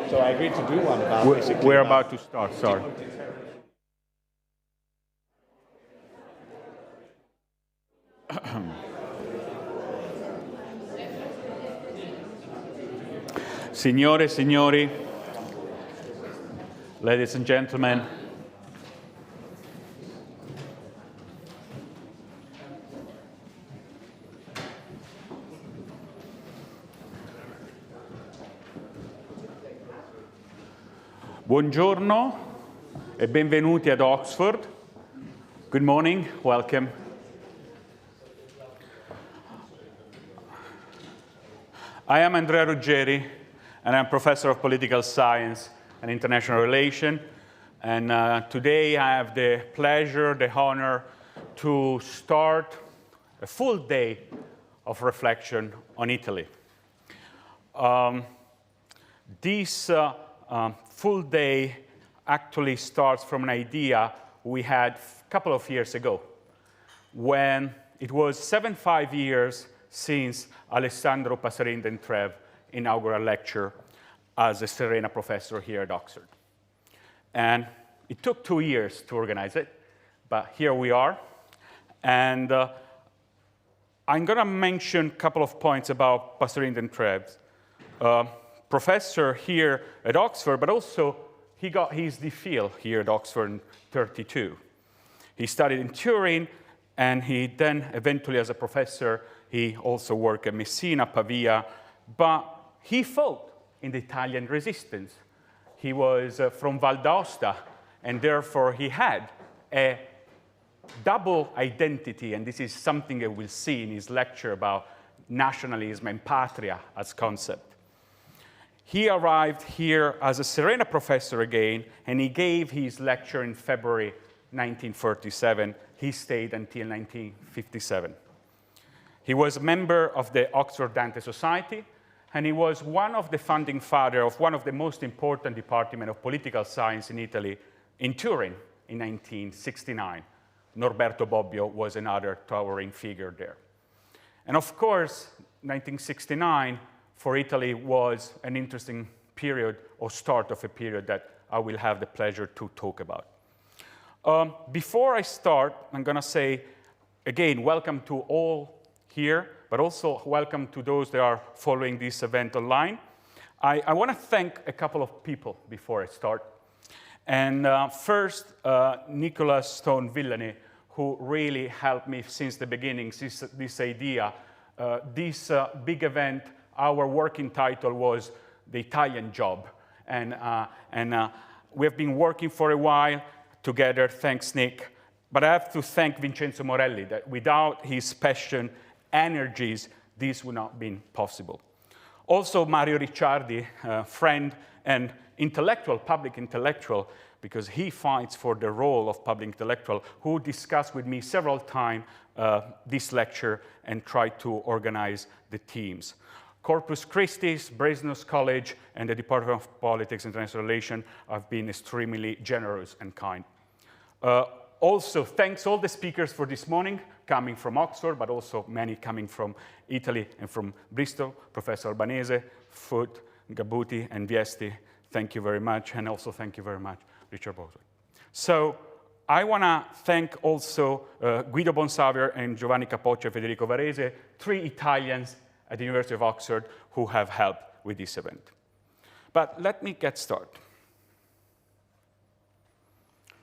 So I agreed to do one about basically. We're about to start, sorry. Signore, signori, ladies and gentlemen, buongiorno e benvenuti ad Oxford. Good morning, welcome. I am Andrea Ruggeri, and I'm Professor of Political Science and International Relations. And today I have the pleasure, the honor to start a full day of reflection on Italy. This full day actually starts from an idea we had a couple of years ago, when it was 75 years since Alessandro Passerin D'Entrèves' inaugural lecture as a Serena Professor here at Oxford. And it took 2 years to organize it, but here we are. And I'm going to mention a couple of points about Passerin D'Entrèves. Professor here at Oxford, but also he got his DPhil here at Oxford in 1932. He studied in Turin, and he then eventually, as a professor, he also worked at Messina, Pavia, but he fought in the Italian resistance. He was from Val d'Aosta, and therefore he had a double identity, and this is something that we'll see in his lecture about nationalism and patria as concept. He arrived here as a Serena Professor again, and he gave his lecture in February 1947. He stayed until 1957. He was a member of the Oxford Dante Society, and he was one of the founding fathers of one of the most important departments of political science in Italy in Turin in 1969. Norberto Bobbio was another towering figure there. And of course, 1969 for Italy was an interesting period, or start of a period that I will have the pleasure to talk about. Before I start, I'm going to say, again, welcome to all here, but also welcome to those that are following this event online. I want to thank a couple of people before I start. And first, Nicolas Stone-Villani, who really helped me since the beginning, since this idea. This big event, our working title was The Italian Job. And we have been working for a while together, thanks Nick. But I have to thank Vincenzo Morelli, that without his passion, energies, this would not have been possible. Also Mario Ricciardi, friend and intellectual, public intellectual, because he fights for the role of public intellectual, who discussed with me several times this lecture and tried to organize the teams. Corpus Christi, Brasenose College, and the Department of Politics and International Relations have been extremely generous and kind. Also, thanks all the speakers for this morning, coming from Oxford, but also many coming from Italy and from Bristol, Professor Albanese, Foot, Gabuti, and Viesti. Thank you very much, and also thank you very much, Richard Boswell. So I want to thank also Guido Bonsavier and Giovanni Capoccia and Federico Varese, 3 Italians at the University of Oxford who have helped with this event. But let me get started.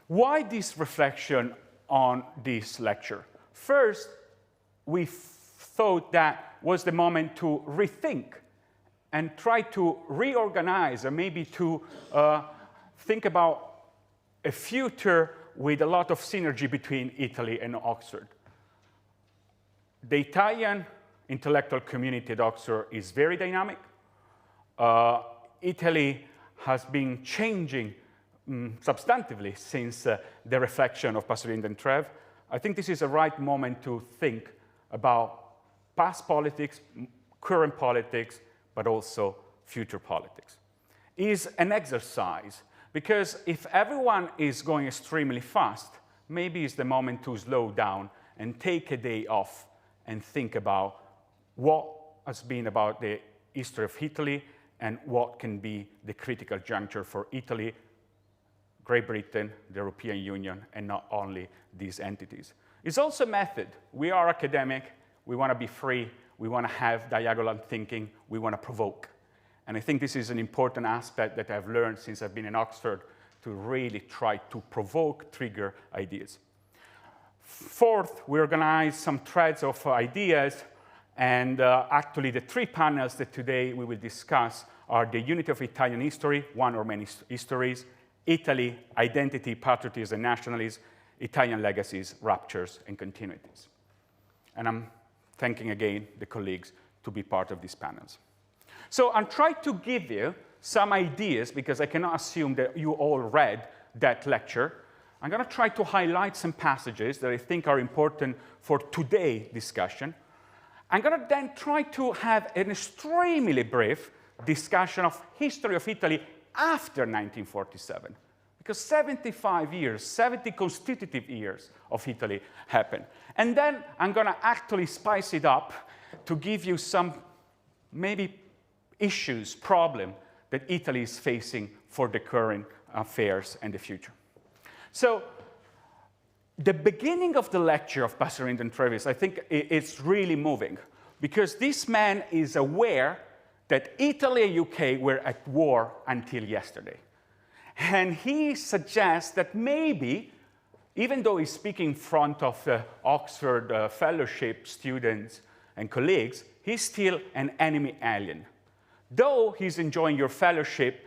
Why this reflection on this lecture? First, we thought that was the moment to rethink and try to reorganize, or maybe to think about a future with a lot of synergy between Italy and Oxford. The Italian intellectual community at Oxford is very dynamic. Italy has been changing substantively since the reflection of Passerin D'Entrèves. I think this is a right moment to think about past politics, current politics, but also future politics. It is an exercise, because if everyone is going extremely fast, maybe it's the moment to slow down and take a day off and think about what has been about the history of Italy and what can be the critical juncture for Italy, Great Britain, the European Union, and not only these entities. It's also a method. We are academic, we want to be free, we want to have diagonal thinking, we want to provoke. And I think this is an important aspect that I've learned since I've been in Oxford, to really try to provoke, trigger ideas. Fourth, we organize some threads of ideas, and actually the three panels that today we will discuss are the unity of Italian history, one or many histories, Italy, identity, patriotism, and nationalism, Italian legacies, ruptures, and continuities. And I'm thanking again the colleagues to be part of these panels. So I'm trying to give you some ideas, because I cannot assume that you all read that lecture. I'm going to try to highlight some passages that I think are important for today's discussion. I'm going to then try to have an extremely brief discussion of history of Italy after 1947, because 75 years, 70 constitutive years of Italy happened. And then I'm going to actually spice it up to give you some maybe issues, problem that Italy is facing for the current affairs and the future. So the beginning of the lecture of Passerin D'Entrèves, I think it's really moving, because this man is aware that Italy and UK were at war until yesterday. And he suggests that maybe, even though he's speaking in front of the Oxford Fellowship students and colleagues, he's still an enemy alien. Though he's enjoying your fellowship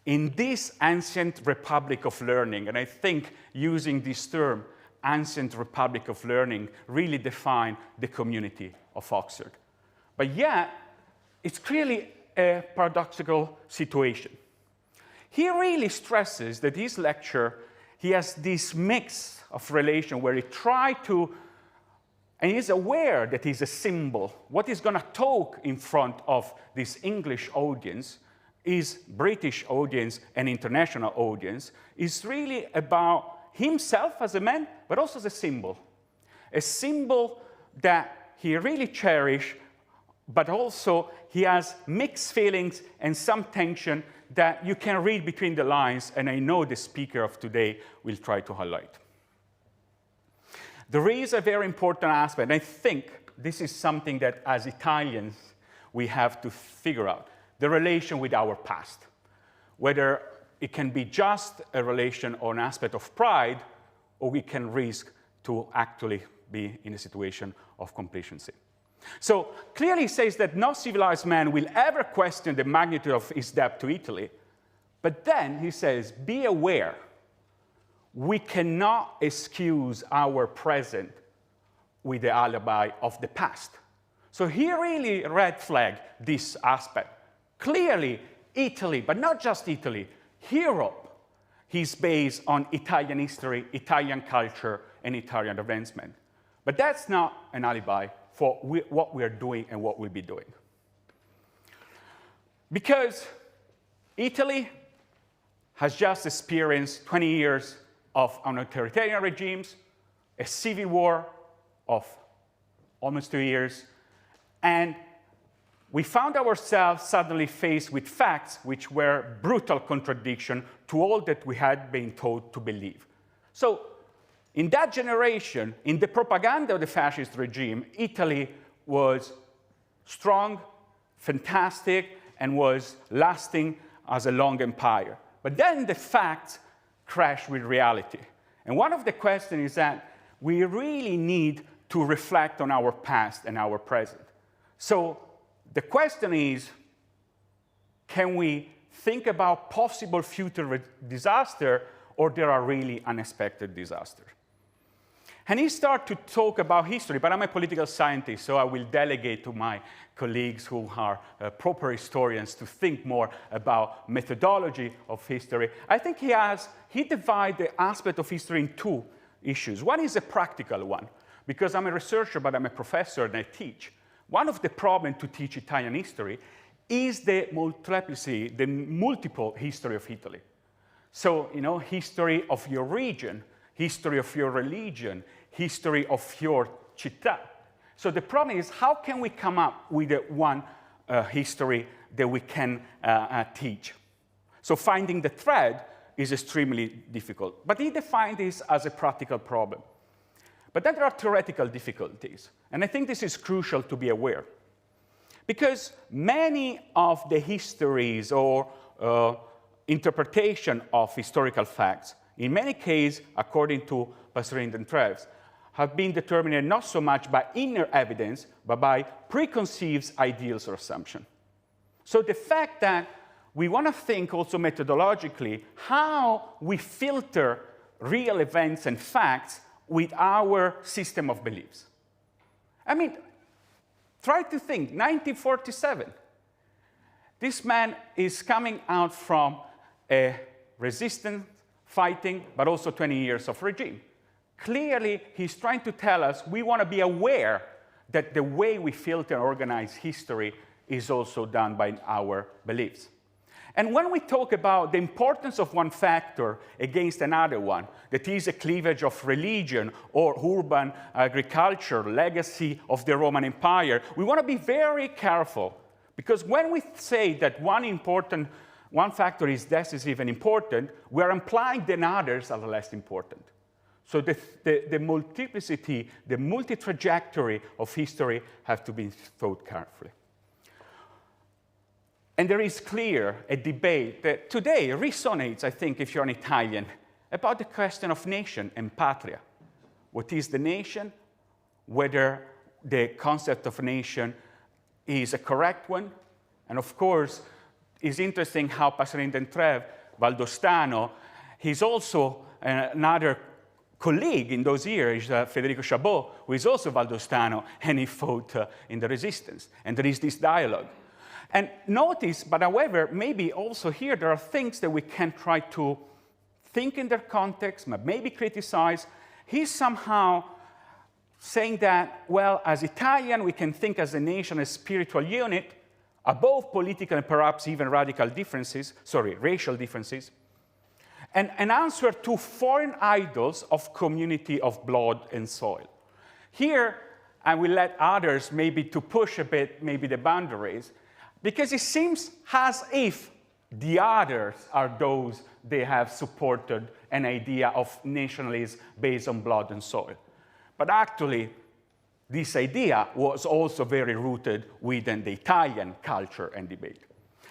in this ancient republic of learning, and I think using this term, ancient republic of learning, really define the community of Oxford. But yet, it's clearly a paradoxical situation. He really stresses that his lecture, he has this mix of relation where he tries to, and he's aware that he's a symbol. What he's going to talk in front of this English audience, is British audience and international audience, is really about himself as a man, but also as a symbol. A symbol that he really cherishes, but also he has mixed feelings and some tension that you can read between the lines, and I know the speaker of today will try to highlight. There is a very important aspect, and I think this is something that as Italians we have to figure out, the relation with our past. Whether it can be just a relation or an aspect of pride, or we can risk to actually be in a situation of complacency. So clearly he says that no civilized man will ever question the magnitude of his debt to Italy. But then he says, be aware, we cannot excuse our present with the alibi of the past. So he really red flagged this aspect. Clearly, Italy, but not just Italy, Europe is based on Italian history, Italian culture, and Italian advancement. But that's not an alibi for what we are doing and what we'll be doing. Because Italy has just experienced 20 years of authoritarian regimes, a civil war of almost 2 years, and we found ourselves suddenly faced with facts which were brutal contradiction to all that we had been told to believe. So in that generation, in the propaganda of the fascist regime, Italy was strong, fantastic, and was lasting as a long empire. But then the facts crashed with reality. And one of the questions is that we really need to reflect on our past and our present. So the question is, can we think about possible future disaster, or there are really unexpected disasters? And he started to talk about history, but I'm a political scientist, so I will delegate to my colleagues who are proper historians to think more about methodology of history. I think he divided the aspect of history in two issues. One is a practical one, because I'm a researcher, but I'm a professor and I teach. One of the problems to teach Italian history is the multiplicity, the multiple history of Italy. So, history of your region, history of your religion, history of your città. So the problem is, how can we come up with one history that we can teach. So finding the thread is extremely difficult. But he defined this as a practical problem. But then there are theoretical difficulties. And I think this is crucial to be aware. Because many of the histories or interpretation of historical facts, in many cases, according to Passerin D'Entrèves, have been determined not so much by inner evidence, but by preconceived ideals or assumptions. So the fact that we want to think also methodologically how we filter real events and facts with our system of beliefs. I mean, try to think, 1947. This man is coming out from a resistance, fighting, but also 20 years of regime. Clearly, he's trying to tell us we want to be aware that the way we filter and organize history is also done by our beliefs. And when we talk about the importance of one factor against another one, that is a cleavage of religion or urban agriculture, legacy of the Roman Empire, we want to be very careful. Because when we say that one factor is decisive and important, we are implying that others are less important. So the multiplicity, the multi-trajectory of history have to be thought carefully. And there is clear a debate that today resonates, I think, if you're an Italian, about the question of nation and patria. What is the nation? Whether the concept of nation is a correct one. And of course, it's interesting how Passerin D'Entrèves, Valdostano, he's also another colleague in those years, Federico Chabot, who is also Valdostano, and he fought in the resistance. And there is this dialogue. And notice, but however, maybe also here there are things that we can try to think in their context, but maybe criticize. He's somehow saying that, well, as Italian, we can think as a nation, a spiritual unit, above political and perhaps even racial differences, and an answer to foreign idols of community of blood and soil. Here, I will let others maybe to push a bit, maybe the boundaries, because it seems as if the others are those they have supported an idea of nationalism based on blood and soil. But actually, this idea was also very rooted within the Italian culture and debate.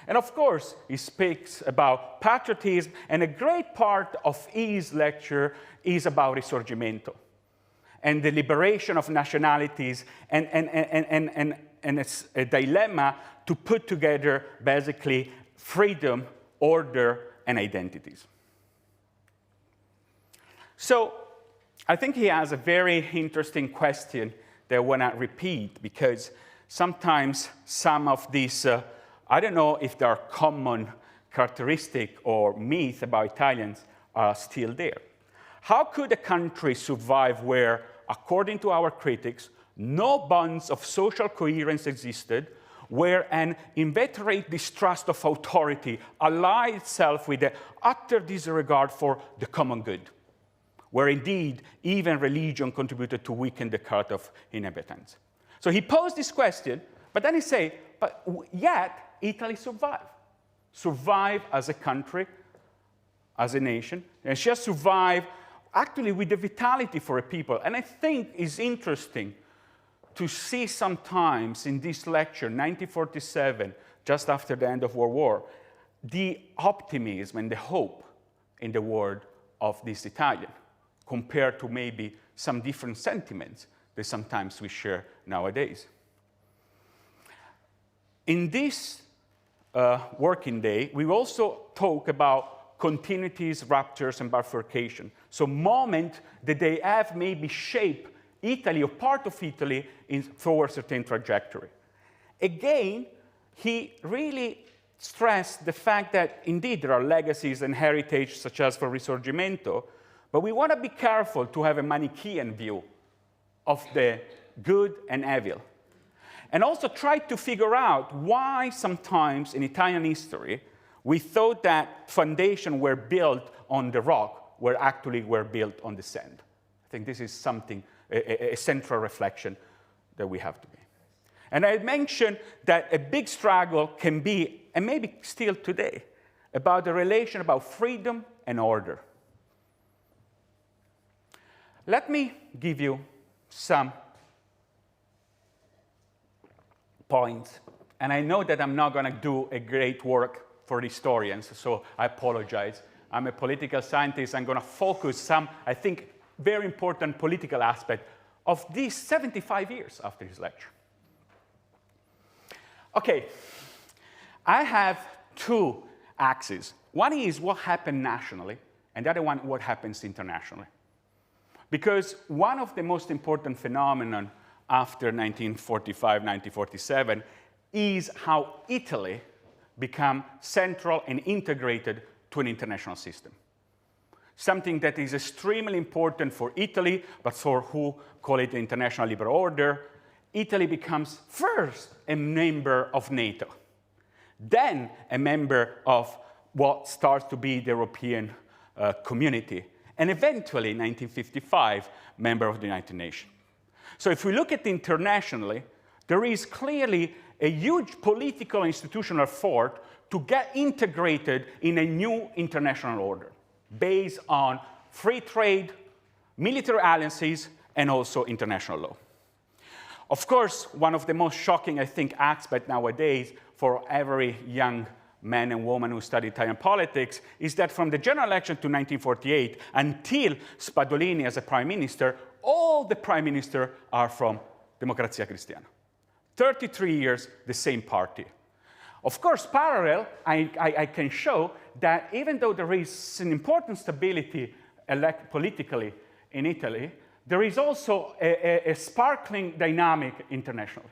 And of course, he speaks about patriotism, and a great part of his lecture is about Risorgimento and the liberation of nationalities and it's a dilemma to put together basically freedom, order, and identities. So I think he has a very interesting question that I want to repeat, because sometimes some of these, I don't know if there are common characteristics or myths about Italians are still there. How could a country survive where, according to our critics, no bonds of social coherence existed, where an inveterate distrust of authority allied itself with the utter disregard for the common good, where indeed even religion contributed to weaken the character of inhabitants? So he posed this question, but then he said, but yet Italy survived as a country, as a nation, and she has survived actually with the vitality for a people. And I think it's interesting to see sometimes in this lecture, 1947, just after the end of World War, the optimism and the hope in the word of this Italian, compared to maybe some different sentiments that sometimes we share nowadays. In this working day, we also talk about continuities, ruptures, and bifurcation. So moments that they have maybe shaped Italy or part of Italy towards a certain trajectory. Again, he really stressed the fact that indeed there are legacies and heritage, such as for Risorgimento, but we want to be careful to have a Manichaean view of the good and evil. And also try to figure out why sometimes in Italian history we thought that foundations were built on the rock, where actually were built on the sand. I think this is something, a central reflection that we have to make. And I mentioned that a big struggle can be, and maybe still today, about the relation about freedom and order. Let me give you some points. And I know that I'm not going to do a great work for historians, so I apologize. I'm a political scientist. I'm going to focus some, I think, very important political aspect of these 75 years after his lecture. Okay, I have two axes. One is what happened nationally, and the other one, what happens internationally. Because one of the most important phenomena after 1945, 1947, is how Italy became central and integrated to an international system. Something that is extremely important for Italy, but for who call it the international liberal order. Italy becomes first a member of NATO, then a member of what starts to be the European community, and eventually, in 1955, member of the United Nations. So if we look at internationally, there is clearly a huge political institutional effort to get integrated in a new international order based on free trade, military alliances, and also international law. Of course, one of the most shocking, I think, aspects nowadays for every young man and woman who study Italian politics is that from the general election to 1948 until Spadolini as a prime minister, all the prime ministers are from Democrazia Cristiana. 33 years, the same party. Of course, parallel, I can show that even though there is an important stability politically in Italy, there is also a sparkling dynamic internationally.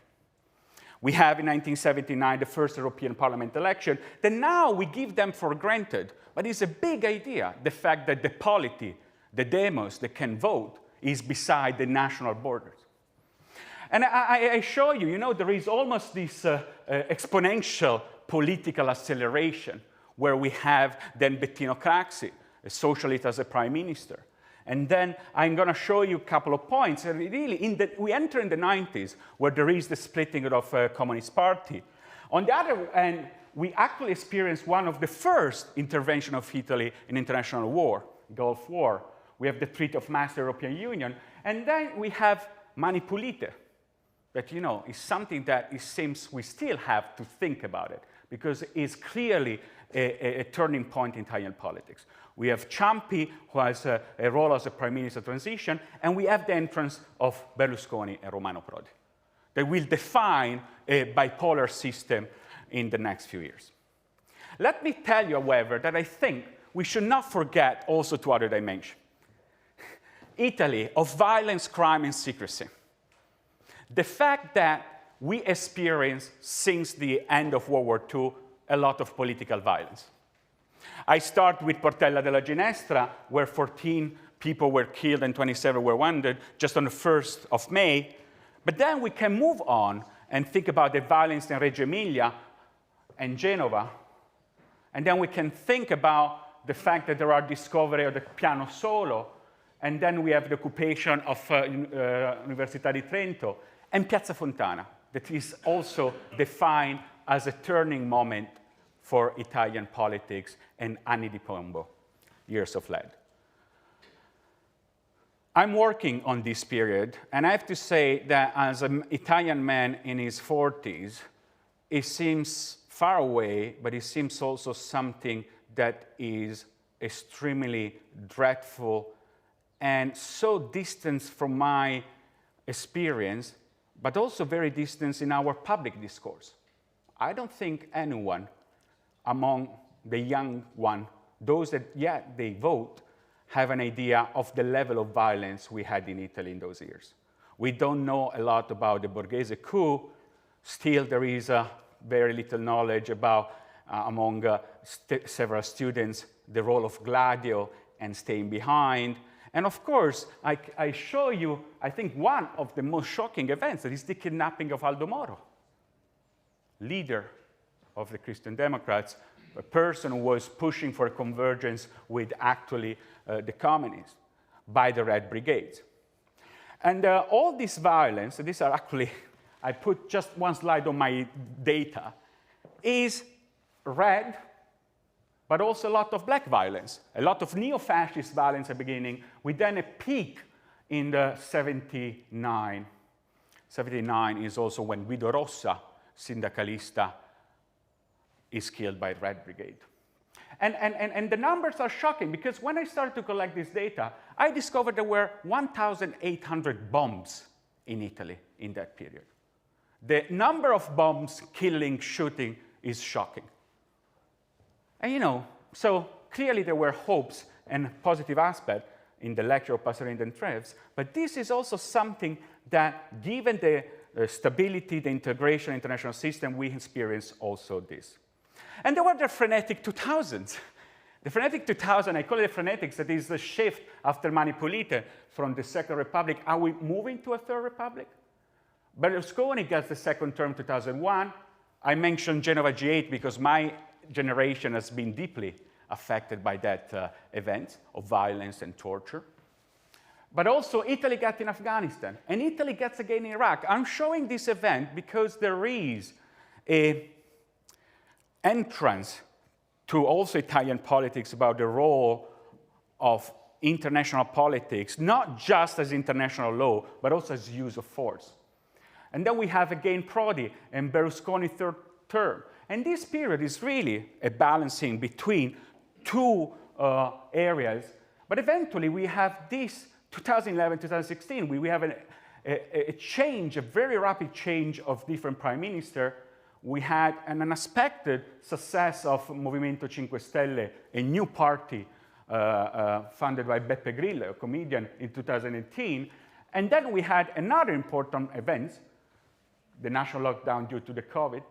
We have in 1979 the first European Parliament election, that now we give them for granted. But it's a big idea, the fact that the polity, the demos that can vote, is beside the national borders. And I show you, you know, there is almost this exponential political acceleration where we have then Bettino Craxi, a socialist as a prime minister. And then I'm going to show you a couple of points. And really, we enter in the 90s, where there is the splitting of a Communist Party. On the other hand, we actually experienced one of the first intervention of Italy in international war, Gulf War. We have the Treaty of Master European Union. And then we have Mani Pulite, that, you know, is something that it seems we still have to think about it, because it's clearly a turning point in Italian politics. We have Ciampi, who has a role as a prime minister transition, and we have the entrance of Berlusconi and Romano Prodi that will define a bipolar system in the next few years. Let me tell you, however, that I think we should not forget also two other dimensions. Italy, of violence, crime, and secrecy. The fact that we experienced since the end of World War II a lot of political violence. I start with Portella della Ginestra, where 14 people were killed and 27 were wounded just on the 1st of May. But then we can move on and think about the violence in Reggio Emilia and Genova. And then we can think about the fact that there are discovery of the Piano Solo. And then we have the occupation of Università di Trento and Piazza Fontana, that is also defined as a turning moment for Italian politics and Anni di Piombo, years of lead. I'm working on this period, and I have to say that as an Italian man in his 40s, it seems far away, but it seems also something that is extremely dreadful and so distant from my experience, but also very distant in our public discourse. I don't think anyone among the young one, those that yet they vote, have an idea of the level of violence we had in Italy in those years. We don't know a lot about the Borghese coup. Still, there is very little knowledge about, among several students, the role of Gladio and staying behind. And of course, I show you, I think, one of the most shocking events, that is the kidnapping of Aldo Moro, leader of the Christian Democrats, a person who was pushing for convergence with actually the communists by the Red Brigades. And all this violence, these are actually I put just one slide on my data, is red, but also a lot of black violence, a lot of neo-fascist violence at the beginning, with then a peak in the 79. 79 is also when Guido Rossa, syndicalista, is killed by Red Brigade. And the numbers are shocking, because when I started to collect this data, I discovered there were 1,800 bombs in Italy in that period. The number of bombs, killing, shooting is shocking. And you know, so clearly there were hopes and positive aspects in the lecture of Passerin D'Entrèves, but this is also something that, given the stability, the integration, international system, we experience also this. And there were the frenetic 2000s. The frenetic 2000, I call it frenetics, that is the shift after Mani Pulite from the Second Republic. Are we moving to a Third Republic? Berlusconi gets the second term 2001. I mentioned Genova G8 because my generation has been deeply affected by that event of violence and torture. But also Italy gets in Afghanistan, and Italy gets again in Iraq. I'm showing this event because there is an entrance to also Italian politics about the role of international politics, not just as international law, but also as use of force. And then we have again Prodi and Berlusconi third term. And this period is really a balancing between two areas. But eventually we have this 2011, 2016, we have a change, a very rapid change of different prime ministers. We had an unexpected success of Movimento 5 Stelle, a new party funded by Beppe Grillo, a comedian, in 2018. And then we had another important event, the national lockdown due to the COVID.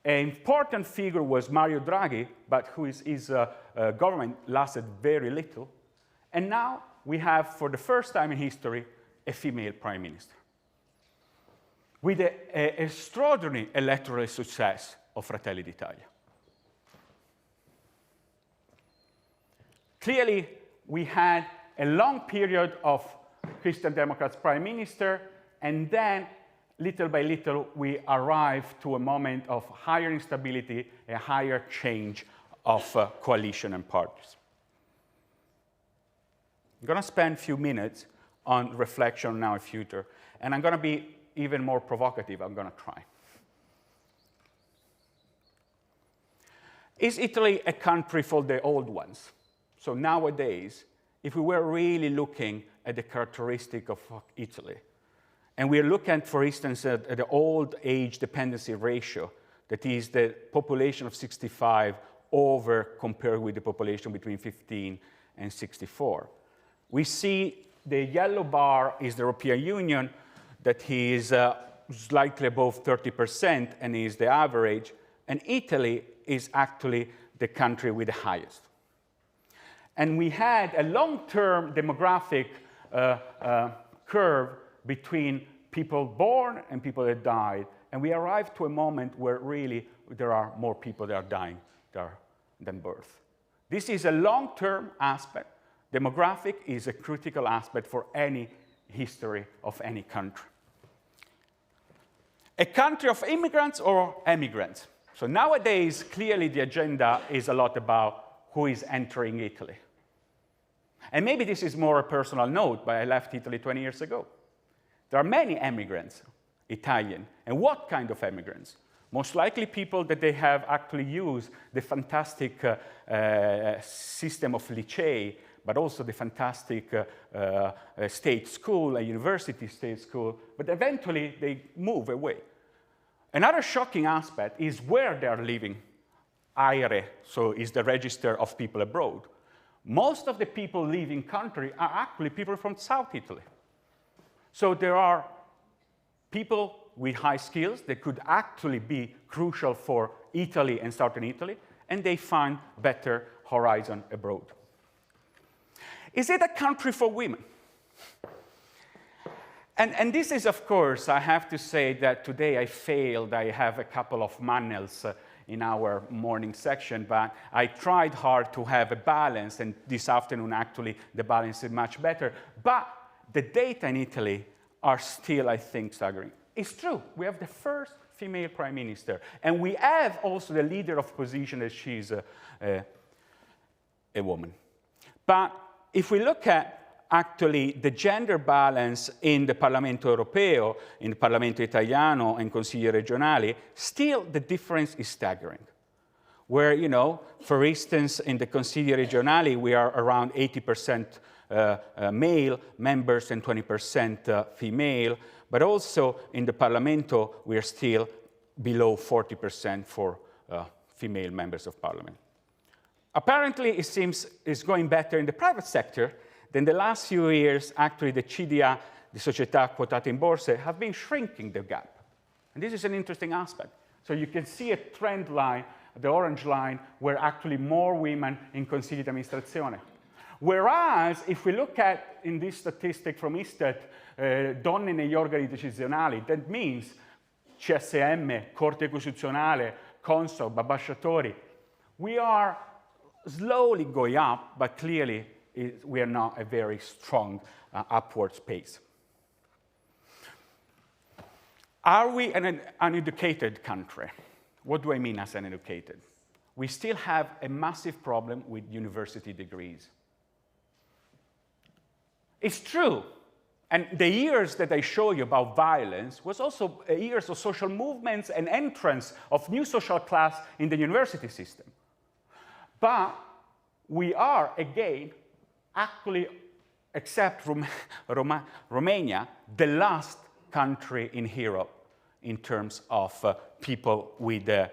An important figure was Mario Draghi, but his government lasted very little. And now we have, for the first time in history, a female prime minister, with an extraordinary electoral success of Fratelli d'Italia. Clearly, we had a long period of Christian Democrats prime minister, and then, little by little, we arrived to a moment of higher instability, a higher change of coalition and parties. I'm going to spend a few minutes on reflection on our future, and I'm going to be even more provocative. I'm going to try. Is Italy a country for the old ones? So nowadays, if we were really looking at the characteristic of Italy, and we're looking, for instance, at the old age dependency ratio, that is the population of 65 over compared with the population between 15 and 64. We see the yellow bar is the European Union, that is slightly above 30% and is the average, and Italy is actually the country with the highest. And we had a long-term demographic curve between people born and people that died, and we arrived to a moment where really there are more people that are dying than birth. This is a long-term aspect. Demographic is a critical aspect for any history of any country. A country of immigrants or emigrants? So nowadays, clearly the agenda is a lot about who is entering Italy. And maybe this is more a personal note, but I left Italy 20 years ago. There are many emigrants, Italian. And what kind of emigrants? Most likely people that they have actually used the fantastic system of licei, but also the fantastic state school, a university state school, but eventually they move away. Another shocking aspect is where they are living. AIRE, so is the register of people abroad. Most of the people leaving country are actually people from South Italy. So there are people with high skills that could actually be crucial for Italy and Southern Italy, and they find better horizon abroad. Is it a country for women? And this is, of course, I have to say that today I failed. I have a couple of manuals in our morning section, but I tried hard to have a balance, and this afternoon, actually, the balance is much better. But the data in Italy are still, I think, staggering. It's true. We have the first female prime minister. And we have also the leader of opposition that she's a woman. But if we look at actually the gender balance in the Parlamento Europeo, in the Parlamento Italiano and Consigli regionali, still the difference is staggering. Where, you know, for instance, in the Consigli regionali, we are around 80% male members and 20% female, but also in the Parlamento, we are still below 40% for female members of parliament. Apparently, it seems it's going better in the private sector. Then the last few years, actually, the CDA, the società quotate in borse, have been shrinking the gap. And this is an interesting aspect. So you can see a trend line, the orange line, where actually more women in consigli di amministrazione. Whereas, if we look at, in this statistic from Istat, donne negli organi decisionali, that means CSM, Corte Costituzionale, Consob, ambasciatori, we are slowly going up, but clearly we are not a very strong upward pace. Are we an uneducated country? What do I mean as uneducated? We still have a massive problem with university degrees. It's true. And the years that I show you about violence was also years of social movements and entrance of new social class in the university system. But we are, again, actually, except Romania, the last country in Europe in terms of people with a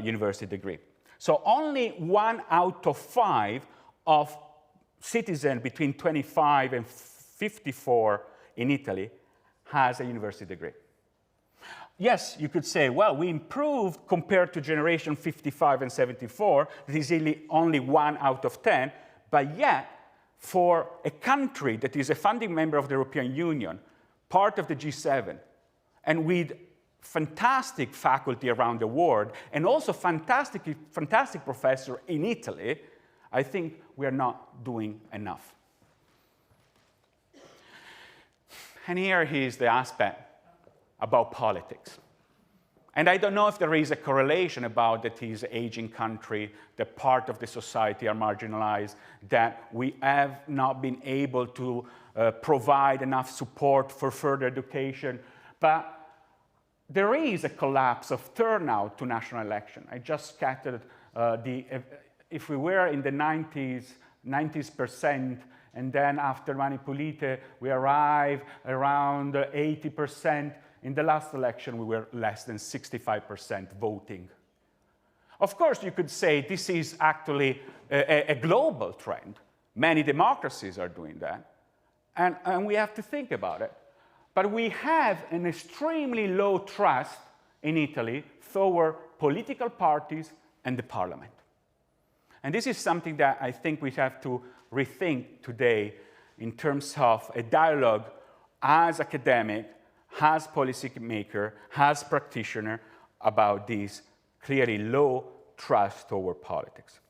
university degree. So only 1 out of 5 of citizens between 25 and 54 in Italy has a university degree. Yes, you could say, well, we improved compared to generation 55 and 74. This is only 1 out of 10. But yet, for a country that is a founding member of the European Union, part of the G7, and with fantastic faculty around the world, and also fantastic professors in Italy, I think we are not doing enough. And here is the aspect about politics. And I don't know if there is a correlation about that is an aging country, that part of the society are marginalized, that we have not been able to provide enough support for further education. But there is a collapse of turnout to national election. I just scattered if we were in the 90s%, and then after Mani Pulite, we arrived around 80%. In the last election, we were less than 65% voting. Of course, you could say this is actually a global trend. Many democracies are doing that, and we have to think about it. But we have an extremely low trust in Italy toward political parties and the parliament. And this is something that I think we have to rethink today in terms of a dialogue as academic, as policymaker, as practitioner about this clearly low trust toward politics.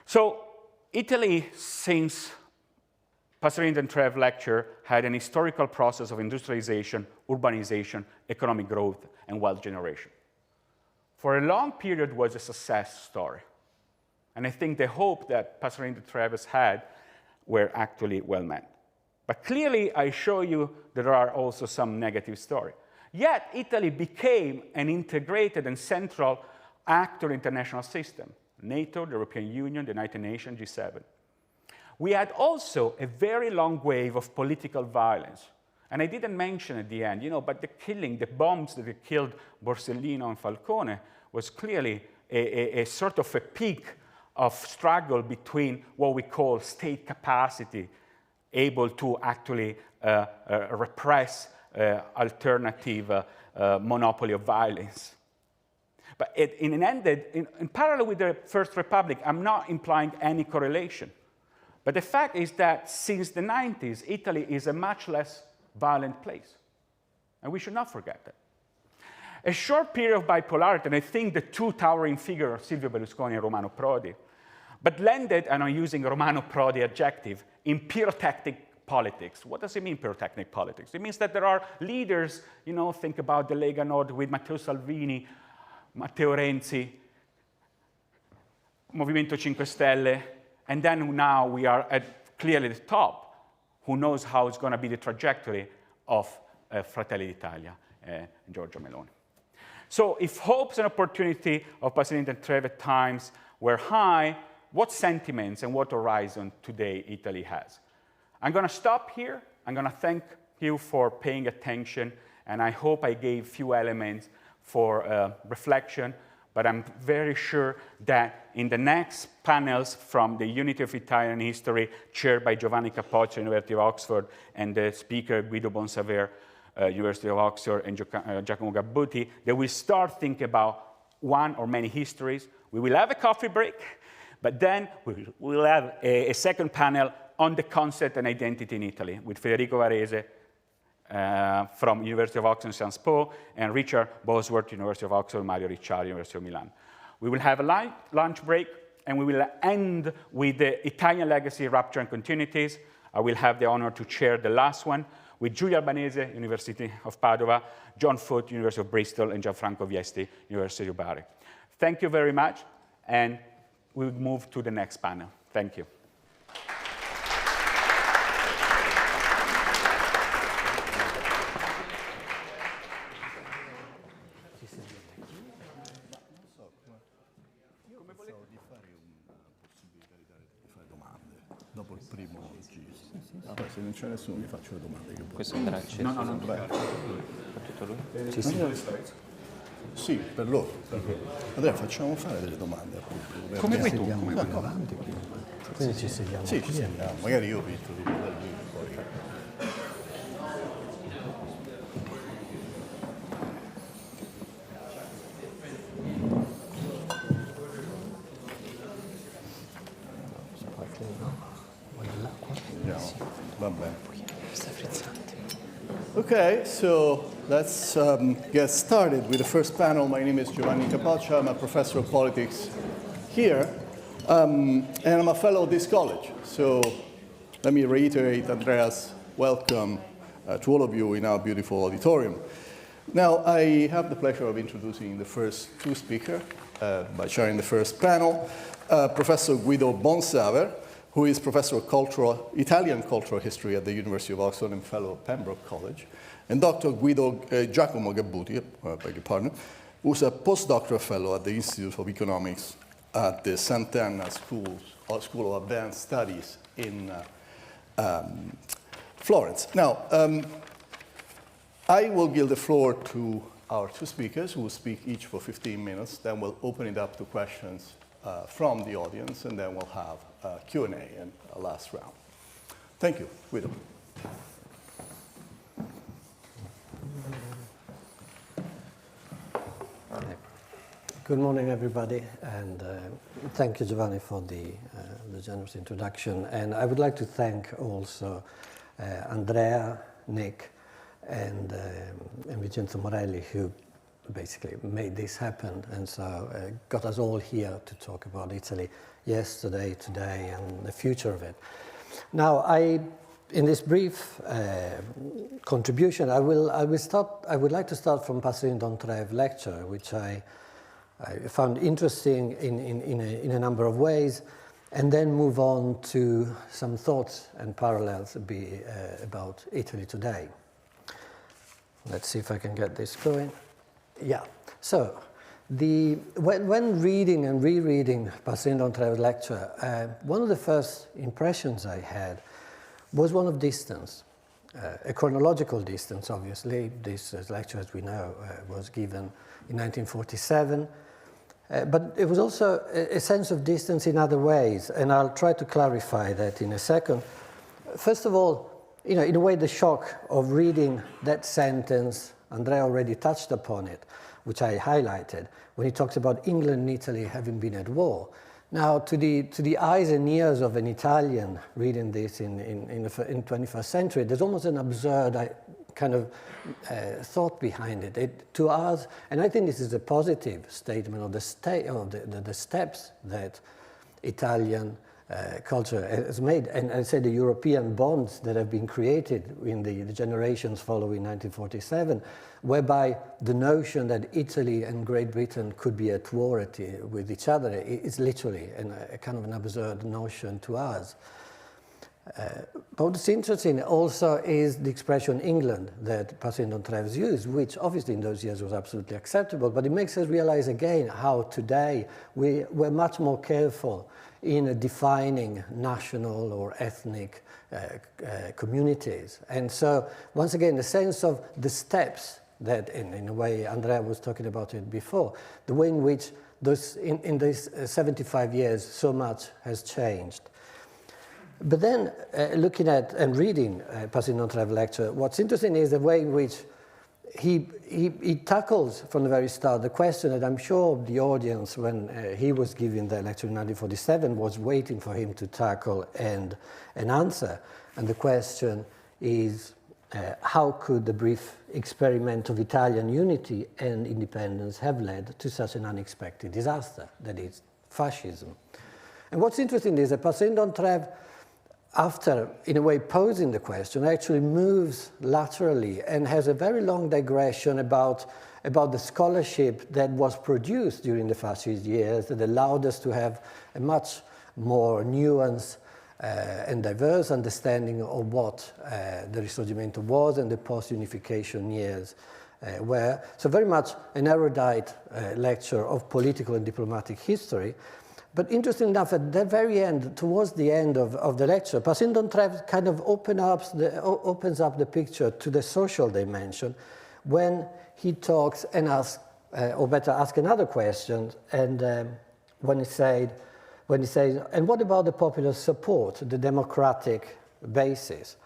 So Italy, since Passerin D'Entrèves' lecture, had an historical process of industrialization, urbanization, economic growth, and wealth generation. For a long period was a success story. And I think the hope that Passerin D'Entrèves had were actually well meant. But clearly, I show you that there are also some negative stories. Yet, Italy became an integrated and central actor in the international system. NATO, the European Union, the United Nations, G7. We had also a very long wave of political violence. And I didn't mention at the end, but the killing, the bombs that killed Borsellino and Falcone was clearly a sort of a peak of struggle between what we call state capacity, able to actually repress alternative monopoly of violence. But it ended, in parallel with the First Republic, I'm not implying any correlation. But the fact is that since the 90s, Italy is a much less violent place. And we should not forget that. A short period of bipolarity, and I think the two towering figures of Silvio Berlusconi and Romano Prodi, but landed, and I'm using Romano Prodi adjective, in pyrotechnic politics. What does it mean, pyrotechnic politics? It means that there are leaders, think about the Lega Nord with Matteo Salvini, Matteo Renzi, Movimento 5 Stelle, and then now we are at clearly the top. Who knows how it's going to be the trajectory of Fratelli d'Italia and Giorgia Meloni. So if hopes and opportunity of Passerin D'Entrèves at times were high, what sentiments and what horizon today Italy has? I'm going to stop here. I'm going to thank you for paying attention, and I hope I gave few elements for reflection, but I'm very sure that in the next panels from the Unity of Italian History, chaired by Giovanni Capoccia, University of Oxford, and the speaker Guido Bonsaver, University of Oxford, and Giacomo Gabbuti, they will start thinking about one or many histories. We will have a coffee break, but then we'll have a second panel on the concept and identity in Italy with Federico Varese from University of Oxford, Sciences Po, and Richard Bosworth, University of Oxford, Mario Ricciardi, University of Milan. We will have a lunch break, and we will end with the Italian legacy, rupture, and continuities. I will have the honor to chair the last one with Giulio Albanese, University of Padova, John Foote, University of Bristol, and Gianfranco Viesti, University of Bari. Thank you very much, and we'll move to the next panel. Thank you. Dopo il primo giro. Se non c'è nessuno mi faccio le domande. Che questo andrà acceso? No, non va. Tutto lui? Sì, per loro. Andrea, facciamo fare delle domande al pubblico. Come vuoi tu? Come vuoi avanti. Quindi ci sediamo. Sì, ci sediamo. Magari io metto di poi. Okay, so let's get started with the first panel. My name is Giovanni Capoccia. I'm a professor of politics here, and I'm a fellow of this college. So let me reiterate Andrea's welcome to all of you in our beautiful auditorium. Now, I have the pleasure of introducing the first two speakers by chairing the first panel, Professor Guido Bonsaver, who is Professor of Italian Cultural History at the University of Oxford and Fellow of Pembroke College, and Dr. Giacomo Gabbuti, beg your pardon, who's a postdoctoral fellow at the Institute of Economics at the Sant'Anna School of Advanced Studies in Florence. Now, I will give the floor to our two speakers, who will speak each for 15 minutes. Then we'll open it up to questions from the audience, and then we'll have a Q&A and a last round. Thank you. Guido. Good morning, everybody, and thank you, Giovanni, for the generous introduction. And I would like to thank also Andrea, Nick, and Vincenzo Morelli, who basically made this happen, and so got us all here to talk about Italy yesterday, today, and the future of it. Now, in this brief contribution, I would like to start from Passerin D'Entrèves' lecture, which I found interesting in a number of ways, and then move on to some thoughts and parallels about Italy today. Let's see if I can get this going. Yeah, so when reading and rereading Passerin D'Entrèves' lecture, one of the first impressions I had was one of distance, a chronological distance, obviously. This lecture, as we know, was given in 1947, but it was also a sense of distance in other ways, and I'll try to clarify that in a second. First of all, in a way, the shock of reading that sentence, Andrea already touched upon it, which I highlighted, when he talks about England and Italy having been at war. Now, to the eyes and ears of an Italian reading this in the 21st century, there's almost an absurd kind of thought behind it. To us, and I think this is a positive statement of the steps that Italian culture has made, and I say the European bonds that have been created in the generations following 1947, whereby the notion that Italy and Great Britain could be at war with each other is literally a kind of an absurd notion to us. But what's interesting also is the expression England that Passerin D'Entrèves used, which obviously in those years was absolutely acceptable, but it makes us realize again how today we're much more careful in defining national or ethnic communities. And so, once again, the sense of the steps that, in a way, Andrea was talking about it before, the way in which in these 75 years so much has changed. But then, looking at and reading Passerin D'Entrèves' lecture, what's interesting is the way in which he tackles from the very start the question that I'm sure the audience, when he was giving the lecture in 1947, was waiting for him to tackle and answer. And the question is, how could the brief experiment of Italian unity and independence have led to such an unexpected disaster, that is, fascism? And what's interesting is that Passerin D'Entrèves, after, in a way, posing the question, actually moves laterally and has a very long digression about the scholarship that was produced during the fascist years that allowed us to have a much more nuanced and diverse understanding of what the Risorgimento was and the post-unification years were. So very much an erudite lecture of political and diplomatic history. But interesting enough, at the very end, towards the end of the lecture, Passerin D'Entrèves kind of opens up the picture to the social dimension when he talks and asks, or better, ask another question, and when he says, and what about the popular support, the democratic basis?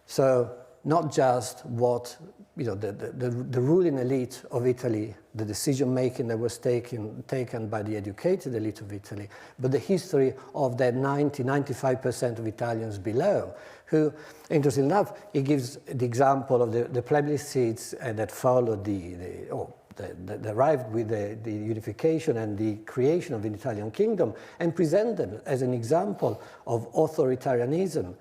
So not just what the ruling elite of Italy, the decision-making that was taken by the educated elite of Italy, but the history of that 95% of Italians below, who, interesting enough, he gives the example of the plebiscites that followed that arrived with the unification and the creation of the Italian kingdom, and present them as an example of authoritarianism,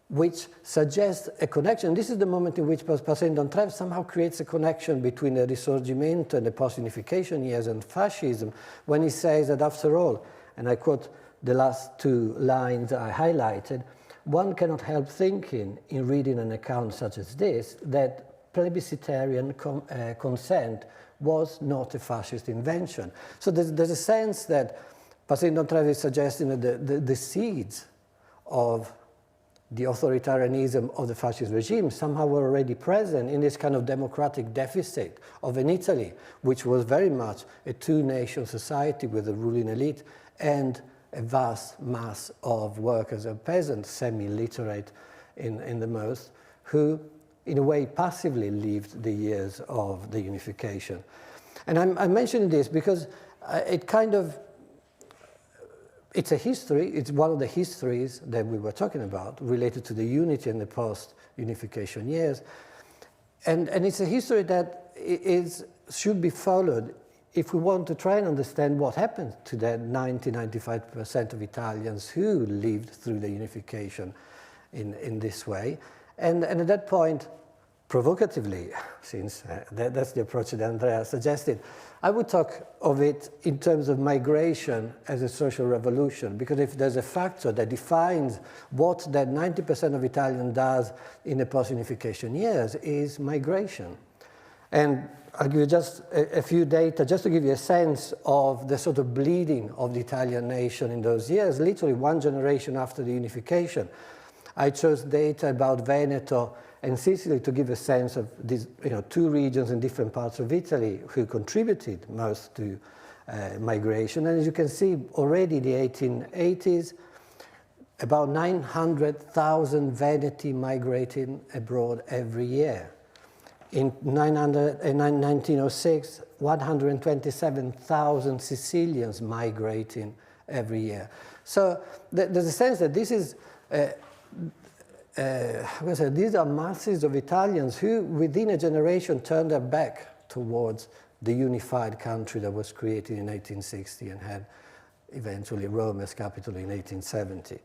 which suggests a connection. This is the moment in which Passerin D'Entrèves somehow creates a connection between the Risorgimento and the post-unification years and fascism, when he says that after all, and I quote the last two lines I highlighted, one cannot help thinking in reading an account such as this that plebiscitarian consent was not a fascist invention. So there's a sense that Passerin D'Entrèves is suggesting that the seeds of the authoritarianism of the fascist regime somehow were already present in this kind of democratic deficit of an Italy, which was very much a two-nation society with a ruling elite and a vast mass of workers and peasants, semi-literate in the most, who in a way passively lived the years of the unification. And I'm mentioning this because it's a history, it's one of the histories that we were talking about related to the unity and the post-unification years. And it's a history that should be followed if we want to try and understand what happened to that 95% of Italians who lived through the unification in this way. And at that point, provocatively, since that's the approach that Andrea suggested, I would talk of it in terms of migration as a social revolution, because if there's a factor that defines what that 90% of Italians does in the post-unification years is migration. And I'll give you just a few data, just to give you a sense of the sort of bleeding of the Italian nation in those years, literally one generation after the unification. I chose data about Veneto and Sicily to give a sense of these two regions in different parts of Italy who contributed most to migration. And as you can see, already in the 1880s, about 900,000 Veneti migrating abroad every year. In 1906, 127,000 Sicilians migrating every year. So there's a sense that this is these are masses of Italians who, within a generation, turned their back towards the unified country that was created in 1860 and had eventually Rome as capital in 1870.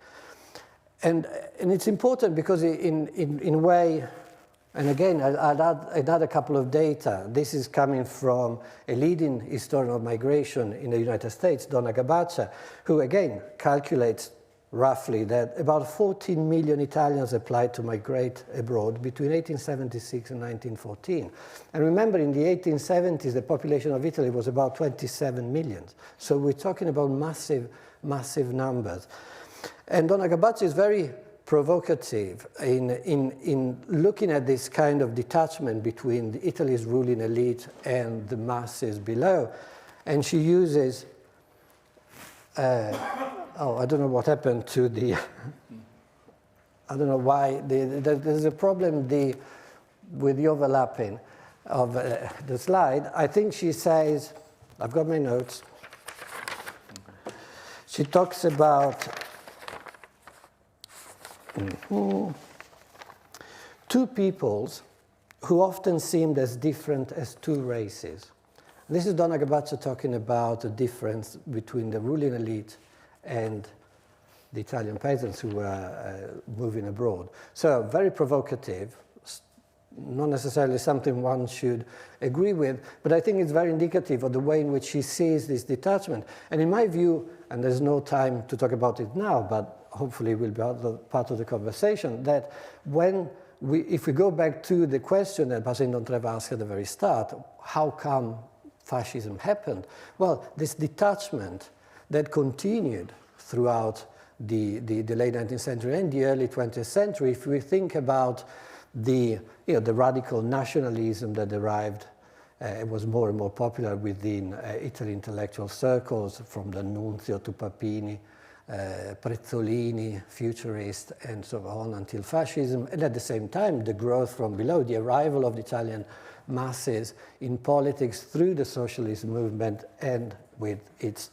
And it's important because in a way, and again, I'll add another couple of data. This is coming from a leading historian of migration in the United States, Donna Gabaccia, who again calculates roughly that about 14 million Italians applied to migrate abroad between 1876 and 1914. And remember, in the 1870s, the population of Italy was about 27 million. So we're talking about massive, massive numbers. And Donna Gabaccia is very provocative in looking at this kind of detachment between Italy's ruling elite and the masses below. And she uses, I don't know what happened to the, I don't know why, there's a problem with the overlapping of the slide. I think she says, I've got my notes, she talks about two peoples who often seemed as different as two races. This is Donna Gabaccia talking about the difference between the ruling elite and the Italian peasants who were moving abroad. So very provocative, not necessarily something one should agree with, but I think it's very indicative of the way in which she sees this detachment. And in my view, and there's no time to talk about it now, but hopefully will be part of the conversation, that if we go back to the question that Passerin D'Entrèves asked at the very start, how come fascism happened? Well, this detachment that continued throughout the late 19th century and the early 20th century, if we think about the radical nationalism that derived, it was more and more popular within Italy intellectual circles, from D'Annunzio to Papini, Prezzolini, futurist, and so on, until fascism, and at the same time, the growth from below, the arrival of the Italian masses in politics through the socialist movement and with its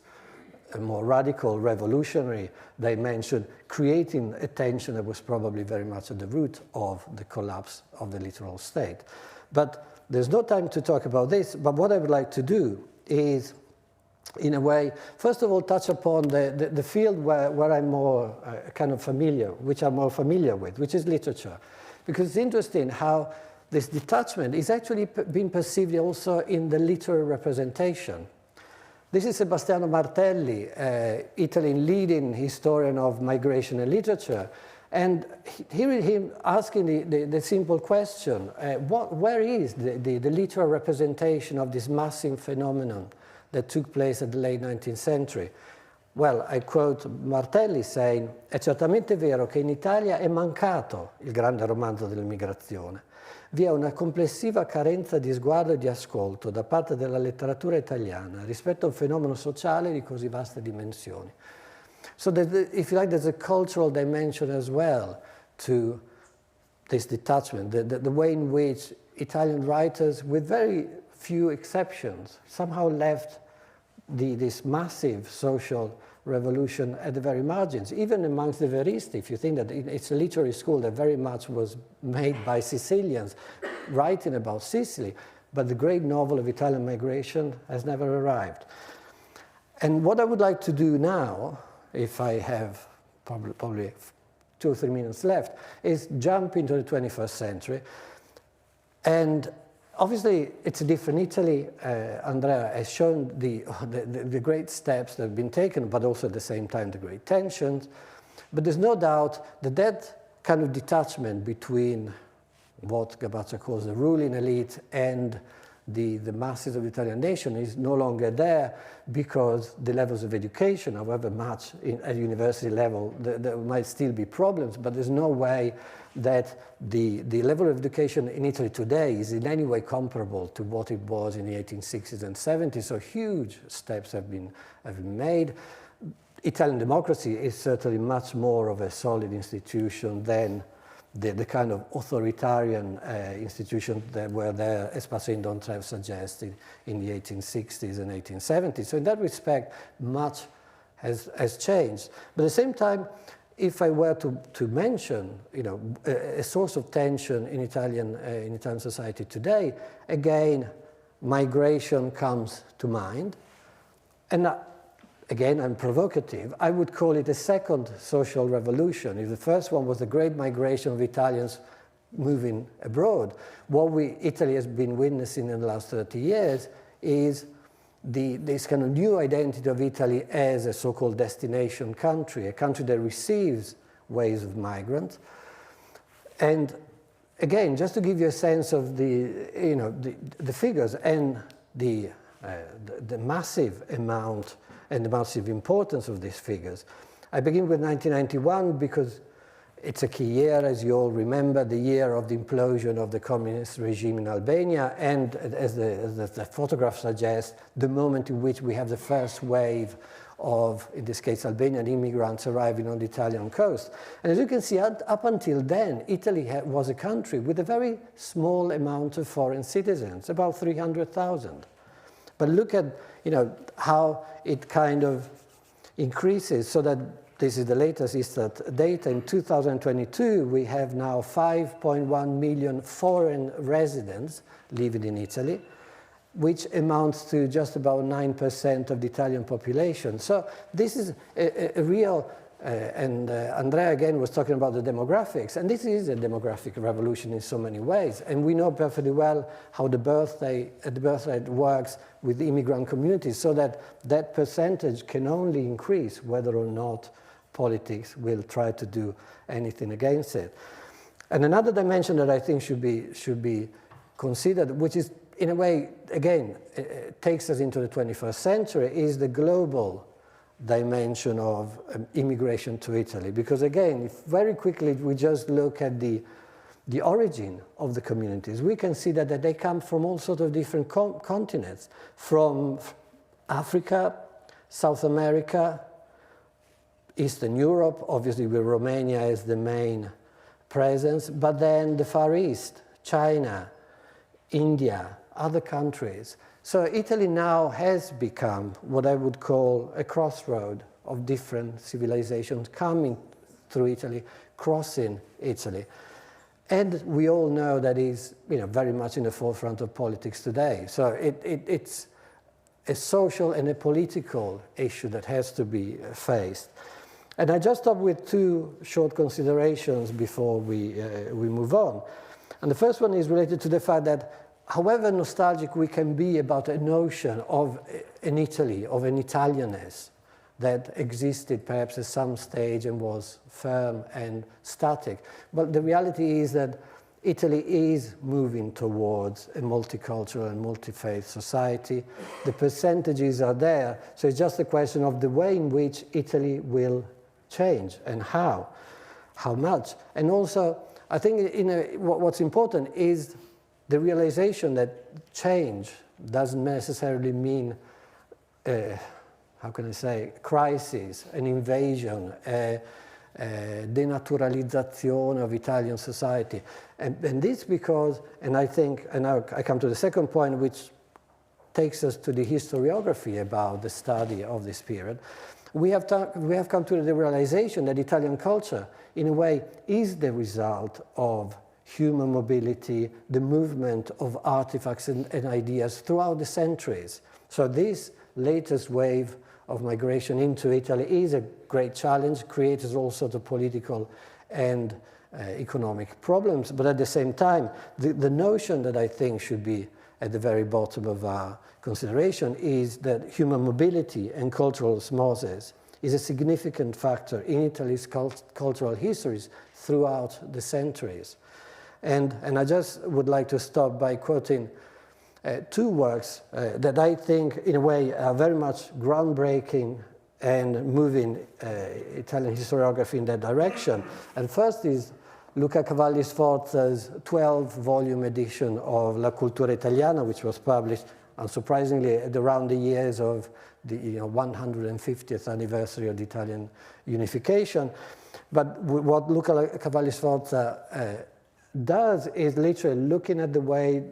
more radical revolutionary dimension, creating a tension that was probably very much at the root of the collapse of the literal state. But there's no time to talk about this, but what I would like to do is, in a way, first of all, touch upon the field where I'm more kind of familiar, which I'm more familiar with, which is literature. Because it's interesting how this detachment is actually being perceived also in the literary representation. This is Sebastiano Martelli, Italian leading historian of migration and literature. And hearing him asking the simple question, where is the literary representation of this massive phenomenon that took place at the late 19th century? Well, I quote Martelli saying, è certamente vero che in Italia è mancato il grande romanzo dell'immigrazione. Vi è una complessiva carenza di sguardo e di ascolto da parte della letteratura italiana rispetto a un fenomeno sociale di così vaste dimensioni. So if you like, there's a cultural dimension as well to this detachment, the way in which Italian writers, with very few exceptions, somehow left this massive social revolution at the very margins, even amongst the veristi. If you think that it's a literary school that very much was made by Sicilians writing about Sicily, but the great novel of Italian migration has never arrived. And what I would like to do now, if I have probably 2 or 3 minutes left, is jump into the 21st century. And obviously, it's a different Italy. Andrea has shown the great steps that have been taken, but also at the same time the great tensions. But there's no doubt that that kind of detachment between what Gabaccia calls the ruling elite and the masses of the Italian nation is no longer there, because the levels of education, however much at university level, there might still be problems, but there's no way that the level of education in Italy today is in any way comparable to what it was in the 1860s and 70s. So huge steps have been made. Italian democracy is certainly much more of a solid institution than the kind of authoritarian institutions that were there, as Passerin D'Entrèves suggested, in the 1860s and 1870s. So in that respect, much has changed. But at the same time, if I were to mention, a source of tension in Italian society today, again, migration comes to mind. And again, I'm provocative, I would call it a second social revolution. If the first one was the great migration of Italians moving abroad, what Italy has been witnessing in the last 30 years is this kind of new identity of Italy as a so-called destination country, a country that receives waves of migrants. And again, just to give you a sense of the figures and the massive amount and the massive importance of these figures, I begin with 1991 because it's a key year, as you all remember, the year of the implosion of the communist regime in Albania, and as the photograph suggests, the moment in which we have the first wave of, in this case, Albanian immigrants arriving on the Italian coast. And as you can see, up until then, Italy was a country with a very small amount of foreign citizens, about 300,000. But look at how it kind of increases, so that this is the latest Istat data. In 2022, we have now 5.1 million foreign residents living in Italy, which amounts to just about 9% of the Italian population. So this is a real, and Andrea again was talking about the demographics, and this is a demographic revolution in so many ways. And we know perfectly well how the birth rate works with the immigrant communities, so that percentage can only increase whether or not politics will try to do anything against it. And another dimension that I think should be considered, which is in a way, again, takes us into the 21st century, is the global dimension of immigration to Italy. Because again, if very quickly we just look at the origin of the communities, we can see that they come from all sorts of different continents, from Africa, South America, Eastern Europe, obviously with Romania as the main presence, but then the Far East, China, India, other countries. So Italy now has become what I would call a crossroad of different civilizations coming through Italy, crossing Italy. And we all know that is very much in the forefront of politics today. So it's a social and a political issue that has to be faced. And I just stop with two short considerations before we move on. And the first one is related to the fact that however nostalgic we can be about a notion of an Italy, of an Italianness that existed perhaps at some stage and was firm and static, but the reality is that Italy is moving towards a multicultural and multi-faith society. The percentages are there, so it's just a question of the way in which Italy will change and how much. And also, I think what's important is the realization that change doesn't necessarily mean, how can I say, crisis, an invasion, a denaturalization of Italian society. And this because, and I think, and now I come to the second point, which takes us to the historiography about the study of this period. We have come to the realization that Italian culture, in a way, is the result of human mobility, the movement of artifacts and ideas throughout the centuries. So this latest wave of migration into Italy is a great challenge, creates all sorts of political and economic problems, but at the same time, the notion that I think should be at the very bottom of our consideration is that human mobility and cultural osmosis is a significant factor in Italy's cultural histories throughout the centuries. And I just would like to stop by quoting two works that I think, in a way, are very much groundbreaking and moving Italian historiography in that direction. And first is Luca Cavalli Sforza's 12-volume edition of La Cultura Italiana, which was published, unsurprisingly, at around the years of the 150th anniversary of the Italian unification. But what Luca Cavalli Sforza does is literally looking at the way,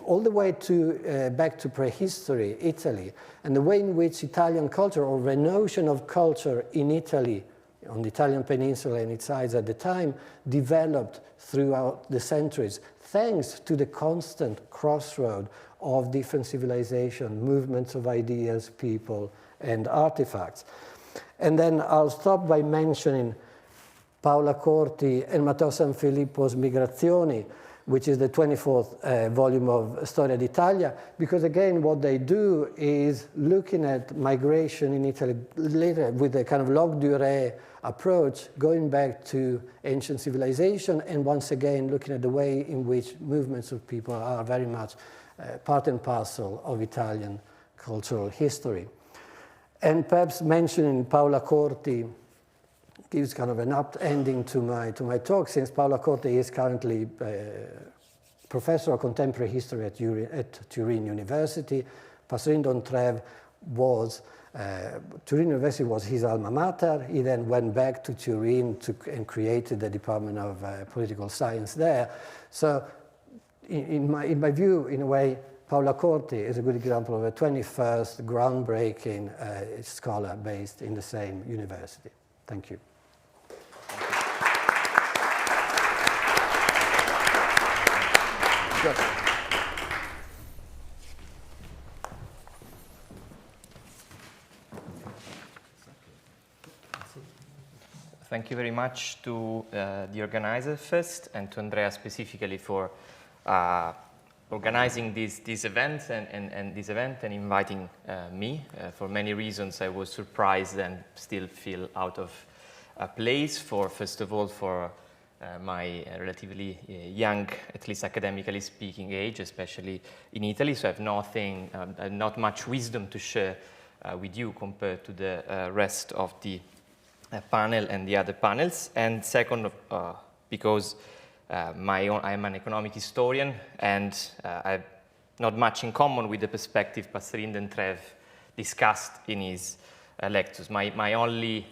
all the way to back to prehistory Italy, and the way in which Italian culture, or the notion of culture in Italy, on the Italian peninsula and its sides at the time, developed throughout the centuries, thanks to the constant crossroad of different civilization, movements of ideas, people, and artifacts. And then I'll stop by mentioning Paola Corti and Matteo Sanfilippo's Migrazioni, which is the 24th volume of Storia d'Italia, because again, what they do is looking at migration in Italy later with a kind of longue durée approach, going back to ancient civilization, and once again, looking at the way in which movements of people are very much part and parcel of Italian cultural history. And perhaps mentioning Paola Corti gives kind of an apt ending to my talk, since Paola Corti is currently professor of contemporary history at Turin University. Passerin D'Entrèves was, Turin University was his alma mater. He then went back to Turin and created the Department of Political Science there. So in my view, in a way, Paola Corti is a good example of a 21st groundbreaking scholar based in the same university. Thank you. Good. Thank you very much to the organizer first, and to Andrea specifically for organizing this event and this event and inviting me. For many reasons, I was surprised and still feel out of place. First of all, for my relatively young, at least academically speaking, age, especially in Italy. So I have not much wisdom to share with you compared to the rest of the panel and the other panels. And second, because I'm an economic historian, and I have not much in common with the perspective Passerin D'Entrèves discussed in his lectures. My only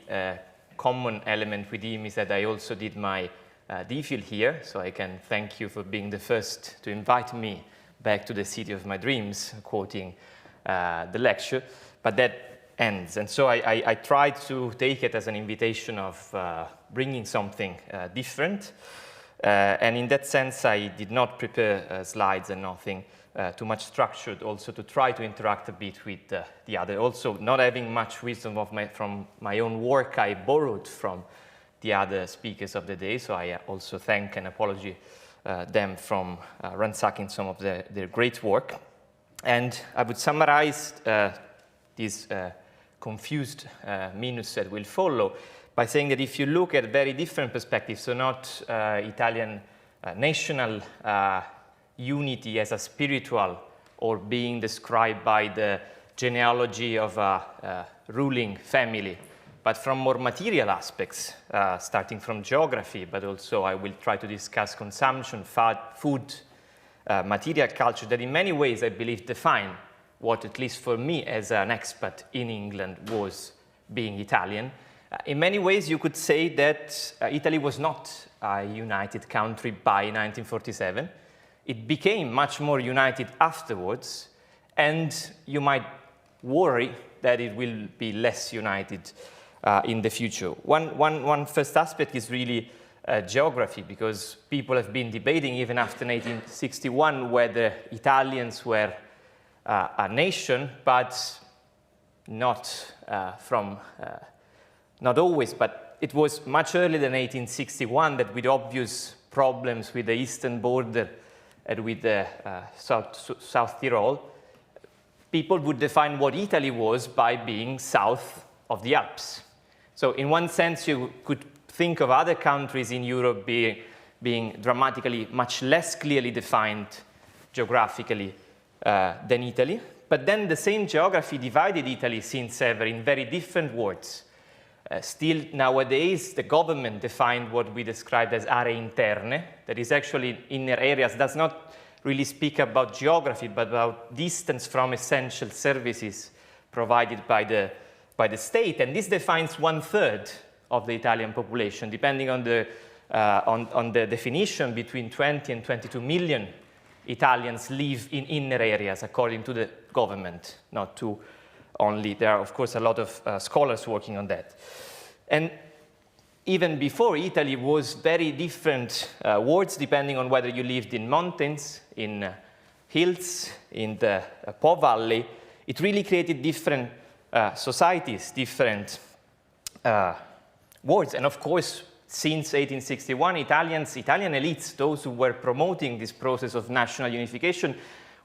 common element with him is that I also did my DPhil here, so I can thank you for being the first to invite me back to the city of my dreams, quoting the lecture, but that ends. And so I tried to take it as an invitation of bringing something different, and in that sense I did not prepare slides and nothing too much structured, also to try to interact a bit with the other. Also, not having much wisdom from my own work, I borrowed from the other speakers of the day, so I also thank and apologize them from ransacking some of their great work. And I would summarize this confused minus that will follow by saying that if you look at very different perspectives, so not Italian national unity as a spiritual or being described by the genealogy of a ruling family, but from more material aspects, starting from geography, but also I will try to discuss consumption, food, material culture, that in many ways I believe define what, at least for me as an expat in England, was being Italian. In many ways you could say that Italy was not a united country by 1947. It became much more united afterwards, and you might worry that it will be less united in the future. One first aspect is really geography, because people have been debating even after 1961 whether Italians were a nation, but not not always, but it was much earlier than 1861 that, with obvious problems with the eastern border and with the South Tyrol, people would define what Italy was by being south of the Alps. So in one sense, you could think of other countries in Europe being dramatically much less clearly defined geographically than Italy. But then the same geography divided Italy since ever in very different words. Still nowadays, the government defined what we described as aree interne, that is actually inner areas, does not really speak about geography, but about distance from essential services provided by the state. And this defines 1/3 of the Italian population, depending on the definition. Between 20 and 22 million Italians live in inner areas, according to the government, not to only. There are, of course, a lot of scholars working on that. And even before, Italy was very different words, depending on whether you lived in mountains, in hills, in the Po Valley. It really created different societies, different worlds. And of course, since 1861, Italian elites, those who were promoting this process of national unification,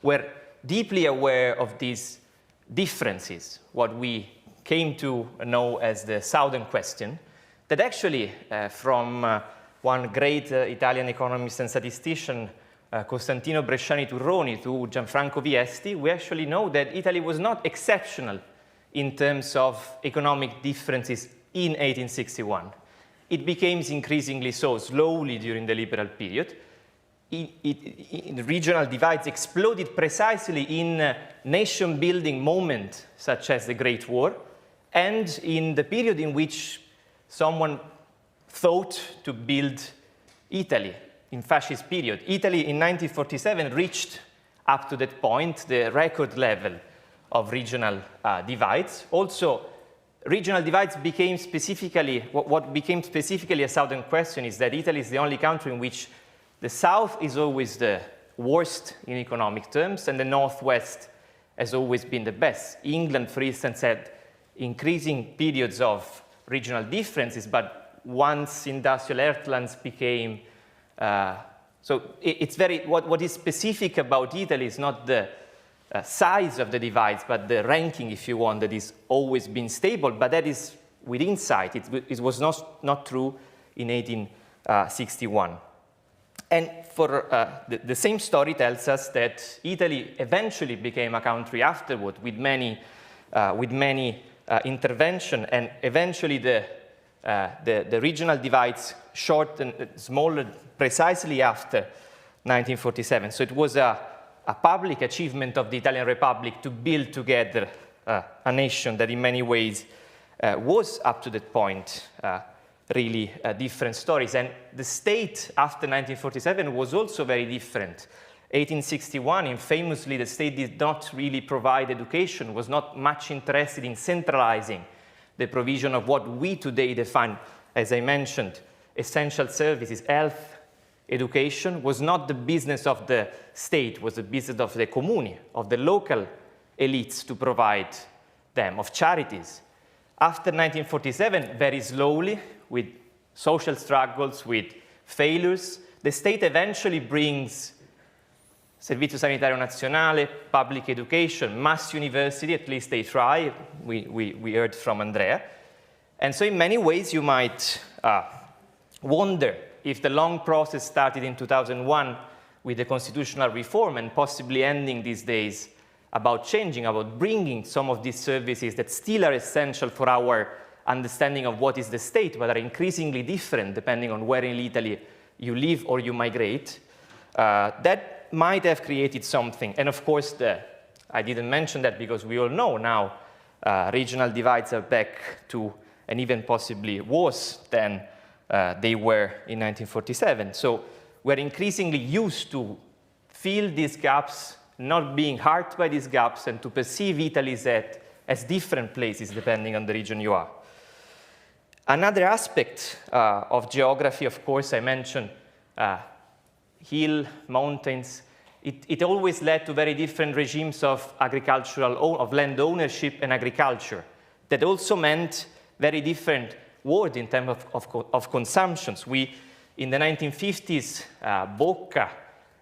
were deeply aware of these differences, what we came to know as the Southern Question, that actually from one great Italian economist and statistician, Costantino Bresciani Turroni, to Gianfranco Viesti, we actually know that Italy was not exceptional in terms of economic differences in 1861. It became increasingly so slowly during the liberal period. Regional divides exploded precisely in nation-building moments such as the Great War, and in the period in which someone thought to build Italy, in fascist period. Italy in 1947 reached up to that point the record level of regional divides. Also, regional divides became specifically, what became specifically a Southern question is that Italy is the only country in which the South is always the worst in economic terms, and the Northwest has always been the best. England, for instance, had increasing periods of regional differences, but once industrial heartlands became, so it's very, what is specific about Italy is not the size of the divides, but the ranking, if you want, that is always been stable, but that is with insight. It was not true in 1861. And for the same story tells us that Italy eventually became a country afterward with many intervention, and eventually the regional divides shortened, smaller precisely after 1947. So it was a public achievement of the Italian Republic to build together a nation that in many ways was up to that point really different stories. And the state after 1947 was also very different. 1861, infamously, the state did not really provide education, was not much interested in centralizing the provision of what we today define, as I mentioned, essential services. Health, education was not the business of the state, was the business of the comuni, of the local elites to provide them, of charities. After 1947, very slowly, with social struggles, with failures, the state eventually brings Servizio Sanitario Nazionale, public education, mass university, at least they try, we heard from Andrea. And so in many ways you might wonder if the long process started in 2001 with the constitutional reform and possibly ending these days about changing, about bringing some of these services that still are essential for our understanding of what is the state, but are increasingly different depending on where in Italy you live or you migrate, that might have created something. And of course, I didn't mention that because we all know now regional divides are back to, and even possibly worse than they were in 1947. So we're increasingly used to fill these gaps, not being hurt by these gaps, and to perceive Italy as different places depending on the region you are. Another aspect of geography, of course, I mentioned hill, mountains. It always led to very different regimes of land ownership and agriculture. That also meant very different world in terms of consumptions. In the 1950s, Bocca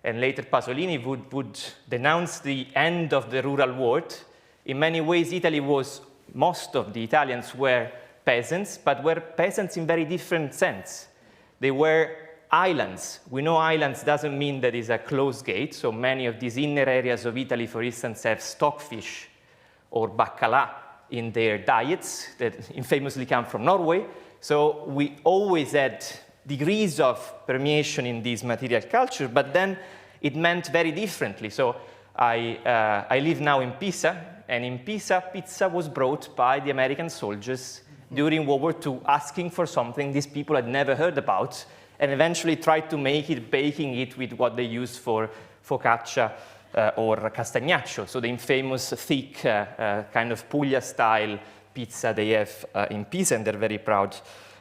and later Pasolini would denounce the end of the rural world. In many ways, most of the Italians were peasants, but were peasants in very different sense. They were islands. We know islands doesn't mean that it's a closed gate, so many of these inner areas of Italy, for instance, have stockfish or baccalà in their diets that infamously come from Norway. So we always had degrees of permeation in this material culture, but then it meant very differently. So I live now in Pisa, and in Pisa, pizza was brought by the American soldiers during World War II, asking for something these people had never heard about, and eventually tried to make it, baking it with what they used for focaccia or castagnaccio, so the infamous thick kind of Puglia-style pizza they have in Pisa, and they're very proud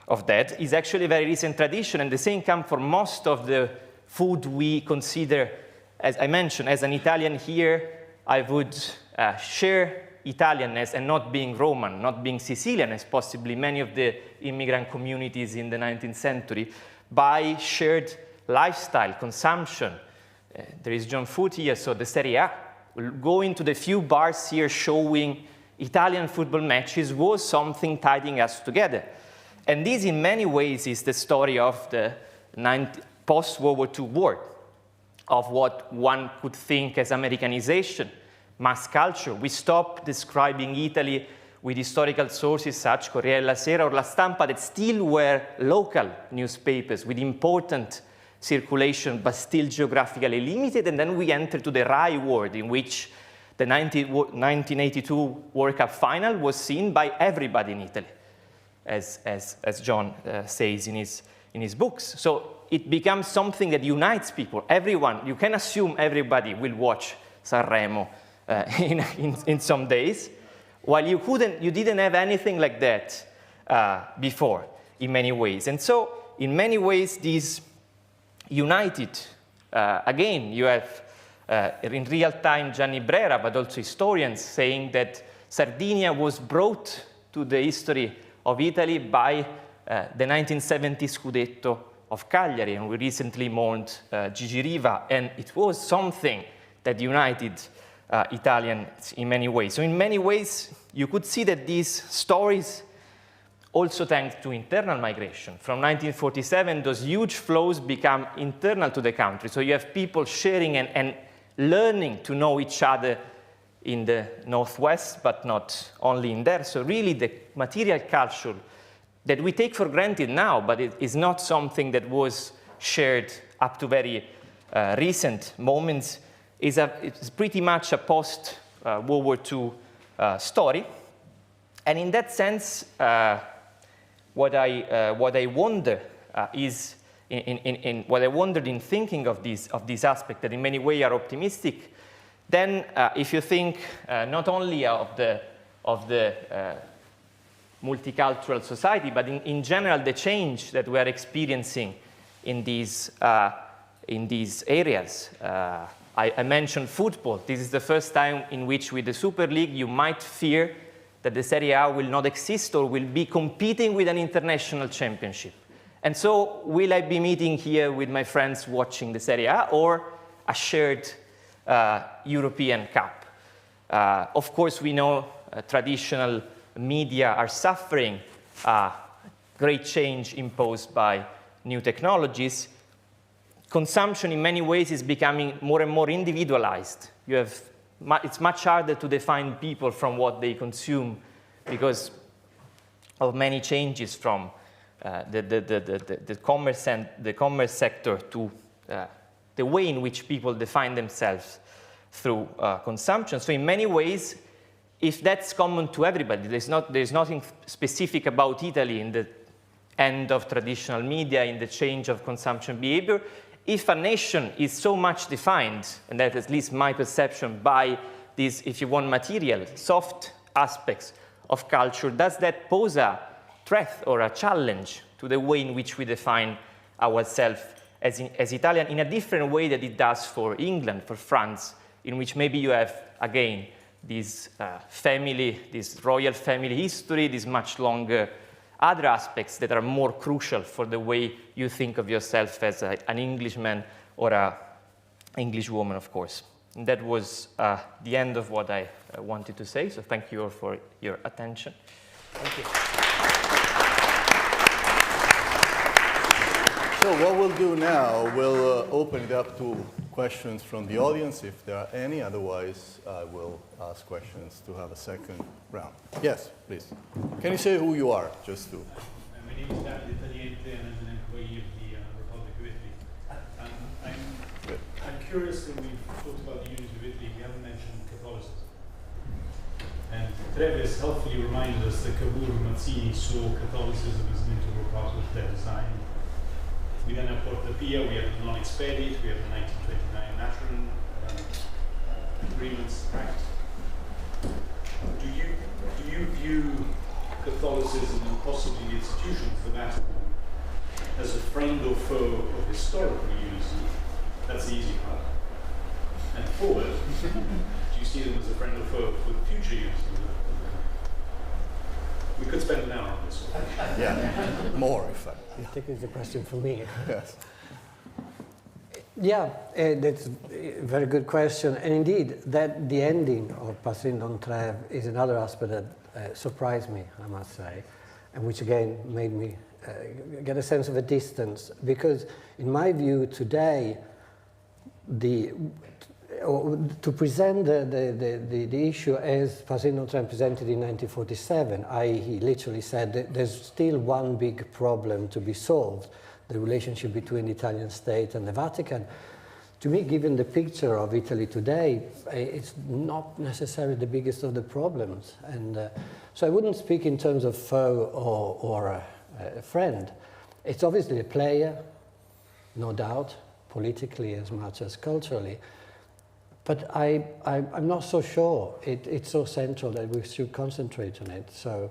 of that. It's actually a very recent tradition, and the same comes for most of the food we consider, as I mentioned, as an Italian here, I would share Italian as, and not being Roman, not being Sicilian, as possibly many of the immigrant communities in the 19th century, by shared lifestyle, consumption. There is John Foot here, so the Serie A. We'll go into the few bars here showing Italian football matches was something tying us together. And this, in many ways, is the story of the post-World War II world, of what one could think as Americanization, mass culture. We stopped describing Italy with historical sources such Corriere della Sera or La Stampa that still were local newspapers with important circulation but still geographically limited. And then we entered to the Rai world, in which the 1982 World Cup final was seen by everybody in Italy, as John says in his books. So it becomes something that unites people. Everyone, you can assume everybody will watch Sanremo in some days, while you didn't have anything like that before in many ways. And so in many ways, these united, again, you have in real time Gianni Brera, but also historians saying that Sardinia was brought to the history of Italy by the 1970 Scudetto of Cagliari, and we recently mourned Gigi Riva, and it was something that united Italians in many ways. So in many ways, you could see that these stories, also thanks to internal migration, from 1947, those huge flows become internal to the country. So you have people sharing and learning to know each other in the Northwest, but not only in there. So really the material culture that we take for granted now, but it is not something that was shared up to very recent moments, it's pretty much a post-World War II story. And in that sense, what I wonder is, what I wondered in thinking of these aspects that in many ways are optimistic, then if you think not only of the multicultural society, but in general the change that we are experiencing in these areas. I mentioned football. This is the first time in which with the Super League you might fear that the Serie A will not exist or will be competing with an international championship. And so will I be meeting here with my friends watching the Serie A or a shared European Cup? Of course, we know traditional media are suffering great change imposed by new technologies. Consumption in many ways is becoming more and more individualized. It's much harder to define people from what they consume because of many changes from the commerce sector to the way in which people define themselves through consumption. So in many ways, if that's common to everybody, there's nothing specific about Italy in the end of traditional media, in the change of consumption behavior. If a nation is so much defined, and that is at least my perception, by these, if you want, material, soft aspects of culture, does that pose a threat or a challenge to the way in which we define ourselves as Italian in a different way that it does for England, for France, in which maybe you have, again, this this royal family history, this much longer other aspects that are more crucial for the way you think of yourself as an Englishman or an English woman, of course. And that was the end of what I wanted to say, so thank you all for your attention. Thank you. So what we'll do now, we'll open it up to questions from the audience, if there are any. Otherwise, I will ask questions to have a second round. Yes, please. Can you say who you are, just to... My name is Davide Tagliente, and I'm an employee of the Republic of Italy. I'm curious, when we've talked about the unity of Italy, we haven't mentioned Catholicism. And Treves helpfully reminded us that Cavour and Mazzini saw Catholicism as an integral part of their design. We then have Porta Pia, we have the non-expedit, we have the 1929 Lateran Agreements Act. Do you view Catholicism and possibly the institution for that as a friend or foe of historical unity? That's the easy part. And forward, do you see them as a friend or foe for future use? We could spend an hour on this. Yeah, more in fact. I think it's a question for me. Yes. Yeah, that's a very good question. And indeed, that the ending of Passerin D'Entrèves is another aspect that surprised me, I must say, and which again made me get a sense of a distance. Because in my view today, to present the issue as Passerin D'Entrèves presented in 1947, i.e. he literally said that there's still one big problem to be solved, the relationship between the Italian state and the Vatican. To me, given the picture of Italy today, it's not necessarily the biggest of the problems. And so I wouldn't speak in terms of foe or a friend. It's obviously a player, no doubt, politically as much as culturally. But I'm not so sure it's so central that we should concentrate on it. So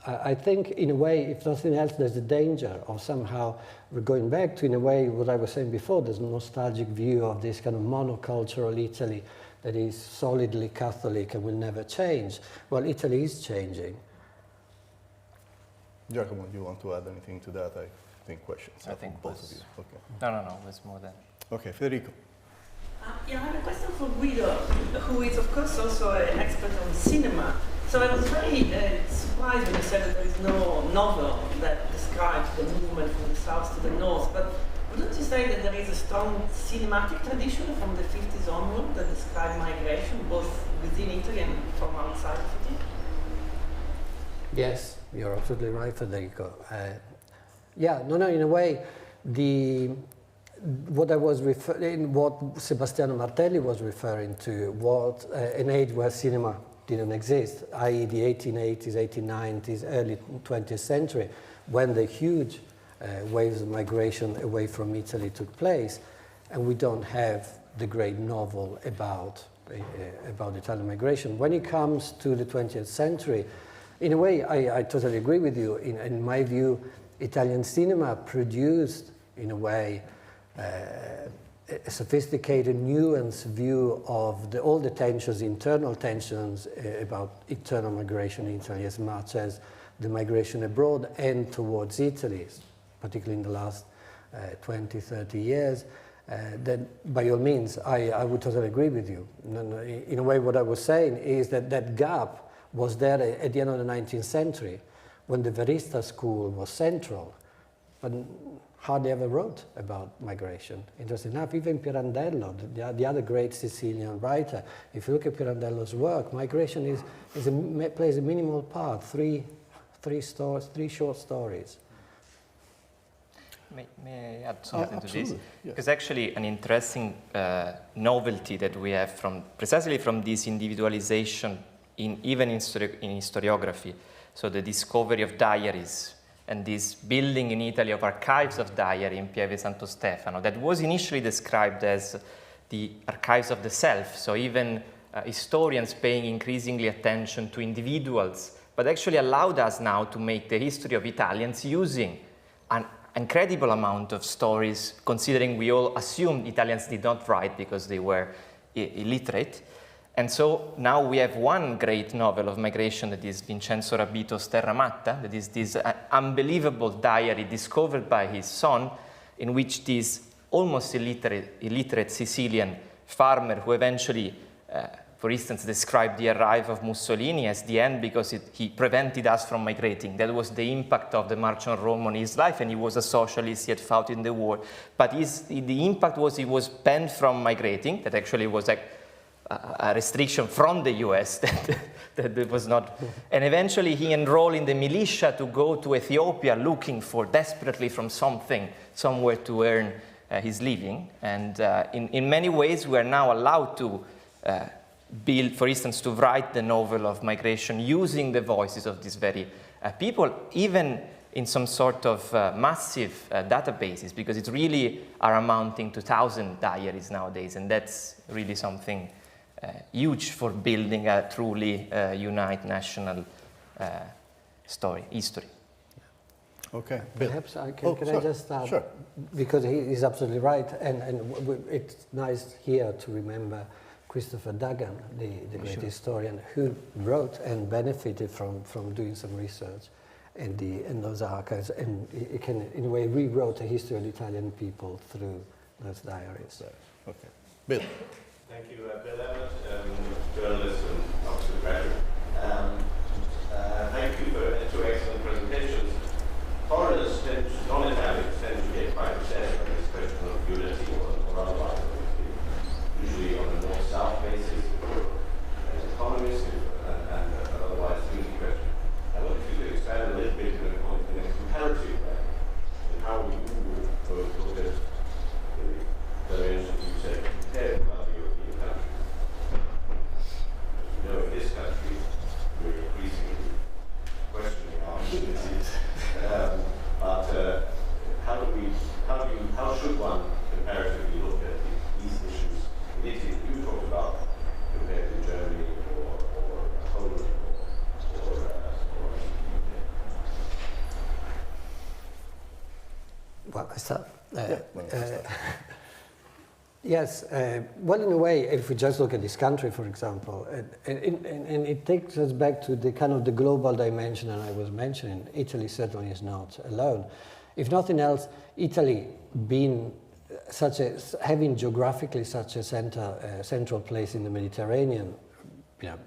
I think, in a way, if nothing else, there's a danger of somehow we're going back to, in a way, what I was saying before, there's a nostalgic view of this kind of monocultural Italy that is solidly Catholic and will never change. Well, Italy is changing. Giacomo, do you want to add anything to that? I think questions. I think both of you. Okay. No, it's more than. Okay, Federico. Yeah, I have a question for Guido, who is, of course, also an expert on cinema. So I was very surprised when you said that there is no novel that describes the movement from the south to the north. But wouldn't you say that there is a strong cinematic tradition from the 50s onward that describes migration, both within Italy and from outside of Italy? Yes, you're absolutely right, Federico. Yeah, no, in a way, what I was referring, what Sebastiano Martelli was referring to, was an age where cinema didn't exist, i.e. the 1880s, 1890s, early 20th century, when the huge waves of migration away from Italy took place, and we don't have the great novel about Italian migration. When it comes to the 20th century, in a way, I totally agree with you. In my view, Italian cinema produced, in a way, a sophisticated, nuanced view of all the tensions, internal tensions about internal migration in Italy, as much as the migration abroad and towards Italy, particularly in the last 20, 30 years. That, by all means, I would totally agree with you. In a way, what I was saying is that gap was there at the end of the 19th century, when the Verista school was central, but hardly ever wrote about migration. Interesting enough, even Pirandello, the other great Sicilian writer, if you look at Pirandello's work, migration plays a minimal part, three short stories. May I add something to this? Yes. Because actually an interesting novelty that we have precisely from this individualization even in historiography, so the discovery of diaries, and this building in Italy of archives of diary in Pieve Santo Stefano that was initially described as the archives of the self, so even historians paying increasingly attention to individuals, but actually allowed us now to make the history of Italians using an incredible amount of stories, considering we all assumed Italians did not write because they were illiterate. And so now we have one great novel of migration that is Vincenzo Rabito's Terra Matta, that is this unbelievable diary discovered by his son, in which this almost illiterate Sicilian farmer who eventually, for instance, described the arrival of Mussolini as the end because he prevented us from migrating. That was the impact of the March on Rome on his life, and he was a socialist, he had fought in the war. But the impact was he was banned from migrating, that actually was a restriction from the US that was not. And eventually he enrolled in the militia to go to Ethiopia looking for desperately from somewhere to earn his living. And in many ways we are now allowed to build, for instance, to write the novel of migration using the voices of these very people, even in some sort of massive databases, because it really are amounting to 1,000 diaries nowadays, and that's really something huge for building a truly united national history. Okay, Bill. Perhaps can I just start? Sure. Because he is absolutely right, and it's nice here to remember Christopher Duggan, the great historian, who wrote and benefited from doing some research in those archives, and he can, in a way, rewrote the history of the Italian people through those diaries. Okay. Bill. Thank you, Bill Emmett, journalist and Oxford graduate. Thank you for two excellent presentations. Foreigners, non-Italians, tend to get quite obsessed with this question of unity or otherwise. Usually on a north-south basis, as economists and otherwise unity question. I wonder if you could expand a little bit in a comparative way in how you would both look at the dimensions you said compared with other European countries. As we know, in this country, we're increasingly questioning our unities. How should one comparatively look at these issues in Italy that you talked about compared to Germany or Poland or UK? Well, I start. Start. Yes, well, in a way, if we just look at this country, for example, and it takes us back to the kind of the global dimension that I was mentioning. Italy certainly is not alone. If nothing else, Italy being having geographically such a central place in the Mediterranean,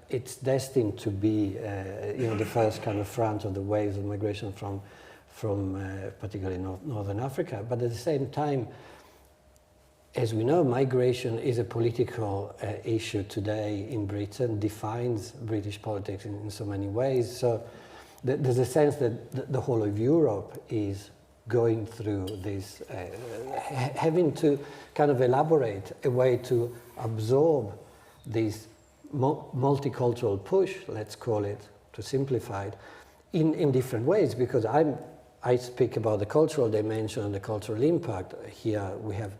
it's destined to be, the first kind of front of the waves of migration from particularly Northern Africa. But at the same time, as we know, migration is a political issue today in Britain, defines British politics in so many ways. So there's a sense that the whole of Europe is going through this, having to kind of elaborate a way to absorb this multicultural push, let's call it, to simplify it, in different ways, because I speak about the cultural dimension and the cultural impact. Here we have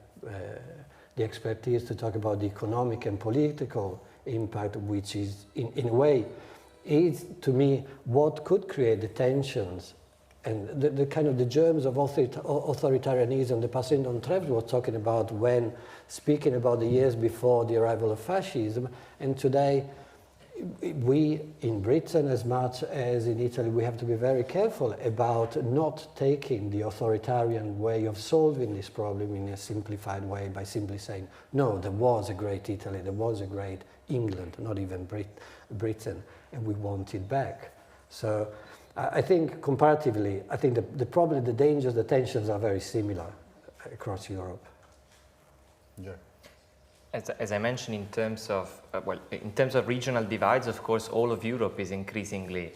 the expertise to talk about the economic and political impact, which is, in a way, is to me what could create the tensions and the kind of the germs of authoritarianism that Passerin D'Entrèves was talking about when speaking about the years before the arrival of fascism. And today, we in Britain, as much as in Italy, we have to be very careful about not taking the authoritarian way of solving this problem in a simplified way by simply saying, no, there was a great Italy, there was a great England, not even Britain, and we want it back. So I think comparatively, I think the problem, the dangers, the tensions are very similar across Europe. Yeah. As I mentioned, in terms of regional divides, of course, all of Europe is increasingly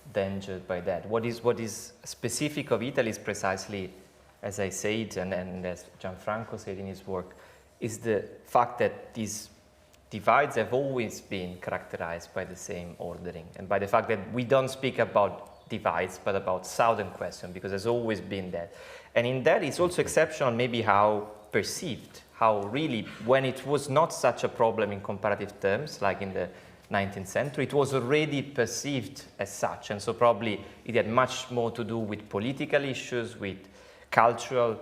endangered by that. What is specific of Italy is precisely, as I said, and as Gianfranco said in his work, is the fact that these divides have always been characterized by the same ordering, and by the fact that we don't speak about divides, but about southern question, because there's always been that. And in that, it's also exceptional maybe how perceived, how really, when it was not such a problem in comparative terms, like in the 19th century, it was already perceived as such. And so probably it had much more to do with political issues, with cultural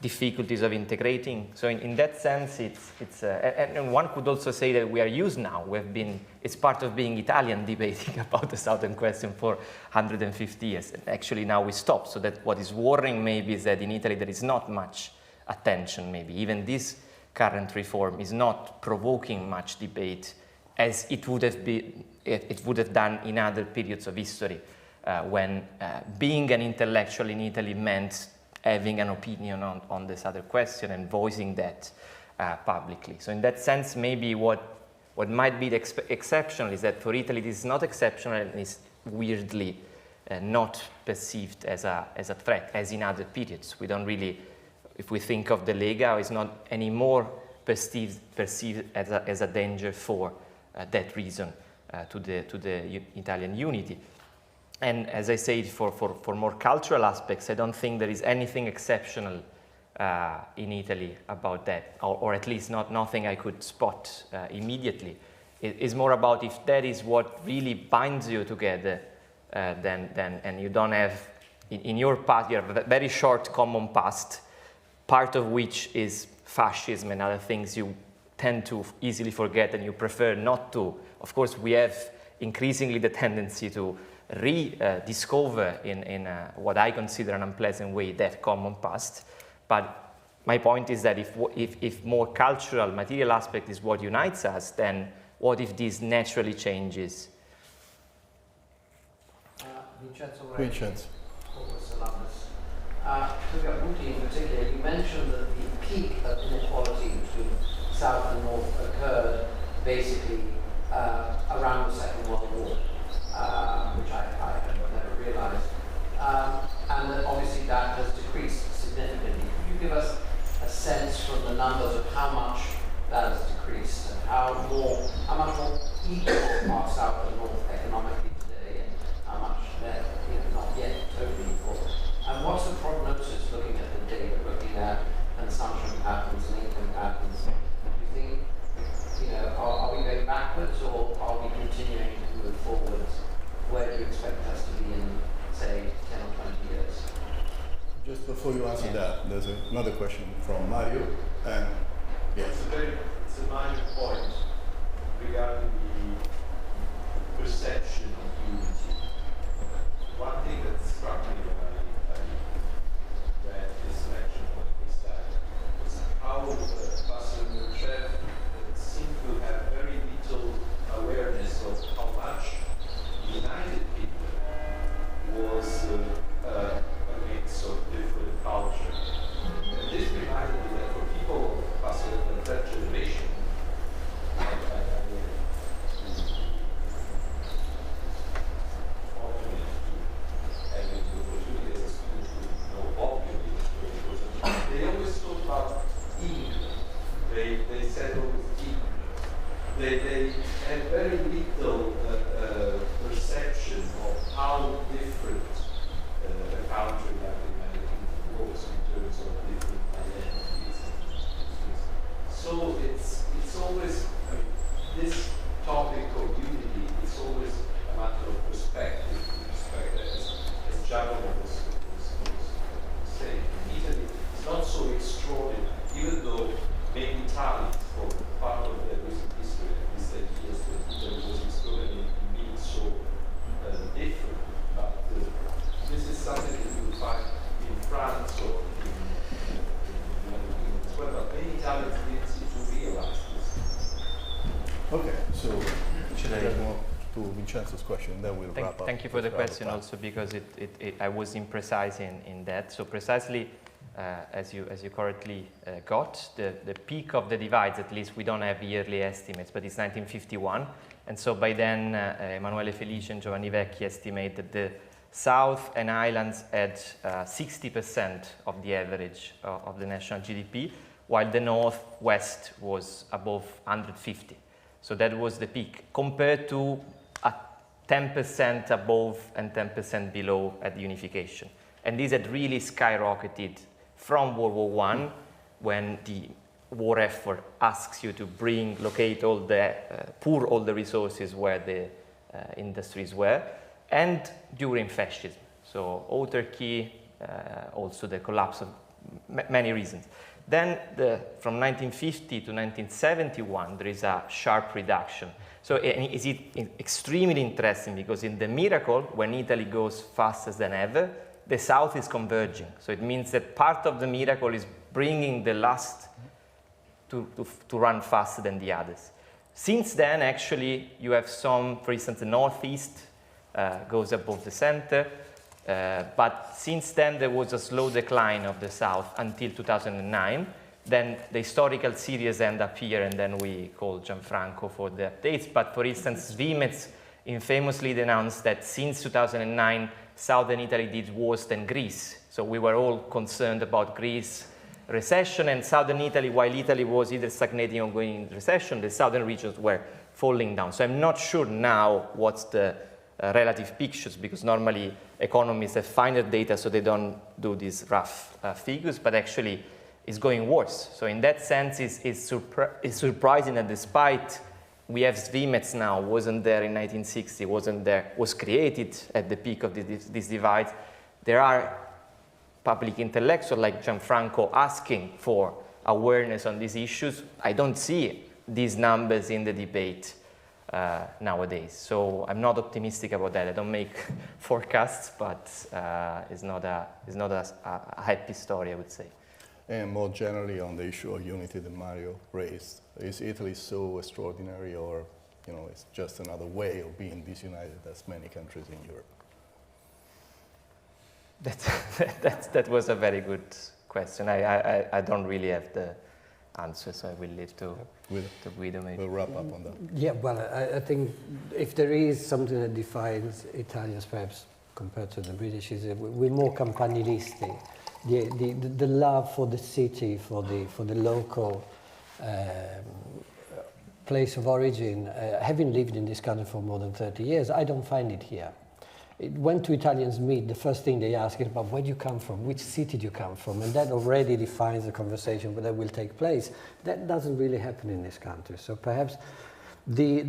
difficulties of integrating. So in that sense, and one could also say that we are used now. It's part of being Italian debating about the southern question for 150 years. And actually now we stop. So that what is worrying maybe is that in Italy there is not much attention maybe. Even this current reform is not provoking much debate as it would have done in other periods of history when being an intellectual in Italy meant having an opinion on this other question and voicing that publicly. So in that sense, maybe what might be exceptional is that for Italy this is not exceptional and is weirdly not perceived as a threat, as in other periods. We don't really, if we think of the Lega, it's not anymore perceived as a danger for that reason to the Italian unity. And as I said, for more cultural aspects, I don't think there is anything exceptional in Italy about that, or at least nothing I could spot immediately. It's more about if that is what really binds you together, and you don't have, in your past, you have a very short common past, part of which is fascism and other things you tend to easily forget and you prefer not to. Of course, we have increasingly the tendency to rediscover in what I consider an unpleasant way that common past. But my point is that if more cultural, material aspect is what unites us, then what if this naturally changes? Vincenzo. Buti in particular, you mentioned that the peak of inequality between South and North occurred basically around the Second World War, which I had never realized. And that obviously that has decreased significantly. Could you give us a sense from the numbers of how much that has decreased and how much more equal are South and North economically today, and how much they're not yet totally equal? And what's the prognosis, looking at the data, looking at consumption patterns and income patterns? Do you think, are we going backwards or are we continuing to move forwards? Where do you expect us to be in, say, 10 or 20 years? Just before you answer that, there's another question from Mario. And yes. It's a minor point regarding the perception of unity. One thing that struck me when I read this lecture is that how Passerin D'Entrèves seemed to have very little awareness of how much the United Kingdom was a mix of different cultures. And this reminded me that for people of Passerin D'Entrèves generation, they always talk about England. They said always England. They had very little perception of how different a country like the United Kingdom was in terms of different identities. So it's always, this topic of unity is always a matter of perspective. As Giacomo was saying, in Italy it's not so extraordinary, even though maybe Italy, for part of their recent history, at least ideas that Italy was extraordinary in being so different. But this is something that you will find in France or in as well. But many Italians didn't seem to realize this. Okay, so should I go to Vincenzo's question, then we'll wrap up. Thank you for the question also, because I was imprecise in that. So precisely, as you correctly got, the peak of the divides, at least we don't have yearly estimates, but it's 1951. And so by then, Emanuele Felice and Giovanni Vecchi estimate that the South and Islands had 60% of the average of the national GDP, while the North-West was above 150. So that was the peak, compared to 10% above and 10% below at the unification. And this had really skyrocketed from World War I, when the war effort asks you to locate all the, pour all the resources where the industries were, and during fascism. So autarky, also the collapse of many reasons. Then from 1950 to 1971, there is a sharp reduction. So is it extremely interesting, because in the miracle, when Italy goes faster than ever, the South is converging. So it means that part of the miracle is bringing the last to run faster than the others. Since then, actually, you have some, for instance, the Northeast goes above the center, but since then there was a slow decline of the South until 2009. Then the historical series end up here, and then we call Gianfranco for the updates. But for instance, Svimez infamously denounced that since 2009, southern Italy did worse than Greece. So we were all concerned about Greece recession, and southern Italy, while Italy was either stagnating or going into recession, the southern regions were falling down. So I'm not sure now what's the relative pictures, because normally economists have finer data, so they don't do these rough figures, but actually it's going worse. So in that sense, it's surprising that despite we have Svimez now, wasn't there in 1960, wasn't there, was created at the peak of this divide, there are public intellectuals like Gianfranco asking for awareness on these issues. I don't see these numbers in the debate nowadays. So I'm not optimistic about that. I don't make forecasts, but it's not a happy story, I would say. And more generally on the issue of unity that Mario raised, is Italy so extraordinary, or it's just another way of being disunited as many countries in Europe? That was a very good question. I don't really have the answer, so I will leave to Guido maybe. We'll wrap up on that. Yeah, well, I think if there is something that defines Italians perhaps compared to the British, is we're more campanilisti. The love for the city, for the local place of origin. Having lived in this country for more than 30 years, I don't find it here. When two Italians meet, the first thing they ask is about where do you come from, which city do you come from, and that already defines the conversation that will take place. That doesn't really happen in this country. So perhaps the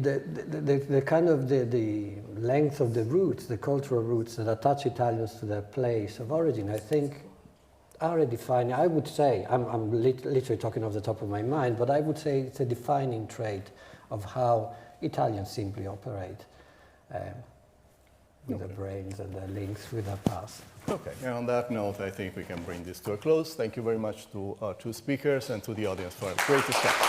kind of the length of the roots, the cultural roots that attach Italians to their place of origin, I think are a defining. I would say, I'm literally talking off the top of my mind, but I would say it's a defining trait of how Italians simply operate. With their brains and their links with their past. Okay, and on that note, I think we can bring this to a close. Thank you very much to our two speakers and to the audience for a great discussion.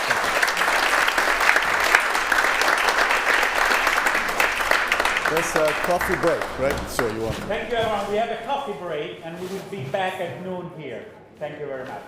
There's a coffee break, right? So you want? Thank you, everyone. We have a coffee break, and we will be back at noon here. Thank you very much.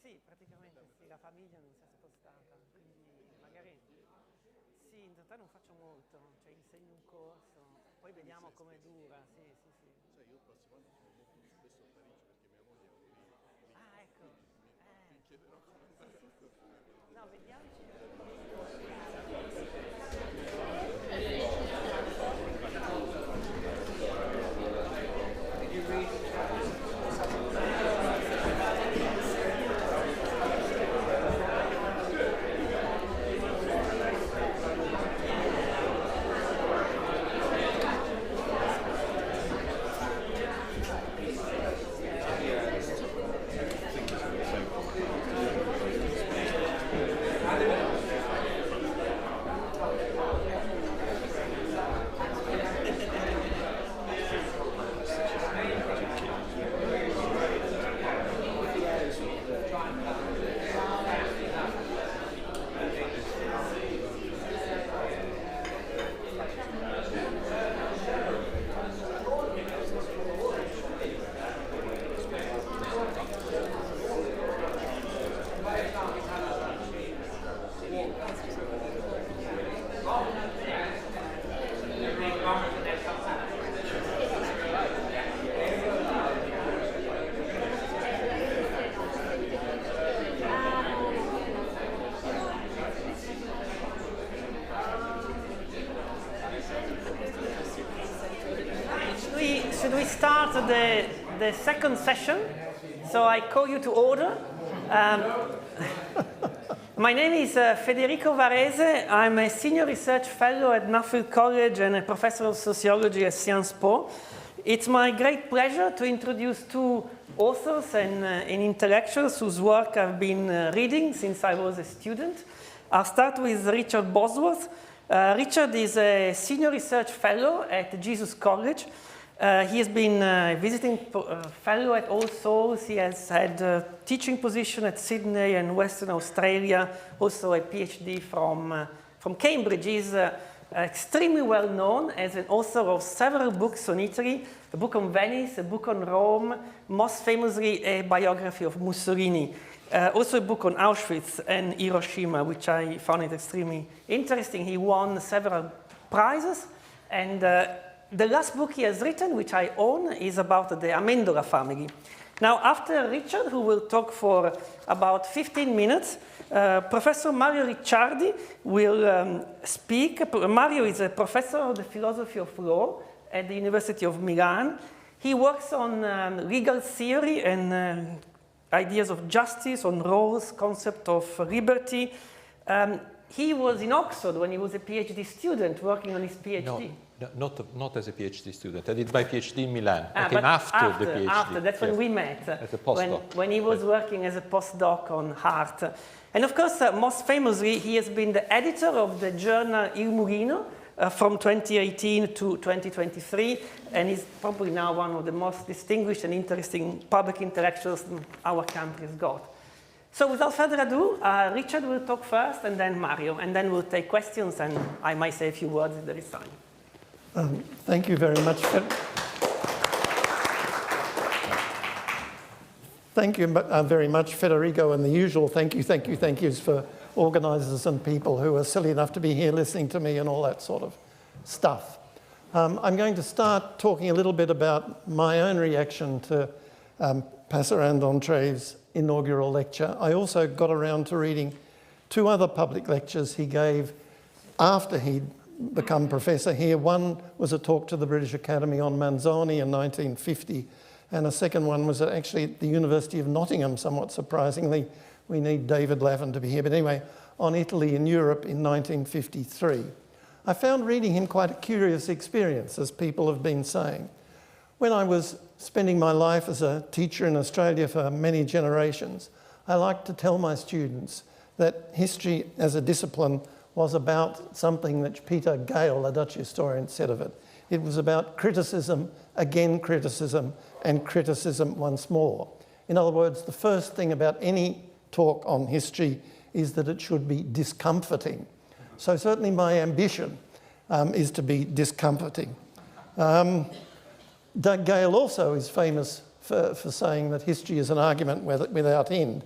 Sì, praticamente sì, la famiglia non si è spostata, quindi magari sì, in realtà non faccio molto, cioè insegno un corso, poi vediamo come dura, sì, sì, sì. Sai, io il prossimo anno sono molto spesso a Parigi perché mia moglie è lì. Ah, ecco. Mi chiederò come andare. No, vediamoci. Should we start the second session? So I call you to order. My name is Federico Varese. I'm a senior research fellow at Nuffield College and a professor of sociology at Sciences Po. It's my great pleasure to introduce two authors and intellectuals whose work I've been reading since I was a student. I'll start with Richard Bosworth. Richard is a senior research fellow at Jesus College. He has been a visiting fellow at All Souls. He has had a teaching position at Sydney and Western Australia, also a PhD from Cambridge. He's extremely well known as an author of several books on Italy, a book on Venice, a book on Rome, most famously a biography of Mussolini, also a book on Auschwitz and Hiroshima, which I found it extremely interesting. He won several prizes, and the last book he has written, which I own, is about the Amendola family. Now, after Richard, who will talk for about 15 minutes, Professor Mario Ricciardi will speak. Mario is a professor of the philosophy of law at the University of Milan. He works on legal theory and ideas of justice, on roles, concept of liberty. He was in Oxford when he was a PhD student working on his PhD. No, not as a PhD student. I did my PhD in Milan. I came after the PhD. After, that's when we met. As a postdoc. When he was working as a postdoc on heart. And of course, most famously, he has been the editor of the journal Il Mulino from 2018 to 2023, and he's probably now one of the most distinguished and interesting public intellectuals our country has got. So without further ado, Richard will talk first, and then Mario, and then we'll take questions, and I might say a few words if there is time. Thank you very much. Thank you very much, Federico, and the usual thank yous for organisers and people who are silly enough to be here listening to me and all that sort of stuff. I'm going to start talking a little bit about my own reaction to Passerin D'Entrèves' inaugural lecture. I also got around to reading two other public lectures he gave after he'd become professor here. One was a talk to the British Academy on Manzoni in 1950, and a second one was actually at the University of Nottingham, somewhat surprisingly. We need David Lavin to be here, but anyway, on Italy and Europe in 1953. I found reading him quite a curious experience, as people have been saying. When I was spending my life as a teacher in Australia for many generations, I liked to tell my students that history as a discipline was about something that Peter Gale, a Dutch historian, said of it. It was about criticism, again criticism, and criticism once more. In other words, the first thing about any talk on history is that it should be discomforting. So certainly my ambition is to be discomforting. Doug Gale also is famous for saying that history is an argument without end.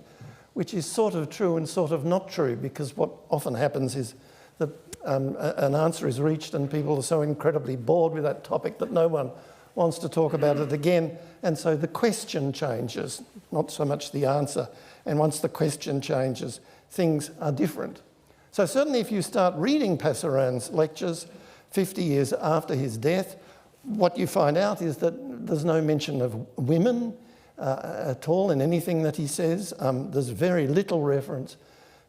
which is sort of true and sort of not true, because what often happens is that an answer is reached and people are so incredibly bored with that topic that no one wants to talk about it again, and so the question changes, not so much the answer, and once the question changes, things are different. So certainly if you start reading Passerin's lectures 50 years after his death, what you find out is that there's no mention of women at all in anything that he says. There's very little reference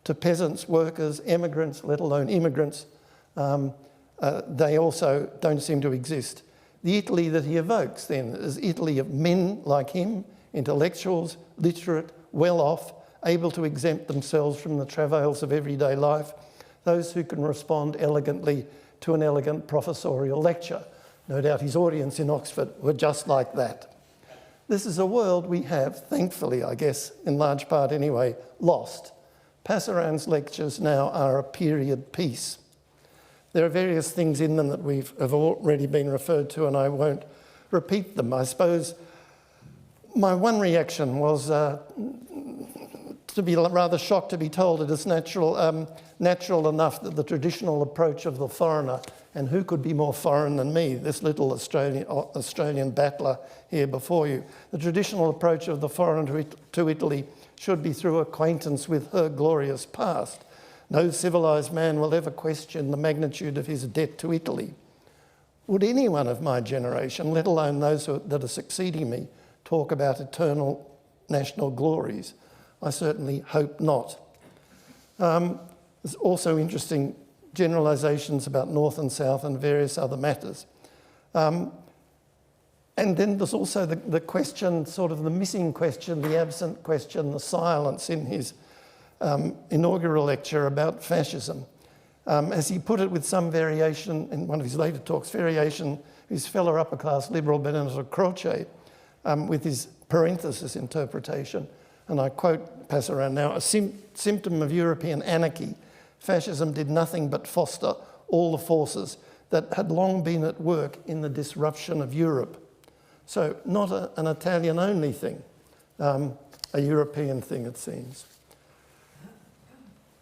to peasants, workers, immigrants, let alone immigrants. They also don't seem to exist. The Italy that he evokes then is Italy of men like him, intellectuals, literate, well off, able to exempt themselves from the travails of everyday life, those who can respond elegantly to an elegant professorial lecture. No doubt his audience in Oxford were just like that. This is a world we have, thankfully, I guess, in large part anyway, lost. Passerin's lectures now are a period piece. There are various things in them that have already been referred to, and I won't repeat them. I suppose my one reaction was to be rather shocked to be told it is natural enough that the traditional approach of the foreigner, and who could be more foreign than me, this little Australian battler here before you, the traditional approach of the foreigner to Italy should be through acquaintance with her glorious past. No civilised man will ever question the magnitude of his debt to Italy. Would anyone of my generation, let alone those that are succeeding me, talk about eternal national glories? I certainly hope not. There's also interesting generalisations about North and South and various other matters. And then there's also the question, sort of the missing question, the absent question, the silence in his inaugural lecture about fascism. As he put it with some variation in one of his later talks, variation, his fellow upper-class liberal Benedetto Croce, with his parenthesis interpretation, and I quote Passerin now, a symptom of European anarchy, fascism did nothing but foster all the forces that had long been at work in the disruption of Europe. So not an Italian-only thing, a European thing, it seems.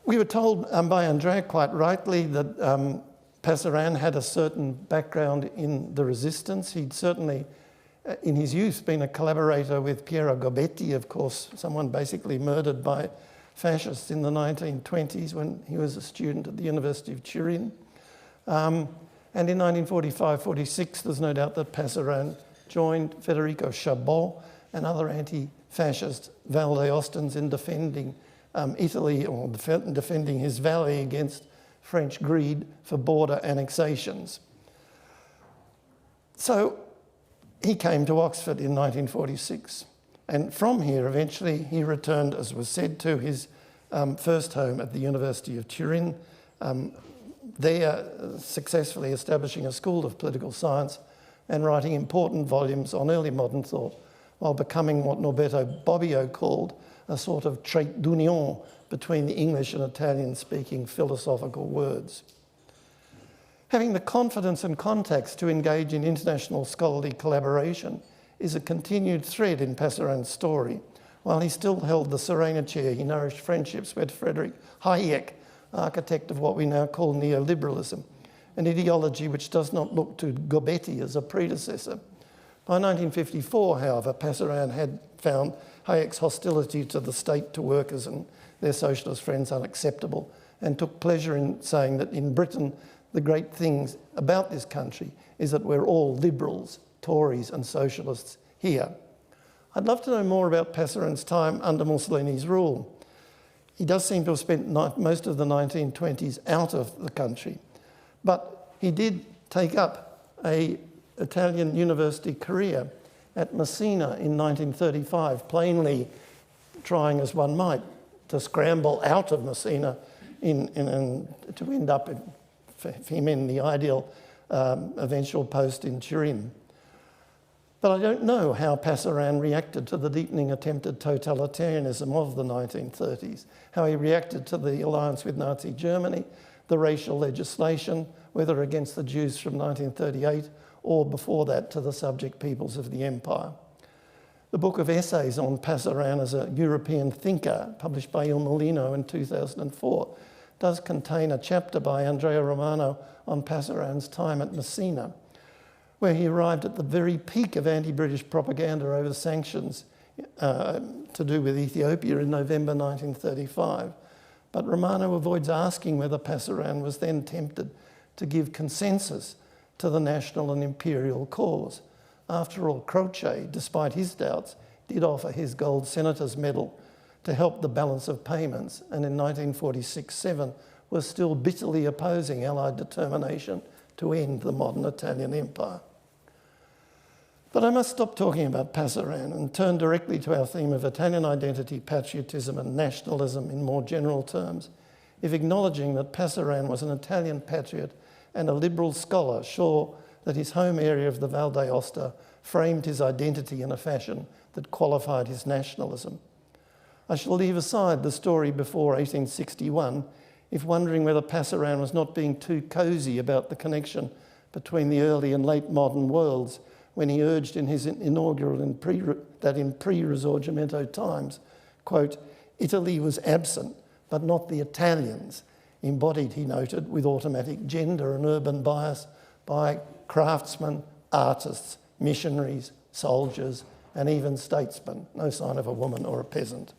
We were told by Andrea quite rightly that Passerin had a certain background in the resistance. He'd certainly, in his youth, been a collaborator with Piero Gobetti, of course, someone basically murdered by fascists in the 1920s when he was a student at the University of Turin. And in 1945-46, there's no doubt that Passerin joined Federico Chabot and other anti-fascist Valdeostans in defending Italy, or defending his valley against French greed for border annexations. So he came to Oxford in 1946, and from here eventually he returned, as was said, to his first home at the University of Turin, there successfully establishing a school of political science and writing important volumes on early modern thought, while becoming what Norberto Bobbio called a sort of trait d'union between the English and Italian-speaking philosophical words. Having the confidence and contacts to engage in international scholarly collaboration is a continued thread in Passerin's story. While he still held the Serena chair, he nourished friendships with Friedrich Hayek, architect of what we now call neoliberalism, an ideology which does not look to Gobetti as a predecessor. By 1954, however, Passerin had found Hayek's hostility to the state, to workers and their socialist friends unacceptable, and took pleasure in saying that in Britain, the great things about this country is that we're all liberals, Tories and socialists here. I'd love to know more about Passerin's time under Mussolini's rule. He does seem to have spent most of the 1920s out of the country, but he did take up an Italian university career at Messina in 1935, plainly trying as one might to scramble out of Messina to end up, for him, in the ideal eventual post in Turin. But I don't know how Passerin reacted to the deepening attempted totalitarianism of the 1930s, how he reacted to the alliance with Nazi Germany, the racial legislation, whether against the Jews from 1938 or before that to the subject peoples of the empire. The book of essays on Passerin as a European thinker, published by Il Mulino in 2004, does contain a chapter by Andrea Romano on Passerin's time at Messina, where he arrived at the very peak of anti-British propaganda over sanctions to do with Ethiopia in November 1935. But Romano avoids asking whether Passerin was then tempted to give consensus to the national and imperial cause. After all, Croce, despite his doubts, did offer his gold senator's medal to help the balance of payments, and in 1946-7 was still bitterly opposing Allied determination to end the modern Italian empire. But I must stop talking about Passerin and turn directly to our theme of Italian identity, patriotism and nationalism in more general terms, if acknowledging that Passerin was an Italian patriot and a liberal scholar, sure that his home area of the Val d'Aosta framed his identity in a fashion that qualified his nationalism. I shall leave aside the story before 1861 if wondering whether Passerin was not being too cosy about the connection between the early and late modern worlds when he urged in his inaugural that in pre-Risorgimento times, quote, Italy was absent, but not the Italians, embodied, he noted, with automatic gender and urban bias by craftsmen, artists, missionaries, soldiers, and even statesmen. No sign of a woman or a peasant.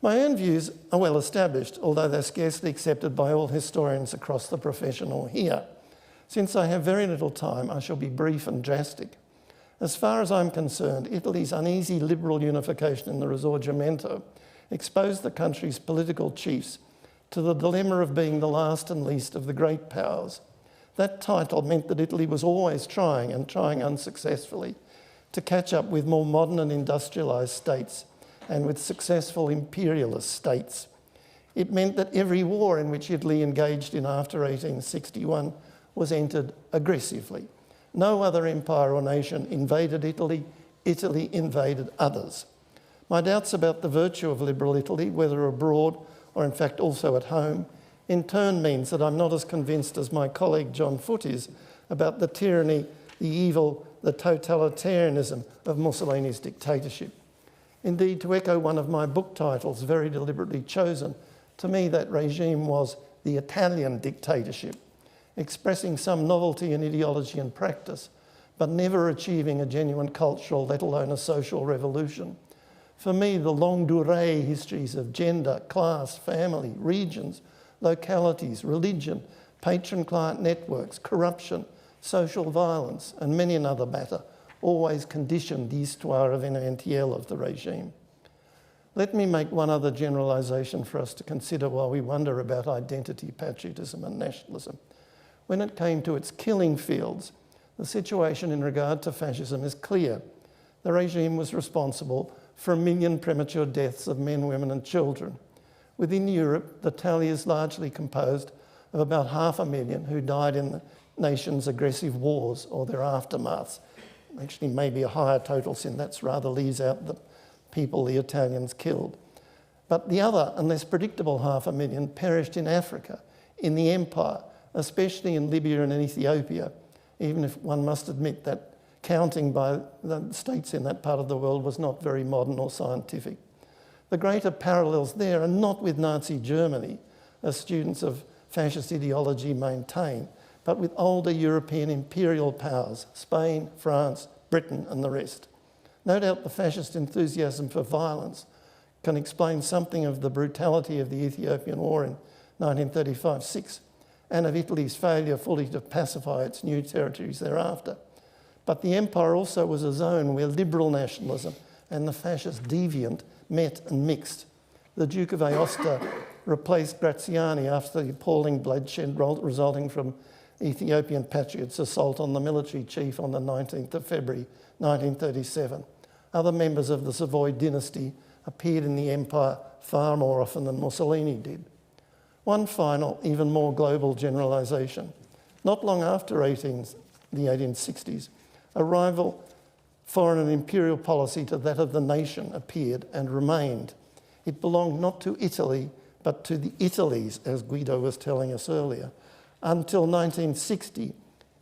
My own views are well established, although they're scarcely accepted by all historians across the profession or here. Since I have very little time, I shall be brief and drastic. As far as I'm concerned, Italy's uneasy liberal unification in the Risorgimento exposed the country's political chiefs to the dilemma of being the last and least of the great powers. That title meant that Italy was always trying, and trying unsuccessfully, to catch up with more modern and industrialised states and with successful imperialist states. It meant that every war in which Italy engaged in after 1861 was entered aggressively. No other empire or nation invaded Italy, Italy invaded others. My doubts about the virtue of liberal Italy, whether abroad or in fact also at home, in turn means that I'm not as convinced as my colleague John Foote is about the tyranny, the evil, the totalitarianism of Mussolini's dictatorship. Indeed, to echo one of my book titles, very deliberately chosen, to me that regime was the Italian dictatorship, expressing some novelty in ideology and practice, but never achieving a genuine cultural, let alone a social revolution. For me, the longue durée histories of gender, class, family, regions, localities, religion, patron-client networks, corruption, social violence, and many another matter always conditioned the histoire evénementielle of the regime. Let me make one other generalisation for us to consider while we wonder about identity, patriotism and nationalism. When it came to its killing fields, the situation in regard to fascism is clear. The regime was responsible for 1 million premature deaths of men, women and children. Within Europe, the tally is largely composed of about 500,000 who died in the nation's aggressive wars or their aftermaths. Actually, maybe a higher total since that rather leaves out the people the Italians killed. But the other and less predictable 500,000 perished in Africa, in the empire, especially in Libya and in Ethiopia, even if one must admit that counting by the states in that part of the world was not very modern or scientific. The greater parallels there are not with Nazi Germany, as students of fascist ideology maintain, but with older European imperial powers, Spain, France, Britain and the rest. No doubt the fascist enthusiasm for violence can explain something of the brutality of the Ethiopian War in 1935-6 and of Italy's failure fully to pacify its new territories thereafter. But the empire also was a zone where liberal nationalism and the fascist deviant met and mixed. The Duke of Aosta replaced Graziani after the appalling bloodshed resulting from Ethiopian patriots' assault on the military chief on the 19th of February 1937. Other members of the Savoy dynasty appeared in the empire far more often than Mussolini did. One final, even more global generalisation. Not long after the 1860s, a rival foreign and imperial policy to that of the nation appeared and remained. It belonged not to Italy, but to the Italies, as Guido was telling us earlier. Until 1960,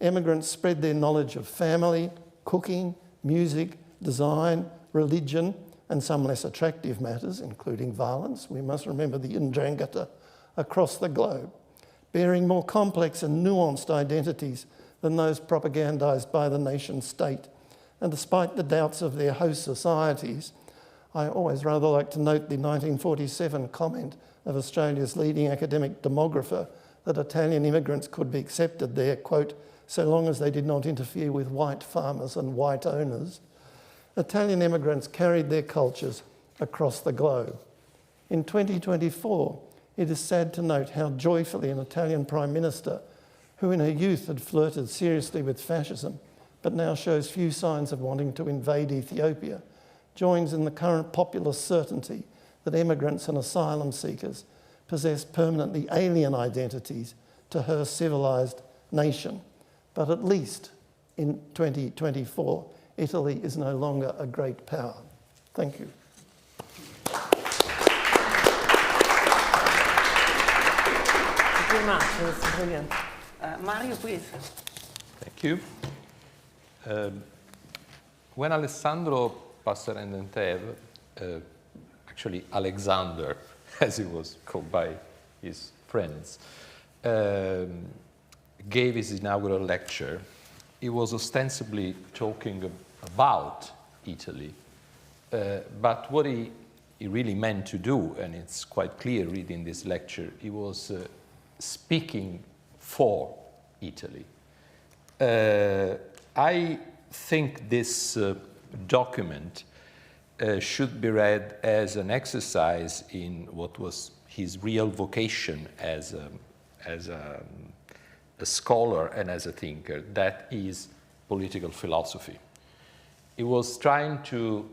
emigrants spread their knowledge of family, cooking, music, design, religion, and some less attractive matters, including violence. We must remember the 'Ndrangheta across the globe, bearing more complex and nuanced identities than those propagandised by the nation state. And despite the doubts of their host societies, I always rather like to note the 1947 comment of Australia's leading academic demographer that Italian immigrants could be accepted there, quote, so long as they did not interfere with white farmers and white owners. Italian immigrants carried their cultures across the globe. In 2024, it is sad to note how joyfully an Italian Prime Minister, who in her youth had flirted seriously with fascism, but now shows few signs of wanting to invade Ethiopia, joins in the current popular certainty that immigrants and asylum seekers possess permanently alien identities to her civilised nation. But at least in 2024, Italy is no longer a great power. Thank you. Thank you very much. That's brilliant. Mario, please. Thank you. When Alessandro Passerin D'Entrèves, actually Alexander, as he was called by his friends, gave his inaugural lecture, he was ostensibly talking about Italy. But what he really meant to do, and it's quite clear reading this lecture, he was speaking for Italy. I think this document should be read as an exercise in what was his real vocation as a scholar and as a thinker, that is political philosophy. He was trying to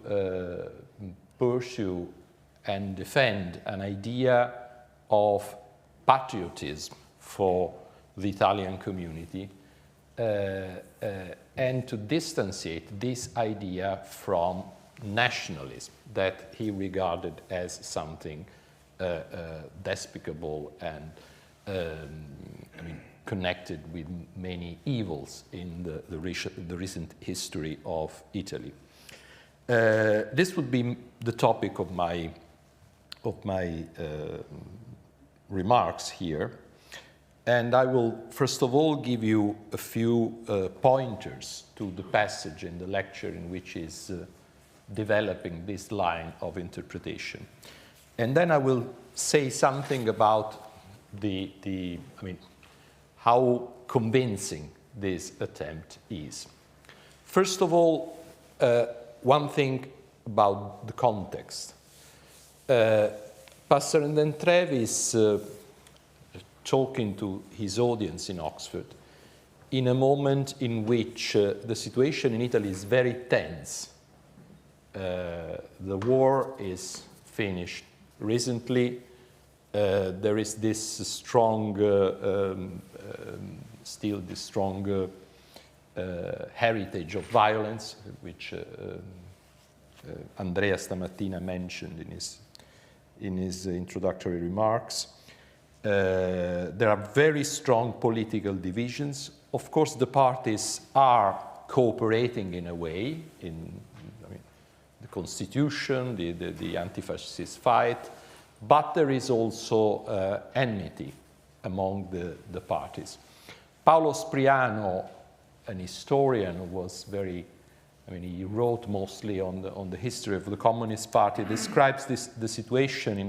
pursue and defend an idea of patriotism for the Italian community and to distanciate this idea from nationalism that he regarded as something despicable and connected with many evils in the recent history of Italy. This would be the topic of my remarks here. And I will, first of all, give you a few pointers to the passage in the lecture in which is developing this line of interpretation. And then I will say something about how convincing this attempt is. First of all, one thing about the context. Passerin D'Entrèves is talking to his audience in Oxford in a moment in which the situation in Italy is very tense. The war is finished recently. There is this strong, still this strong heritage of violence, which Andrea stamattina mentioned in his introductory remarks. There are very strong political divisions. Of course, the parties are cooperating in a way, the constitution, the anti-fascist fight, but there is also enmity among the parties. Paolo Spriano, an historian who was very, he wrote mostly on the history of the Communist Party, describes the situation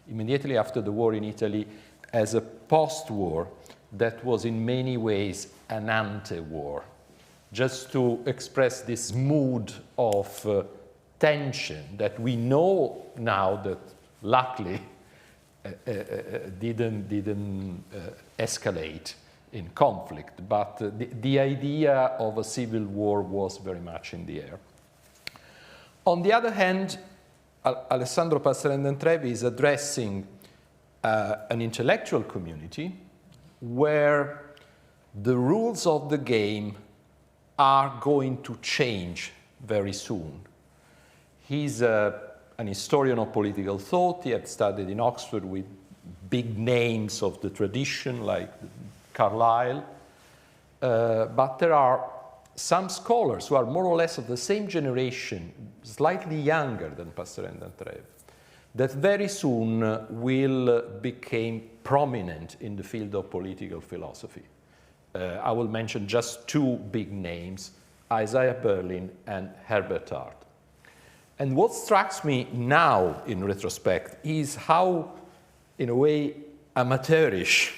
immediately after the war in Italy as a post-war that was in many ways an anti-war, just to express this mood of tension that we know now that luckily didn't escalate in conflict, but the idea of a civil war was very much in the air. On the other hand, Alessandro Passerin D'Entrèves is addressing an intellectual community where the rules of the game are going to change very soon. He's an historian of political thought. He had studied in Oxford with big names of the tradition like Carlyle, but there are some scholars who are more or less of the same generation, slightly younger than Passerin D'Entrèves, that very soon will become prominent in the field of political philosophy. I will mention just two big names, Isaiah Berlin and Herbert Hart. And what strikes me now in retrospect is how, in a way, amateurish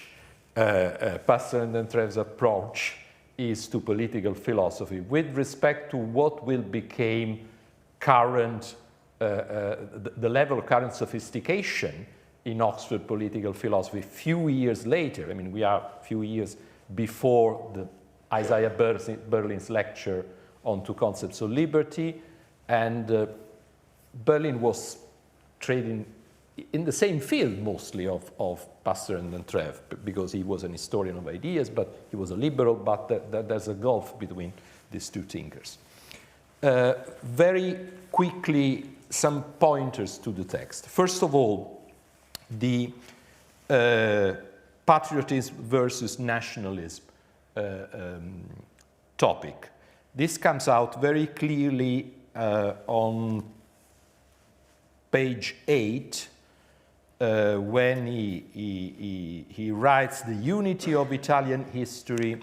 Passerin D'Entrèves' approach is to political philosophy with respect to what will become current, the level of current sophistication in Oxford political philosophy few years later. I mean, we are a few years before the Isaiah Berlin's lecture on Two Concepts of Liberty, and Berlin was trading in the same field mostly of Passerin D'Entrèves, because he was an historian of ideas, but he was a liberal, but there's a gulf between these two thinkers. Very quickly, some pointers to the text. First of all, the patriotism versus nationalism topic. This comes out very clearly on page 8, when he writes, the unity of Italian history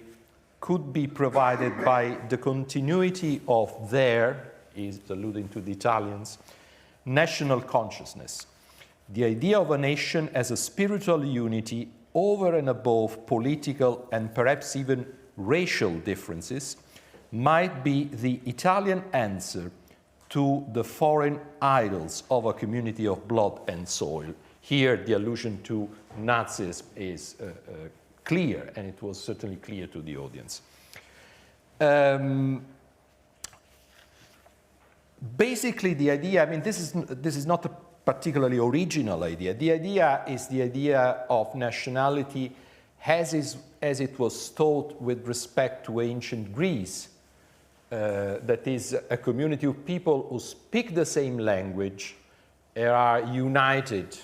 could be provided by the continuity of their, he's alluding to the Italians, national consciousness. The idea of a nation as a spiritual unity over and above political and perhaps even racial differences might be the Italian answer to the foreign idols of a community of blood and soil. Here, the allusion to Nazism is clear, and it was certainly clear to the audience. Basically, the idea, I mean, this is not a particularly original idea. The idea is the idea of nationality as it was taught with respect to ancient Greece. That is a community of people who speak the same language, are united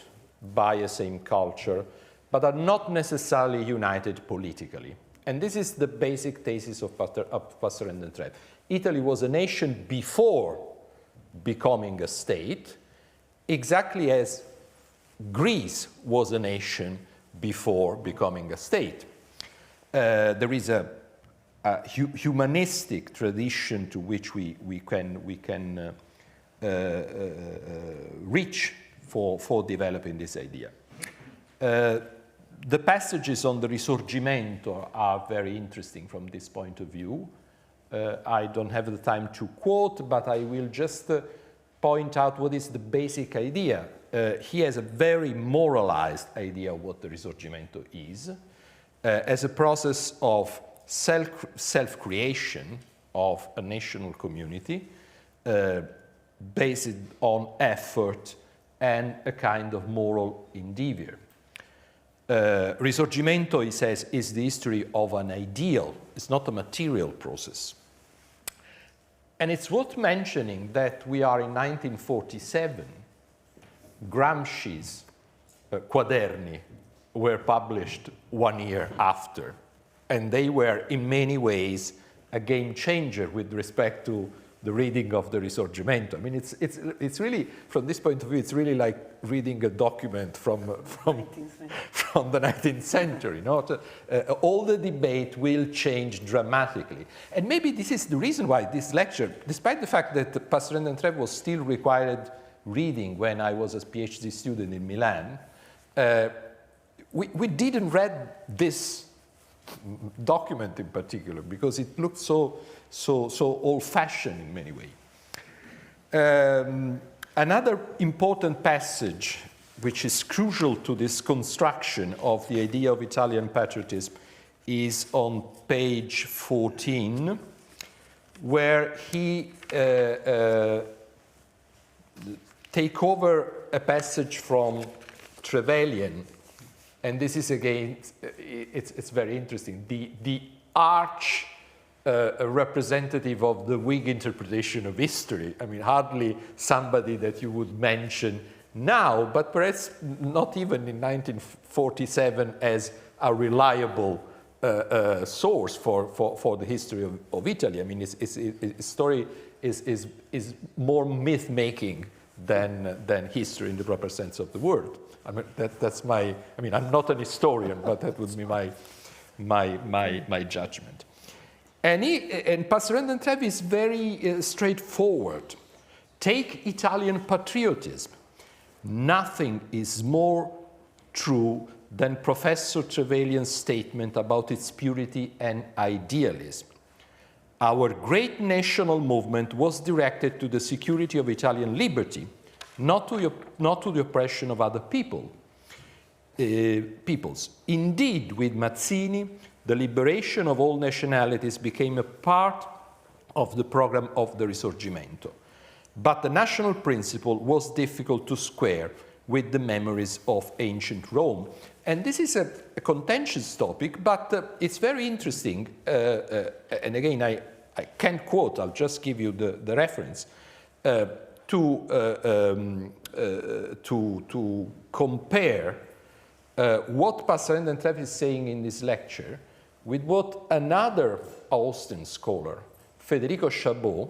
by a same culture, but are not necessarily united politically. And this is the basic thesis of Passerin D'Entrèves. Italy was a nation before becoming a state, exactly as Greece was a nation before becoming a state. There is a humanistic tradition to which we can reach for developing this idea. The passages on the Risorgimento are very interesting from this point of view. I don't have the time to quote, but I will just point out what is the basic idea. He has a very moralized idea of what the Risorgimento is, as a process of self-creation of a national community based on effort and a kind of moral endeavor. Risorgimento, he says, is the history of an ideal. It's not a material process. And it's worth mentioning that we are in 1947. Gramsci's Quaderni were published 1 year after. And they were, in many ways, a game changer with respect to the reading of the Risorgimento. I mean, it's really, from this point of view, it's really like reading a document from the 19th century. All the debate will change dramatically. And maybe this is the reason why this lecture, despite the fact that Passerin D'Entrèves was still required reading when I was a PhD student in Milan, we didn't read this document in particular because it looked so old-fashioned in many ways. Another important passage which is crucial to this construction of the idea of Italian patriotism is on page 14, where he take over a passage from Trevelyan. And this is, again, it's very interesting. The arch representative of the Whig interpretation of history. I mean, hardly somebody that you would mention now, but perhaps not even in 1947 as a reliable source for the history of Italy. I mean, its story is more myth-making than history in the proper sense of the word. I mean, that's my. I mean, I'm not an historian, but that would be my judgment. And Passerin D'Entrèves is very straightforward. Take Italian patriotism. Nothing is more true than Professor Trevelyan's statement about its purity and idealism. Our great national movement was directed to the security of Italian liberty, not to the oppression of other peoples. Indeed, with Mazzini, the liberation of all nationalities became a part of the program of the Risorgimento. But the national principle was difficult to square with the memories of ancient Rome. And this is a contentious topic, but it's very interesting. And again, I can't quote, I'll just give you the reference, to compare what Passerin D'Entrèves is saying in this lecture with what another Austrian scholar, Federico Chabot,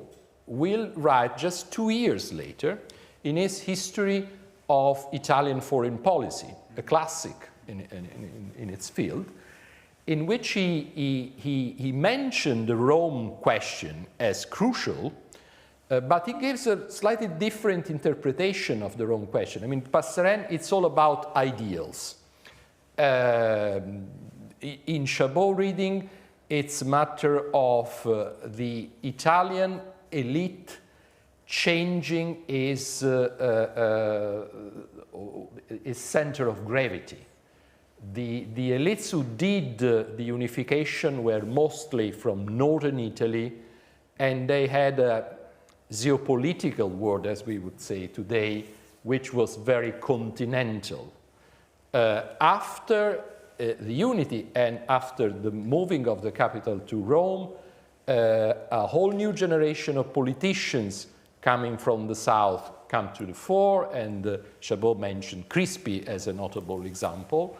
will write just 2 years later in his History of Italian Foreign Policy, a classic in its field, in which he mentioned the Rome question as crucial, but he gives a slightly different interpretation of the Rome question. I mean, Passerin, it's all about ideals. In Chabot reading, it's a matter of the Italian elite changing its center of gravity. The elites who did the unification were mostly from northern Italy, and they had a geopolitical world, as we would say today, which was very continental. After the unity and after the moving of the capital to Rome, a whole new generation of politicians coming from the south come to the fore, and Chabot mentioned Crispi as a notable example,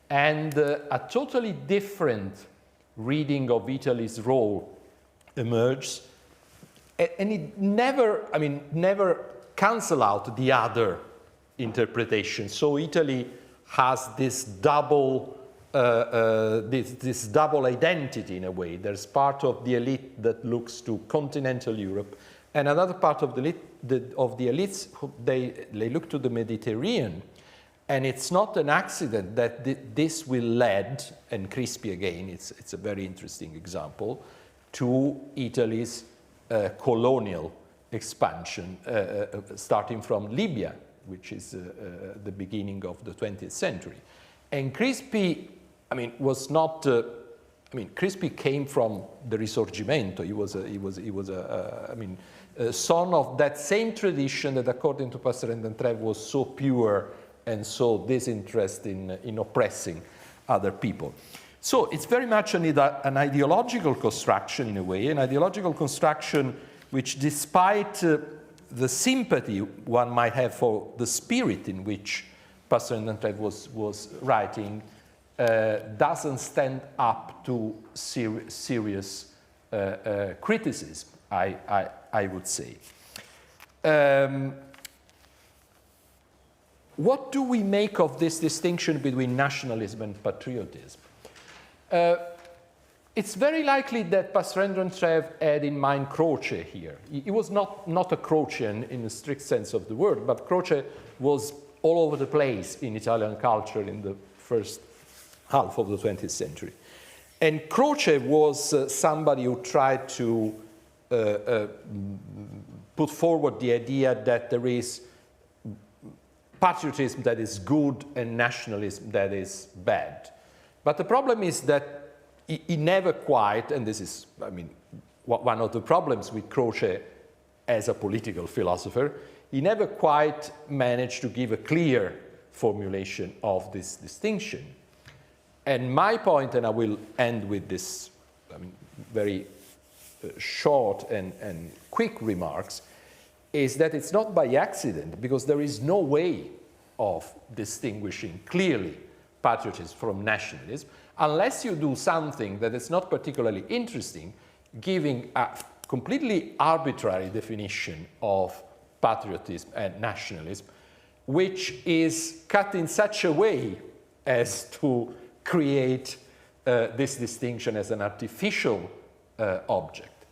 and a totally different reading of Italy's role emerged, and it never cancel out the other interpretation. So Italy has this double this double identity in a way. There's part of the elite that looks to continental Europe, and another part of the elites, they look to the Mediterranean. And it's not an accident that this will lead, and Crispi again, it's a very interesting example, to Italy's colonial expansion, starting from Libya, which is the beginning of the 20th century. And Crispi, was not. Crispi came from the Risorgimento. He was a son of that same tradition that, according to Passerin D'Entrèves, was so pure and so disinterested in oppressing other people. So it's very much an ideological construction in a way, an ideological construction which, despite the sympathy one might have for the spirit in which Passerin D'Entrèves was writing, doesn't stand up to serious criticism, I would say. What do we make of this distinction between nationalism and patriotism? It's very likely that Passerin D'Entrèves had in mind Croce here. He was not a Crocean in the strict sense of the word, but Croce was all over the place in Italian culture in the first half of the 20th century. And Croce was somebody who tried to put forward the idea that there is patriotism that is good and nationalism that is bad. But the problem is that he never quite, and this is, one of the problems with Croce as a political philosopher, he never quite managed to give a clear formulation of this distinction. And my point, and I will end with this very short and quick remarks, is that it's not by accident, because there is no way of distinguishing clearly patriotism from nationalism. unless you do something that is not particularly interesting, giving a completely arbitrary definition of patriotism and nationalism, which is cut in such a way as to create this distinction as an artificial object.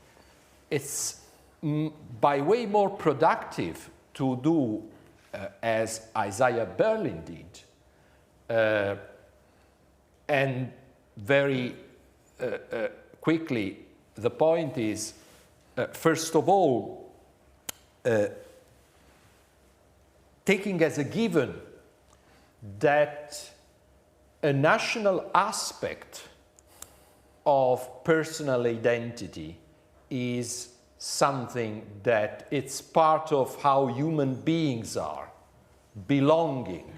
It's by way more productive to do as Isaiah Berlin did, and very quickly, the point is, first of all, taking as a given that a national aspect of personal identity is something that it's part of how human beings are, belonging,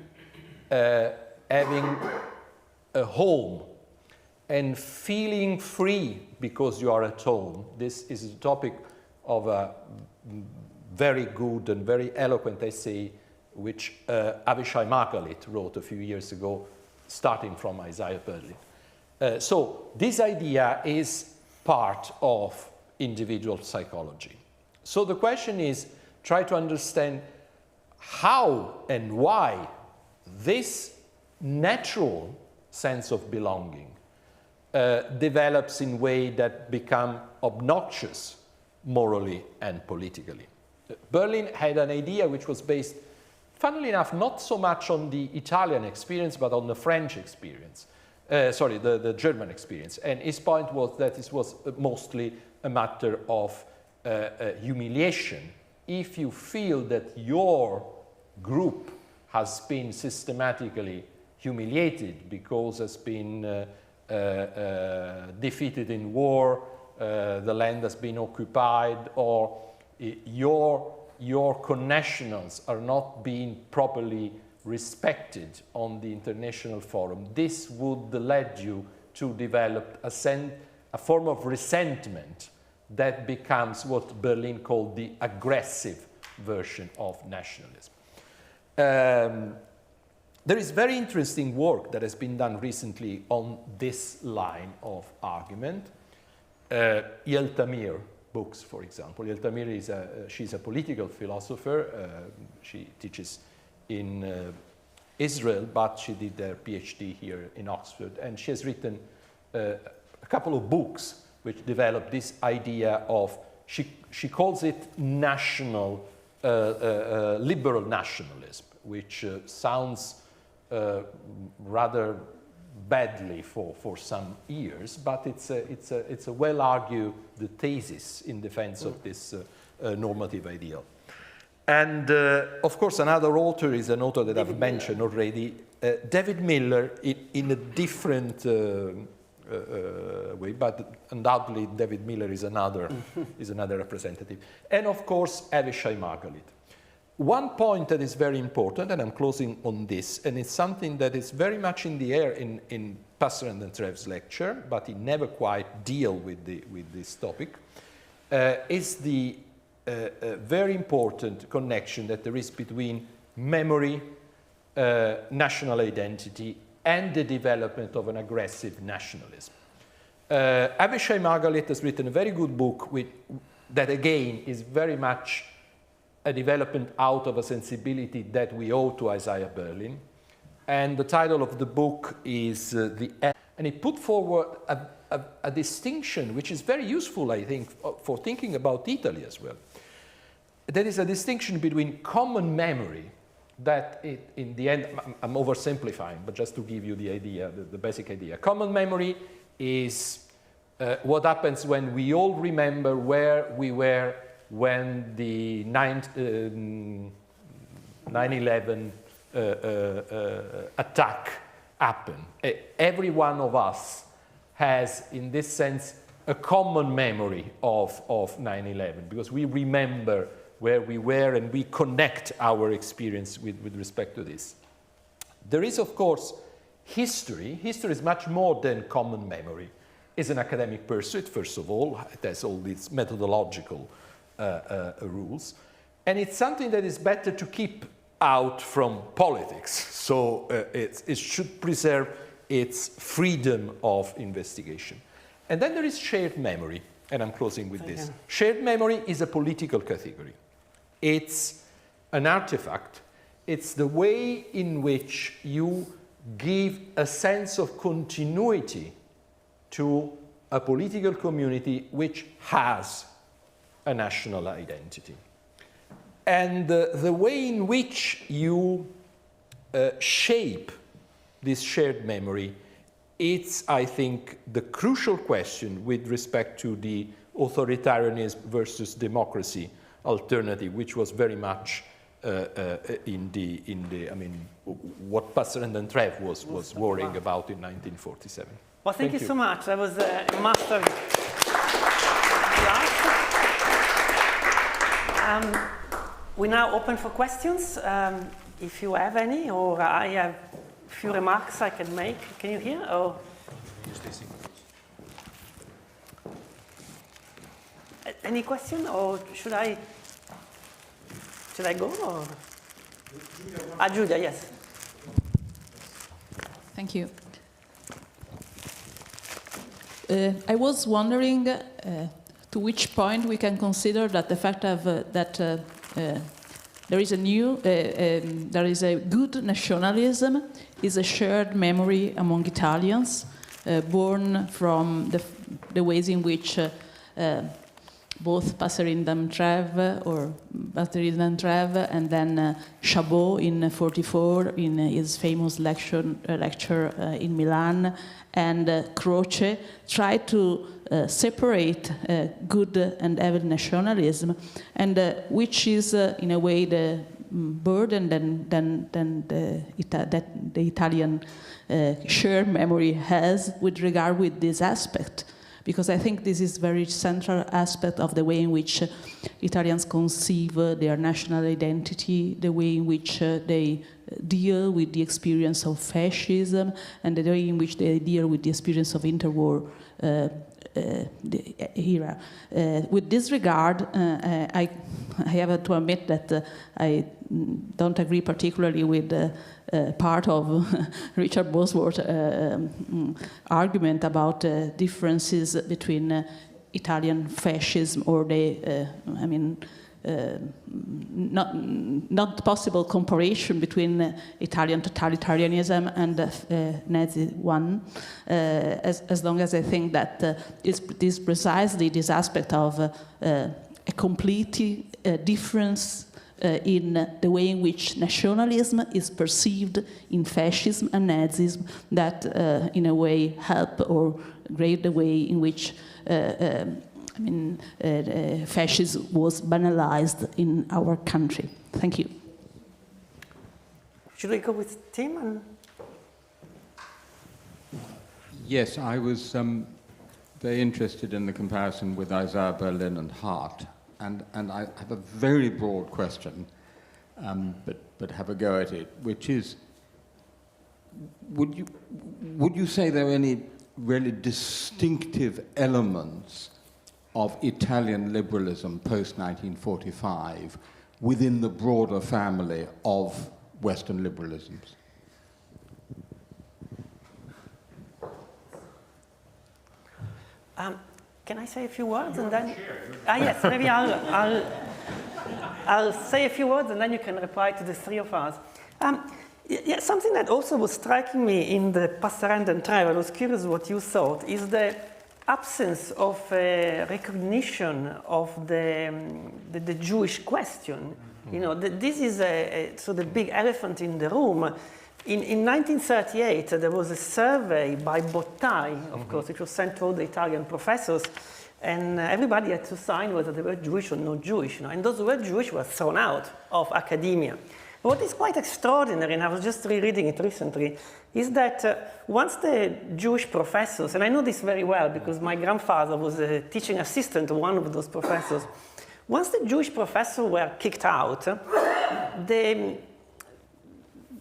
having a home, and feeling free because you are at home. This is the topic of a very good and very eloquent essay which Avishai Margalit wrote a few years ago, starting from Isaiah Berlin. So this idea is part of individual psychology. So the question is, try to understand how and why this natural sense of belonging develops in ways that become obnoxious morally and politically. Berlin had an idea which was based, funnily enough, not so much on the Italian experience, but on the French experience. The German experience. And his point was that this was mostly a matter of humiliation. If you feel that your group has been systematically humiliated because has been defeated in war, the land has been occupied, or your connationals are not being properly respected on the international forum, this would lead you to develop a form of resentment that becomes what Berlin called the aggressive version of nationalism. There is very interesting work that has been done recently on this line of argument. Yael Tamir books, for example. Yael Tamir she's a political philosopher. She teaches in Israel, but she did her PhD here in Oxford, and she has written a couple of books which develop this idea of, she calls it national, liberal nationalism, which sounds rather badly for some ears, but it's a well-argued thesis in defense of this normative ideal. And of course, another author is an author that I've mentioned already, David Miller, in a different way, but undoubtedly David Miller is another representative. And of course, Avishai Margalit. One point that is very important, and I'm closing on this, and it's something that is very much in the air in Passerin D'Entrèves' lecture, but he never quite deal with this topic, is the very important connection that there is between memory, national identity, and the development of an aggressive nationalism. Avishai Margalit has written a very good book that again is very much a development out of a sensibility that we owe to Isaiah Berlin. And the title of the book is and he put forward a distinction which is very useful, I think, for thinking about Italy as well. There is a distinction between common memory, that in the end, I'm oversimplifying, but just to give you the idea, the basic idea. Common memory is what happens when we all remember where we were when the 9/11 attack happened. Every one of us has, in this sense, a common memory of 9/11, because we remember where we were and we connect our experience with respect to this. There is, of course, history. History is much more than common memory. It's an academic pursuit, first of all. It has all these methodological rules. And it's something that is better to keep out from politics. So it should preserve its freedom of investigation. And then there is shared memory, and I'm closing with this. Shared memory is a political category. It's an artifact. It's the way in which you give a sense of continuity to a political community which has a national identity. And the way in which you shape this shared memory, it's, I think, the crucial question with respect to the authoritarianism versus democracy alternative, which was very much in the, I mean, what Passerin D'Entrèves was worrying about in 1947. Well, thank you so much. That was a master class. We're now open for questions. If you have any, or I have a few remarks I can make. Can you hear? Or any question, or should I go? Or? Julia, yes. Thank you. I was wondering to which point we can consider that the fact of that there is a good nationalism is a shared memory among Italians, born from the ways in which both Passerin D'Entrèves and then Chabot in 1944 in his famous lecture in Milan, and Croce tried to separate good and evil nationalism, and which is in a way the burden that the Italian shared memory has with regard with this aspect. Because I think this is a very central aspect of the way in which Italians conceive their national identity, the way in which they deal with the experience of fascism, and the way in which they deal with the experience of interwar era. With this regard, I have to admit that I don't agree particularly with part of Richard Bosworth's argument about differences between Italian fascism or the, not possible comparison between Italian totalitarianism and Nazi one, as long as I think that is precisely this aspect of a complete difference in the way in which nationalism is perceived in fascism and Nazism that in a way help or grade the way in which fascism was banalized in our country. Thank you. Should we go with Tim? Yes, I was very interested in the comparison with Isaiah Berlin and Hart. And I have a very broad question, but have a go at it, which is, would you say there are any really distinctive elements of Italian liberalism post-1945 within the broader family of Western liberalisms? Can I say a few words and then? Yes, maybe I'll say a few words and then you can reply to the three of us. Yeah, something that also was striking me in the Passerin D'Entrèves, I was curious what you thought, is the absence of recognition of the Jewish question. You know, this is the big elephant in the room. In 1938, there was a survey by Bottai, of course, which was sent to all the Italian professors, and everybody had to sign whether they were Jewish or not Jewish. You know, and those who were Jewish were thrown out of academia. What is quite extraordinary, and I was just rereading it recently, is that once the Jewish professors, and I know this very well because my grandfather was a teaching assistant to one of those professors, once the Jewish professors were kicked out, the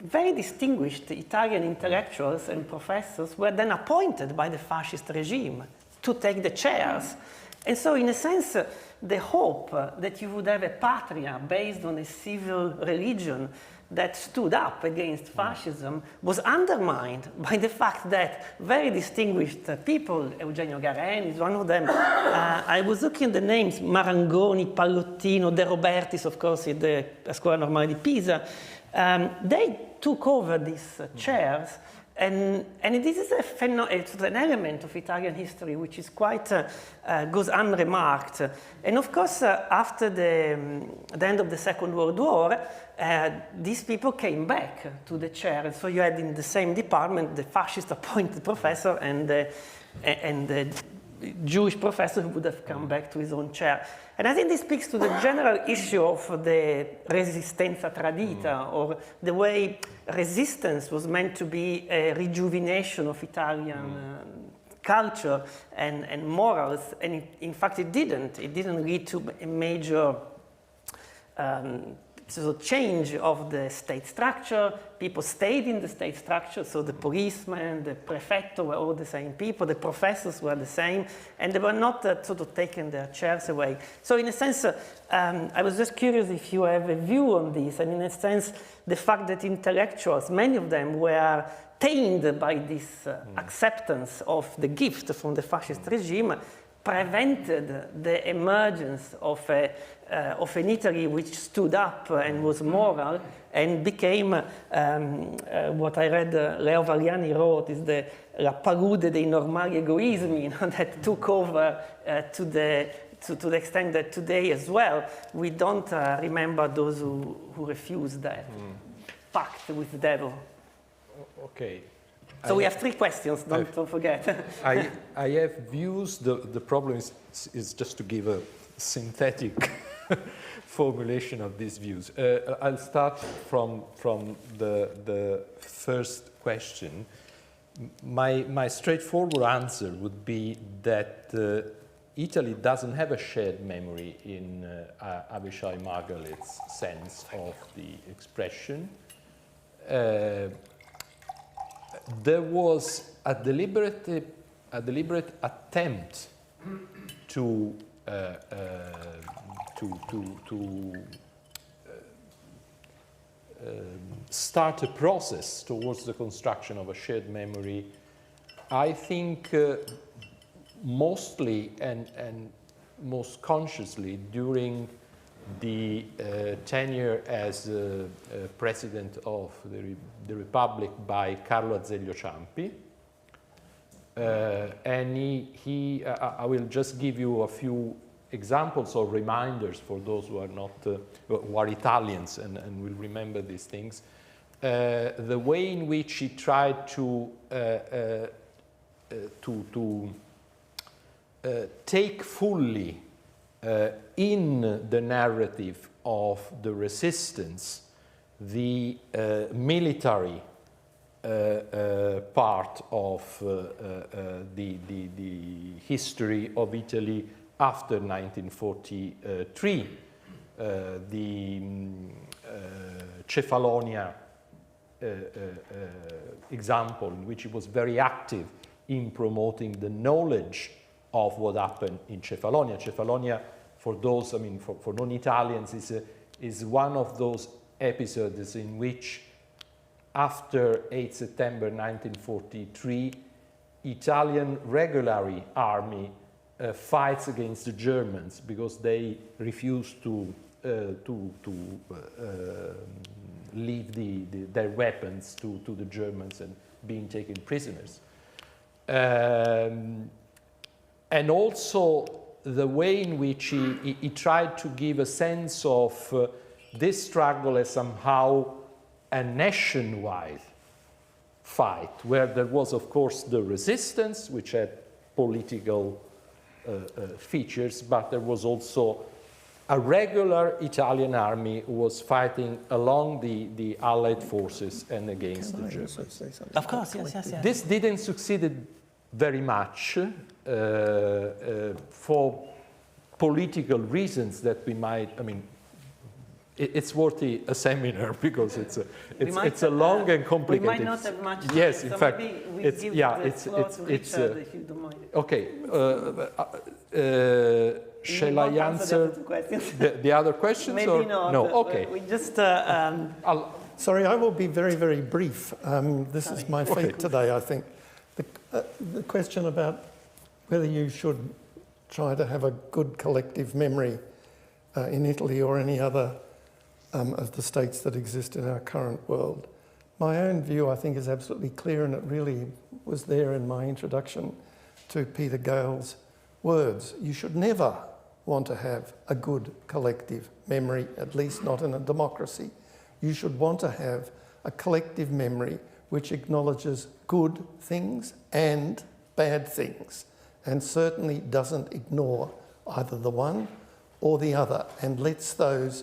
very distinguished Italian intellectuals and professors were then appointed by the fascist regime to take the chairs. And so, in a sense, the hope that you would have a patria based on a civil religion that stood up against fascism was undermined by the fact that very distinguished people, Eugenio Garen is one of them, I was looking at the names, Marangoni, Pallottino, De Robertis, of course, at the Scuola Normale di Pisa, they took over these chairs. And this is an element of Italian history which is quite goes unremarked. And of course, after the end of the Second World War, these people came back to the chair. And so you had in the same department the fascist appointed professor and the Jewish professor who would have come back to his own chair. And I think this speaks to the general issue of the resistenza tradita, or the way resistance was meant to be a rejuvenation of Italian culture and morals, and in fact it didn't. It didn't lead to a major change of the state structure. People stayed in the state structure, so the policemen, the prefetto were all the same people, the professors were the same, and they were not sort of taking their chairs away. So in a sense, I was just curious if you have a view on this, and in a sense, the fact that intellectuals, many of them were tainted by this acceptance of the gift from the fascist regime, prevented the emergence of an Italy which stood up and was moral and became what I read Leo Valiani wrote is the la palude dei normali egoismi, that took over to the extent that today as well we don't remember those who refused that pact with the devil. Okay. So we have 3 questions, don't forget. I have views. The problem is just to give a synthetic formulation of these views. I'll start from the first question. My straightforward answer would be that Italy doesn't have a shared memory in Avishai Margaret's sense of the expression. There was a deliberate attempt to start a process towards the construction of a shared memory. I think mostly and most consciously during the tenure as president of the Republic by Carlo Azeglio Ciampi. And I will just give you a few examples or reminders for those who are not, who are Italians and will remember these things. The way in which he tried to take fully in the narrative of the resistance the military part of the history of Italy after 1943. The Cefalonia example, in which he was very active in promoting the knowledge of what happened in Cefalonia. Cefalonia, for those, I mean, for non-Italians, is one of those episodes in which, after 8 September 1943, Italian regular army fights against the Germans because they refused to leave their weapons to the Germans and being taken prisoners. And also the way in which he tried to give a sense of this struggle as somehow a nationwide fight, where there was, of course, the resistance, which had political features, but there was also a regular Italian army who was fighting along the Allied forces and against the Germans. Of course, yes. This didn't succeed very much for political reasons that we might, I mean, it's worth a seminar because it's a long and complicated. We might not have much time, yes, in so fact, maybe we it's give yeah, the floor to Richard, if you don't mind. Okay. Shall I answer the questions? the other questions? Maybe or? not. No. Okay. We just. Sorry, I will be very, very brief. This is my fate today, I think. The question about whether you should try to have a good collective memory in Italy or any other of the states that exist in our current world. My own view, I think, is absolutely clear, and it really was there in my introduction to Peter Gale's words. You should never want to have a good collective memory, at least not in a democracy. You should want to have a collective memory which acknowledges good things and bad things, and certainly doesn't ignore either the one or the other, and lets those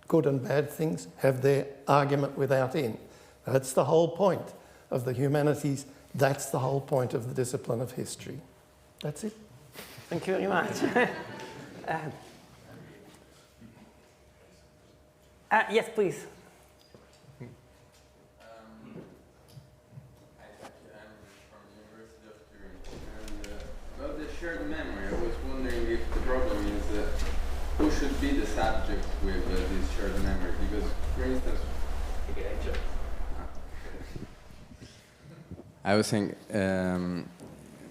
good and bad things have their argument without end. That's the whole point of the humanities. That's the whole point of the discipline of history. That's it. Thank you very much. Yes, please. About the shared memory, I was wondering if the problem is who should be the subject with this shared memory, because, for instance, I was saying,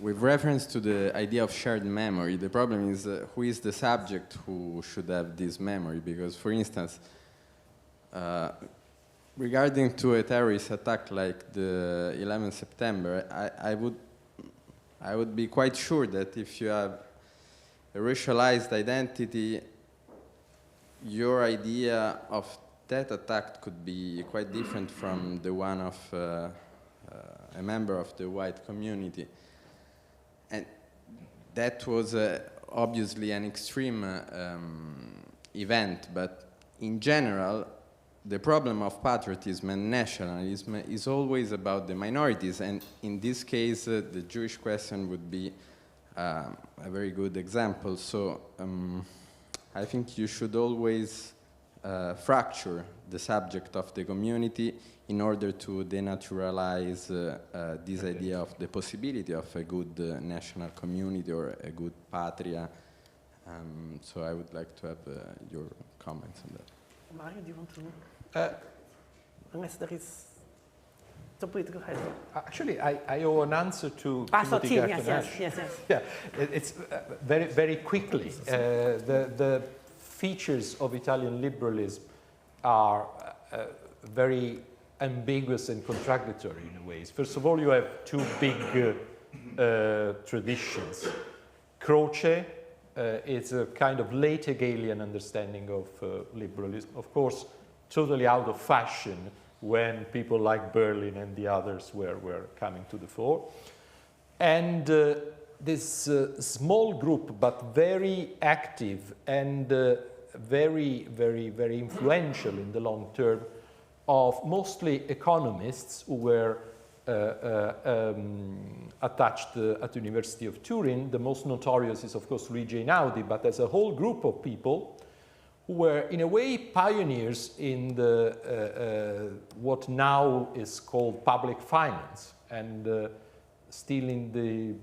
with reference to the idea of shared memory, the problem is who is the subject who should have this memory, because, for instance, regarding to a terrorist attack like the 11th September, I would be quite sure that if you have a racialized identity, your idea of that attack could be quite different from the one of a member of the white community. And that was obviously an extreme event, but in general, the problem of patriotism and nationalism is always about the minorities, and in this case, the Jewish question would be a very good example. So I think you should always fracture the subject of the community in order to denaturalize this idea of the possibility of a good national community or a good patria. So I would like to have your comments on that. Mario, do you want to? Unless there is. So please go ahead. Actually, I owe an answer to Tim, Timothy yes. Yeah, it's very, very quickly. The features of Italian liberalism are very ambiguous and contradictory in a way. First of all, you have two big traditions. Croce is a kind of late Hegelian understanding of liberalism. Of course, totally out of fashion when people like Berlin and the others were coming to the fore. And this small group, but very active and very, very, very influential in the long term, of mostly economists who were attached at the University of Turin. The most notorious is, of course, Luigi Einaudi, but there's a whole group of people who were, in a way, pioneers in the what now is called public finance. And still in the,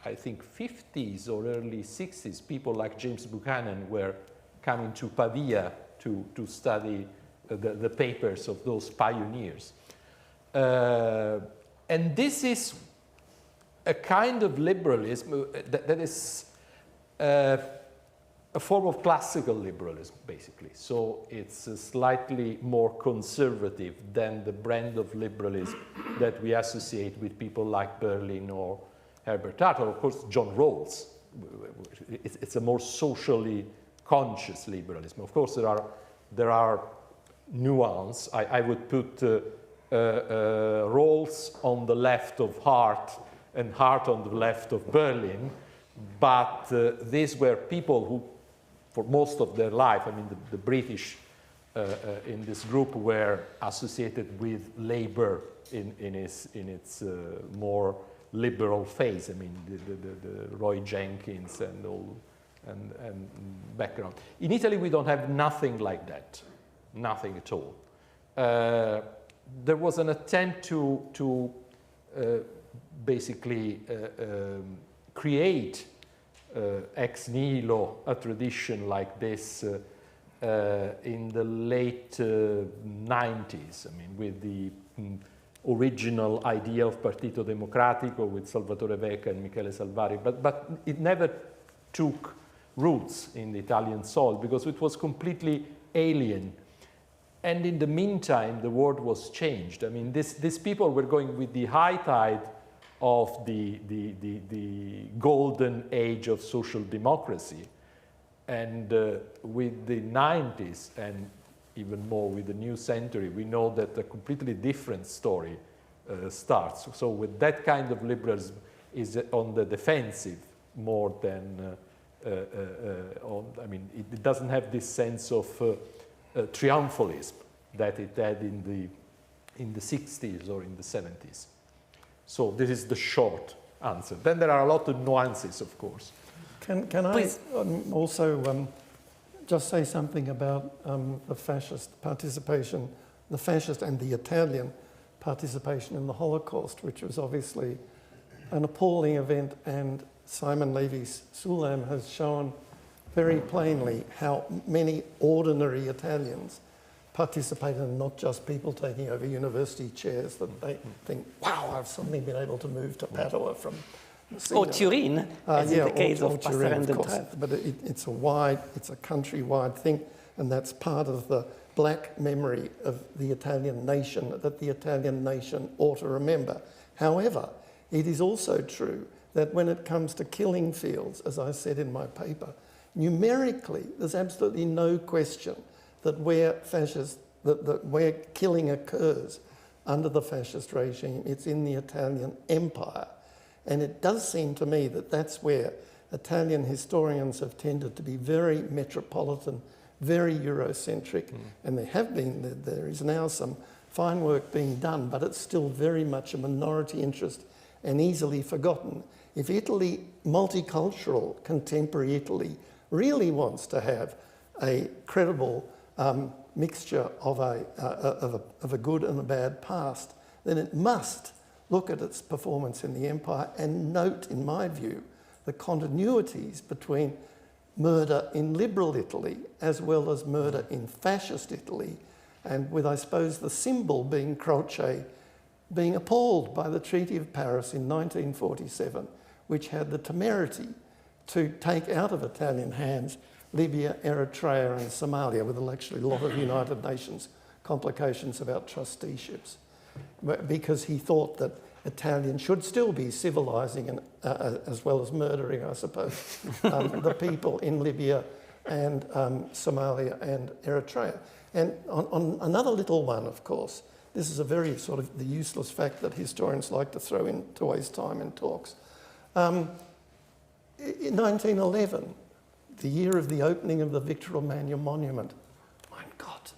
I think, 50s or early 60s, people like James Buchanan were coming to Pavia to study the papers of those pioneers. And this is a kind of liberalism that is a form of classical liberalism, basically. So it's slightly more conservative than the brand of liberalism that we associate with people like Berlin or Herbert Hart, or of course John Rawls. It's a more socially conscious liberalism. Of course, there are nuance. I would put Rawls on the left of Hart and Hart on the left of Berlin, but these were people who, for most of their life, I mean, the British in this group were associated with Labour in its more liberal phase. I mean, the Roy Jenkins and all and background. In Italy, we don't have nothing like that, nothing at all. There was an attempt to basically create ex nihilo a tradition like this in the late 90s, I mean, with the original idea of Partito Democratico with Salvatore Vecca and Michele Salvari, but it never took roots in the Italian soil because it was completely alien. And in the meantime, the world was changed. I mean, these people were going with the high tide of the golden age of social democracy. And with the 90s, and even more with the new century, we know that a completely different story starts. So with that kind of liberalism is on the defensive more than I mean, it doesn't have this sense of triumphalism that it had in the 60s or in the 70s. So this is the short answer. Then there are a lot of nuances, of course. Can I also just say something about the fascist participation, the fascist and the Italian participation in the Holocaust, which was obviously an appalling event, and Simon Levi-Sulam has shown very plainly how many ordinary Italians participated, and not just people taking over university chairs that they think, wow, I've suddenly been able to move to Padua from Messina. Or Turin, as in the case of Passerin D'Entrèves. But it's a countrywide thing, and that's part of the black memory of the Italian nation that the Italian nation ought to remember. However, it is also true that when it comes to killing fields, as I said in my paper, numerically, there's absolutely no question that where killing occurs under the fascist regime, it's in the Italian Empire. And it does seem to me that that's where Italian historians have tended to be very metropolitan, very Eurocentric, and there is now some fine work being done, but it's still very much a minority interest and easily forgotten. If Italy, multicultural, contemporary Italy, really wants to have a credible mixture of a good and a bad past, then it must look at its performance in the empire and note, in my view, the continuities between murder in liberal Italy as well as murder in fascist Italy, and with, I suppose, the symbol being Croce being appalled by the Treaty of Paris in 1947, which had the temerity to take out of Italian hands Libya, Eritrea and Somalia, with actually a lot of United Nations complications about trusteeships, because he thought that Italians should still be civilising and, as well as murdering, I suppose, the people in Libya and Somalia and Eritrea. And on another little one, of course, this is a very sort of the useless fact that historians like to throw in to waste time in talks. In 1911, the year of the opening of the Victor Emmanuel Monument, my God,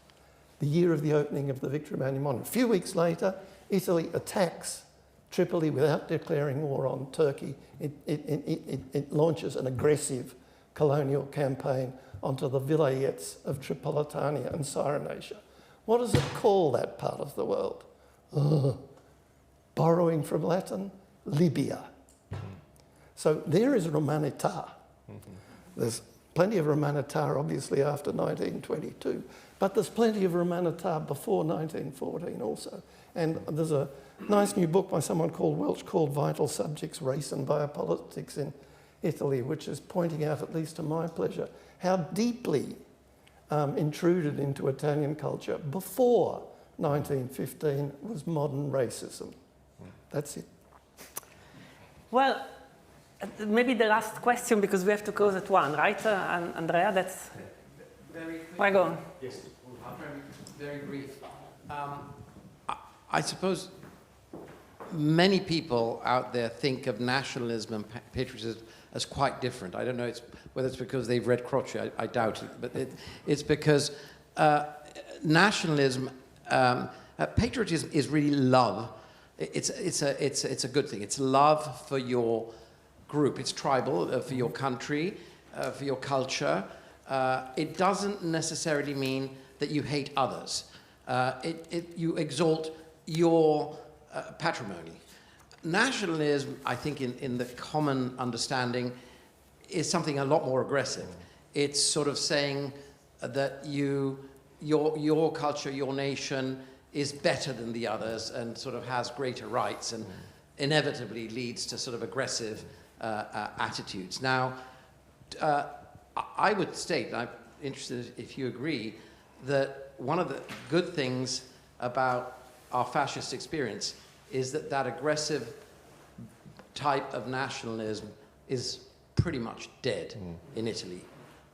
the year of the opening of the Victor Emmanuel Monument. A few weeks later, Italy attacks Tripoli without declaring war on Turkey. It launches an aggressive colonial campaign onto the vilayets of Tripolitania and Cyrenaica. What does it call that part of the world? Borrowing from Latin, Libya. So there is Romanità. There's plenty of Romanità, obviously, after 1922, but there's plenty of Romanità before 1914 also. And there's a nice new book by someone called Welch called Vital Subjects, Race and Biopolitics in Italy, which is pointing out, at least to my pleasure, how deeply intruded into Italian culture before 1915 was modern racism. That's it. Well, maybe the last question, because we have to close at 1, right, Andrea? That's very quick. Right, go on. Yes. Very brief. I suppose many people out there think of nationalism and patriotism as quite different. I don't know whether it's because they've read Croce. I doubt it, but it's because nationalism, patriotism is really love. It's a good thing. It's love for your group. It's tribal, for your country, for your culture. It doesn't necessarily mean that you hate others. You exalt your patrimony. Nationalism, I think, in the common understanding, is something a lot more aggressive. It's sort of saying, that your culture, your nation is better than the others and sort of has greater rights and inevitably leads to sort of aggressive attitudes. Now, I would state, and I'm interested if you agree, that one of the good things about our fascist experience is that that aggressive type of nationalism is pretty much dead in Italy.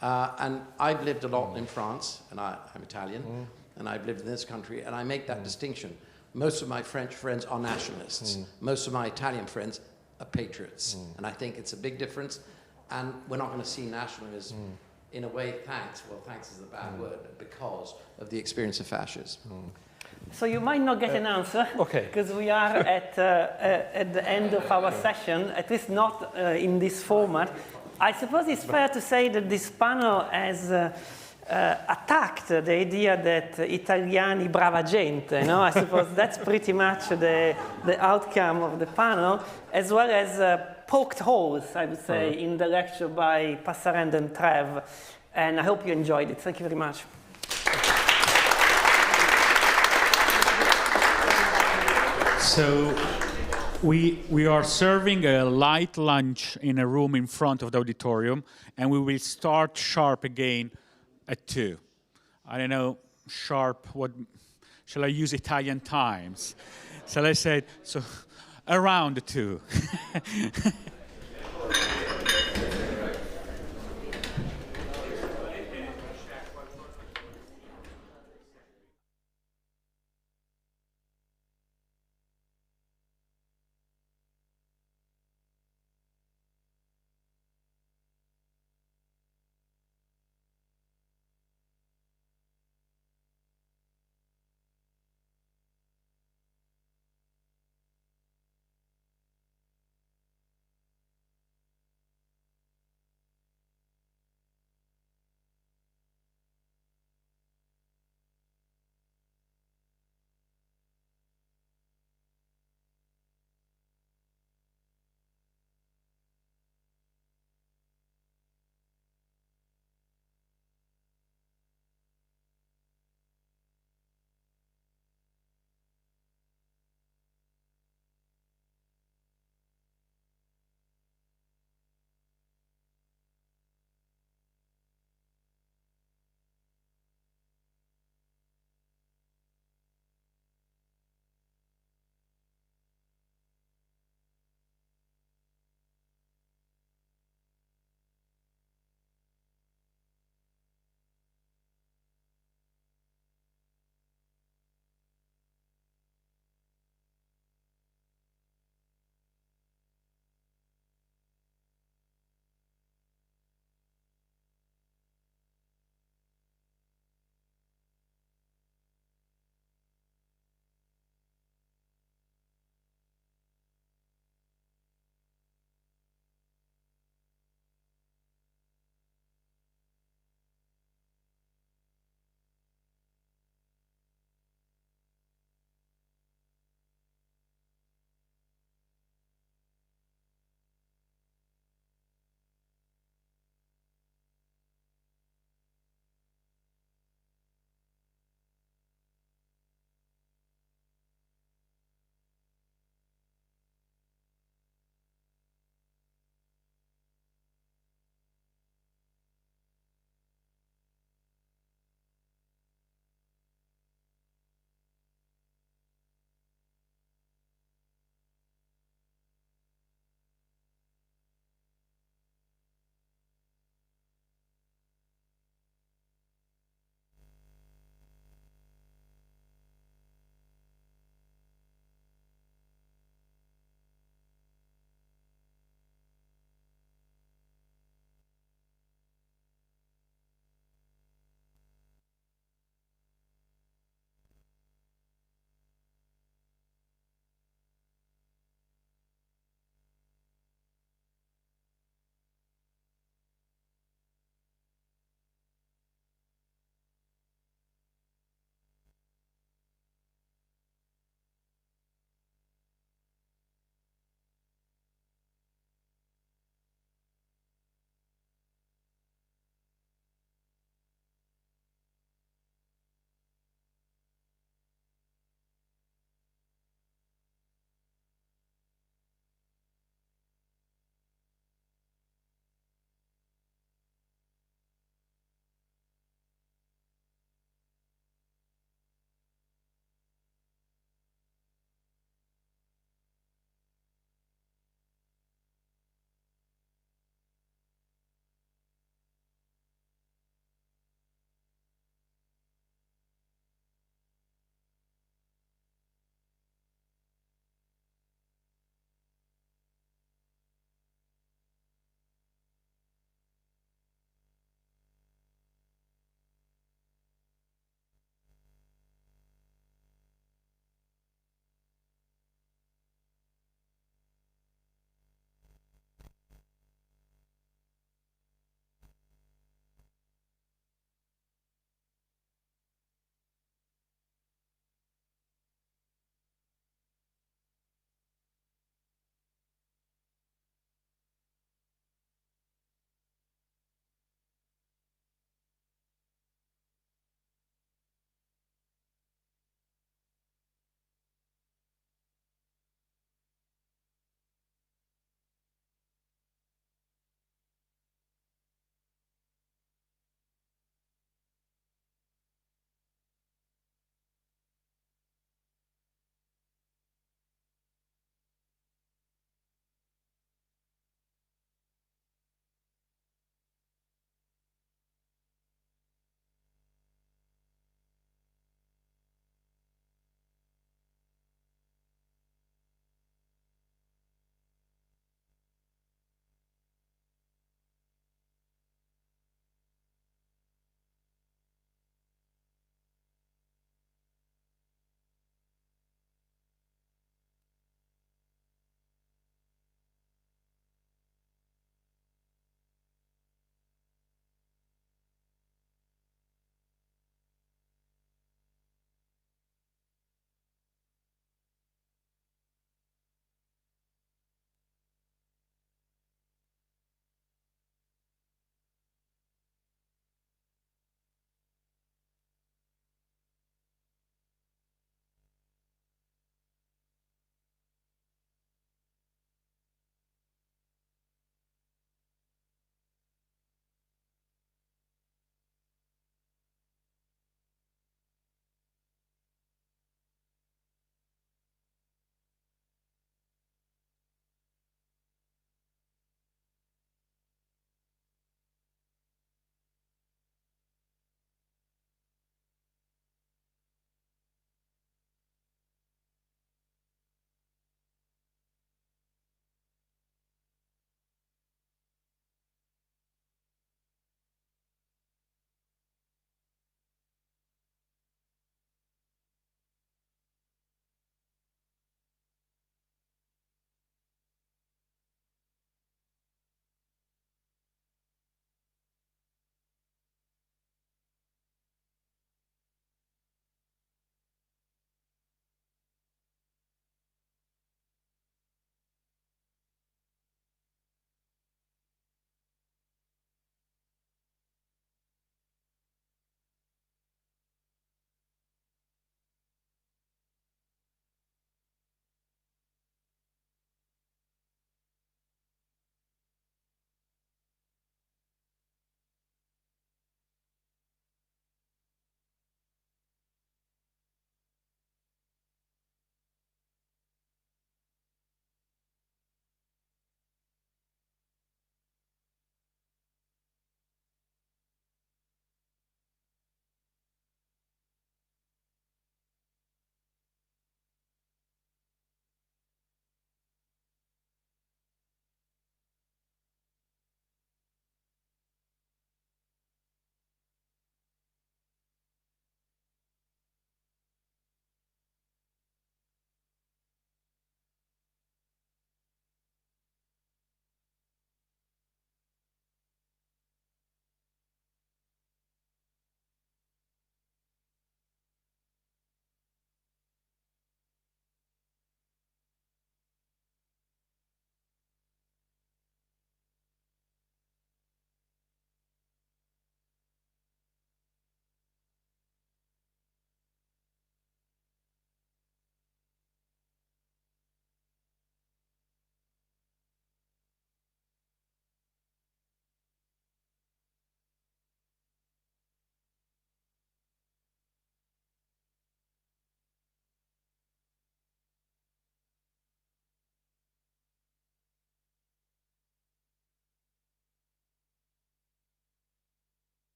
And I've lived a lot in France, and I'm Italian, and I've lived in this country, and I make that distinction. Most of my French friends are nationalists. Most of my Italian friends are patriots. And I think it's a big difference. And we're not going to see nationalism in a way, thanks is a bad word, because of the experience of fascism. So you might not get an answer, because we are at the end of our session, at least not in this format. I suppose it's fair to say that this panel has attacked the idea that Italiani brava gente, you know? I suppose that's pretty much the outcome of the panel, as well as poked holes, I would say, in the lecture by Passerin D'Entrèves. And I hope you enjoyed it. Thank you very much. So we are serving a light lunch in a room in front of the auditorium, and we will start sharp again at 2. I don't know, sharp, what, shall I use Italian times? So let's say, so around 2.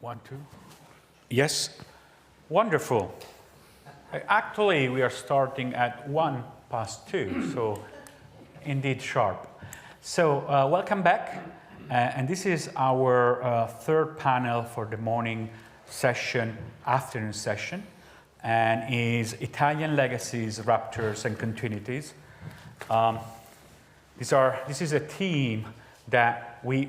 1, 2. Yes? Wonderful. Actually, we are starting at 2:01, so indeed sharp. So welcome back. And this is our third panel for the morning session, afternoon session, and is Italian legacies, ruptures, and continuities. This is a theme that we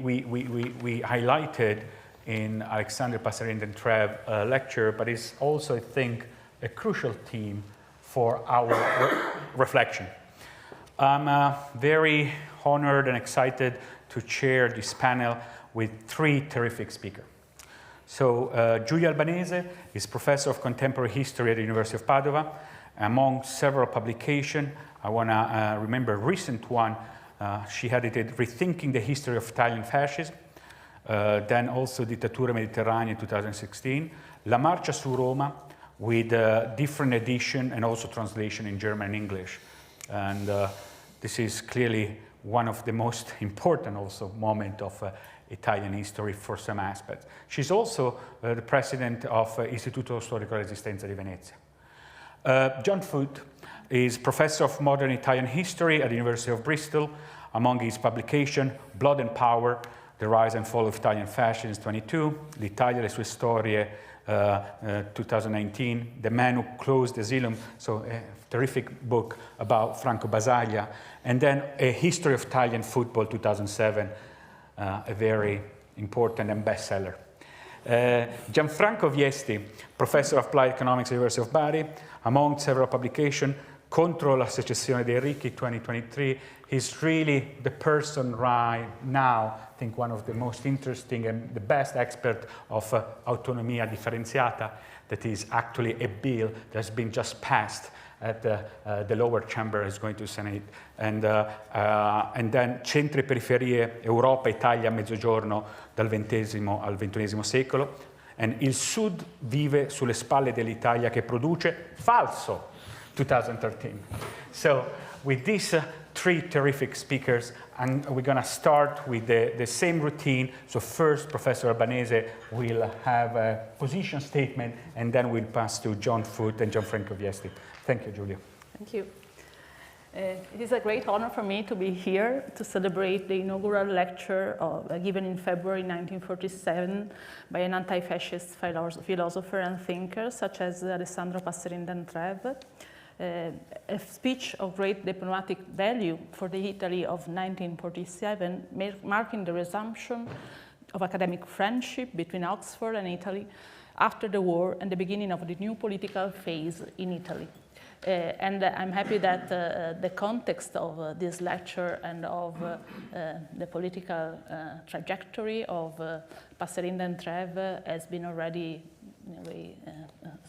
highlighted in Alessandro Passerin D'Entrèves' lecture, but it's also, I think, a crucial theme for our reflection. I'm very honored and excited to chair this panel with 3 terrific speakers. So Giulio Albanese is Professor of Contemporary History at the University of Padova. Among several publications, I want to remember a recent one. She edited Rethinking the History of Italian Fascism, then also Dittatura Mediterranea in 2016, La Marcia su Roma, with a different edition and also translation in German and English. And this is clearly one of the most important also moment of Italian history for some aspects. She's also the president of Istituto Storico Resistenza di Venezia. John Foote is professor of modern Italian history at the University of Bristol. Among his publications, Blood and Power, The Rise and Fall of Italian Fascism, 22, L'Italia e le sue storie, 2019, The Man Who Closed the Asylum, so a terrific book about Franco Basaglia, and then A History of Italian Football, 2007, a very important and bestseller. Gianfranco Viesti, professor of applied economics at the University of Bari, among several publications, Contro la secessione dei ricchi, 2023, he's really the person right now, I think one of the most interesting and the best expert of autonomia differenziata, that is actually a bill that's been just passed at the lower chamber, is going to Senate. And then Centri e Periferie, Europa, Italia, Mezzogiorno, dal XX al XXI secolo. And Il Sud vive sulle spalle dell'Italia che produce falso, 2013. So with these 3 terrific speakers, and we're going to start with the same routine. So first, Professor Albanese will have a position statement, and then we'll pass to John Foote and Gianfranco Viesti. Thank you, Giulio. Thank you. It is a great honor for me to be here to celebrate the inaugural lecture given in February 1947 by an anti-fascist philosopher and thinker such as Alessandro Passerin D'Entrèves. A speech of great diplomatic value for the Italy of 1947, marking the resumption of academic friendship between Oxford and Italy after the war and the beginning of the new political phase in Italy. And I'm happy that the context of this lecture and of the political trajectory of Passerin D'Entrèves has been already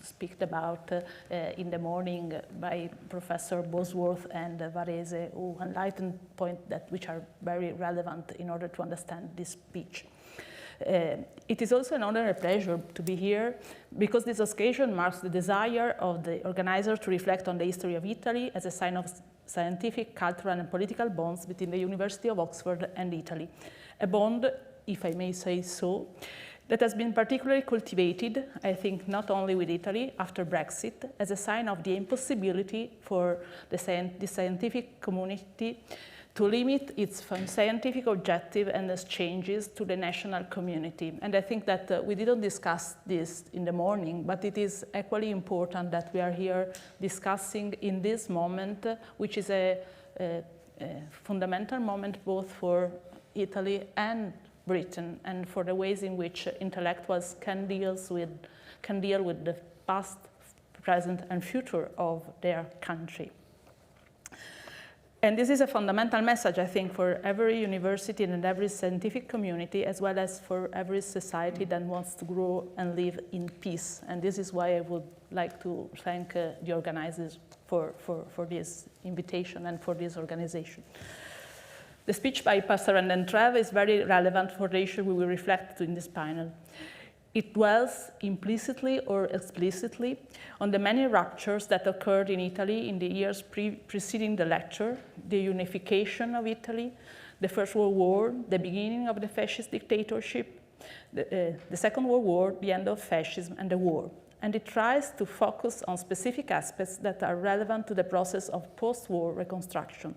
speak about in the morning by Professor Bosworth and Varese, who enlightened points which are very relevant in order to understand this speech. It is also an honor and a pleasure to be here because this occasion marks the desire of the organizer to reflect on the history of Italy as a sign of scientific, cultural, and political bonds between the University of Oxford and Italy. A bond, if I may say so, that has been particularly cultivated, I think, not only with Italy after Brexit, as a sign of the impossibility for the scientific community to limit its scientific objective and exchanges to the national community. And I think that we didn't discuss this in the morning, but it is equally important that we are here discussing in this moment, which is a fundamental moment both for Italy and Britain, and for the ways in which intellectuals can deal with the past, present, and future of their country. And this is a fundamental message, I think, for every university and every scientific community, as well as for every society that wants to grow and live in peace. And this is why I would like to thank the organizers for this invitation and for this organization. The speech by Passerin D'Entrèves is very relevant for the issue we will reflect in this panel. It dwells implicitly or explicitly on the many ruptures that occurred in Italy in the years preceding the lecture, the unification of Italy, the First World War, the beginning of the fascist dictatorship, the Second World War, the end of fascism, and the war. And it tries to focus on specific aspects that are relevant to the process of post-war reconstruction.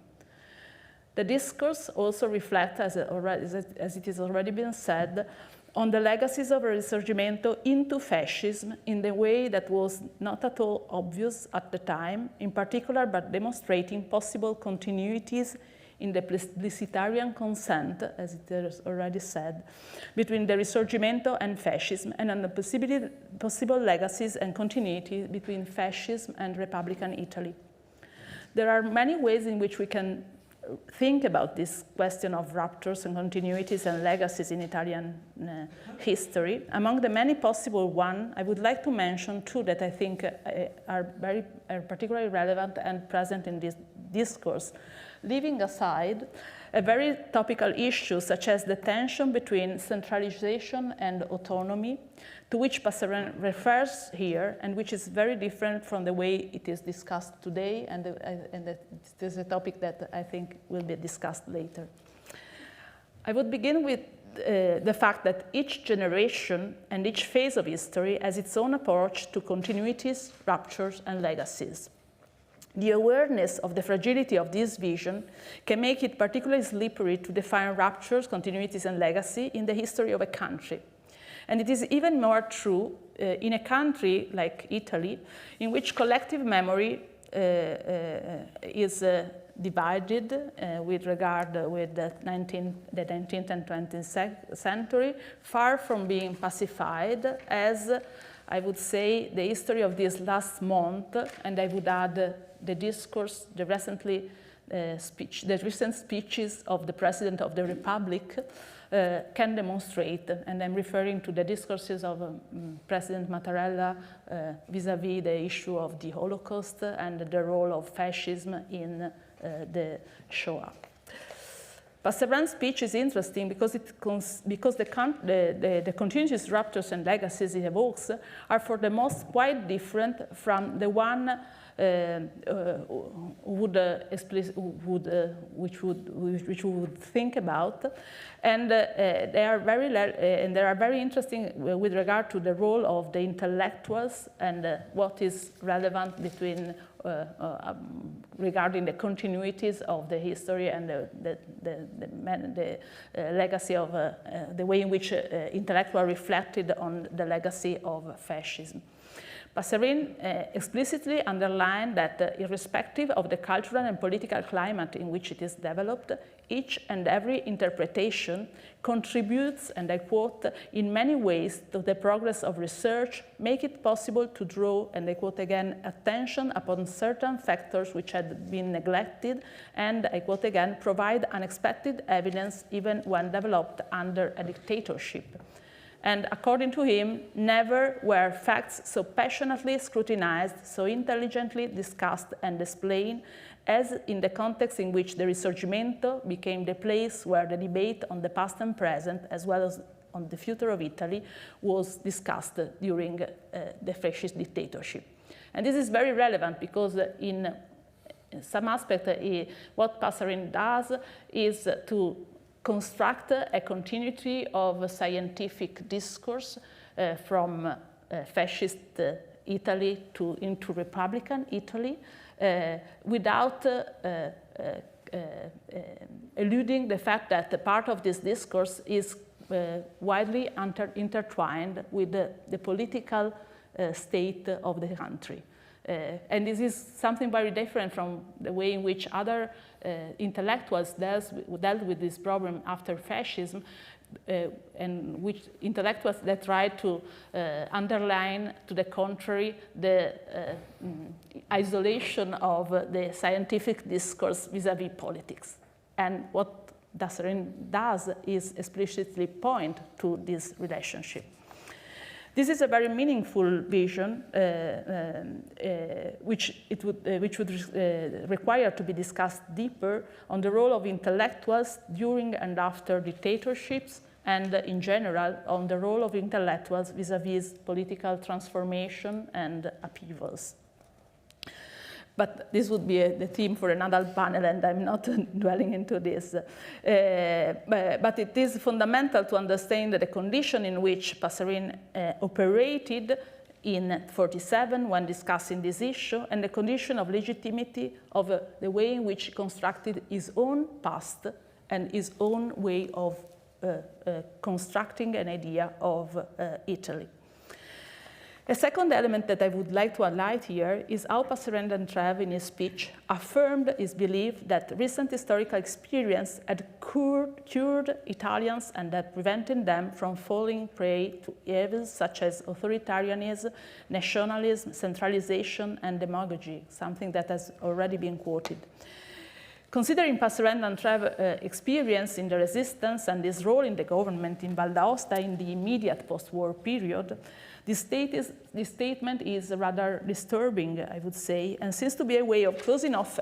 The discourse also reflects, as it has already been said, on the legacies of Risorgimento into fascism in the way that was not at all obvious at the time, in particular by demonstrating possible continuities in the plebiscitarian consent, as it is already said, between the Risorgimento and fascism, and on the possible legacies and continuity between fascism and Republican Italy. There are many ways in which we can think about this question of ruptures and continuities and legacies in Italian history. Among the many possible ones, I would like to mention two that I think are particularly relevant and present in this discourse, leaving aside a very topical issue such as the tension between centralization and autonomy, to which Passerin refers here, and which is very different from the way it is discussed today, and it is a topic that I think will be discussed later. I would begin with the fact that each generation and each phase of history has its own approach to continuities, ruptures, and legacies. The awareness of the fragility of this vision can make it particularly slippery to define ruptures, continuities, and legacy in the history of a country. And it is even more true in a country like Italy, in which collective memory is divided with regard with the 19th and 20th century, far from being pacified, as I would say the history of this last month, and I would add the discourse, the recent speeches of the President of the Republic can demonstrate, and I'm referring to the discourses of President Mattarella vis-à-vis the issue of the Holocaust and the role of fascism in the Shoah. Passerin's speech is interesting because the continuities, ruptures, and legacies it evokes are for the most quite different from the one which we would think about, and they are very interesting with regard to the role of the intellectuals and what is relevant between regarding the continuities of the history and the legacy of the way in which intellectuals reflected on the legacy of fascism. Passerin explicitly underlined that irrespective of the cultural and political climate in which it is developed, each and every interpretation contributes, and I quote, in many ways to the progress of research, make it possible to draw, and I quote again, attention upon certain factors which had been neglected, and I quote again, provide unexpected evidence even when developed under a dictatorship. And according to him, never were facts so passionately scrutinized, so intelligently discussed and explained, as in the context in which the Risorgimento became the place where the debate on the past and present, as well as on the future of Italy, was discussed during the fascist dictatorship. And this is very relevant because in some aspect, what Passerin does is to construct a continuity of scientific discourse from fascist Italy into Republican Italy without eluding the fact that the part of this discourse is widely intertwined with the political state of the country. And this is something very different from the way in which other intellectuals dealt with this problem after fascism, and which intellectuals that tried to underline, to the contrary, the isolation of the scientific discourse vis-à-vis politics. And what Passerin does is explicitly point to this relationship. This is a very meaningful vision, which would require to be discussed deeper on the role of intellectuals during and after dictatorships, and in general on the role of intellectuals vis-à-vis political transformation and upheavals. But this would be the theme for another panel, and I'm not dwelling into this. But it is fundamental to understand the condition in which Passerin operated in 1947 when discussing this issue, and the condition of legitimacy of the way in which he constructed his own past and his own way of constructing an idea of Italy. A second element that I would like to highlight here is how Passerin D'Entrèves in his speech affirmed his belief that recent historical experience had cured Italians and had prevented them from falling prey to evils such as authoritarianism, nationalism, centralization, and demagogy, something that has already been quoted. Considering Passerin D'Entrèves' experience in the resistance and his role in the government in Val d'Aosta in the immediate post-war period, this statement is rather disturbing, I would say, and seems to be a way of closing off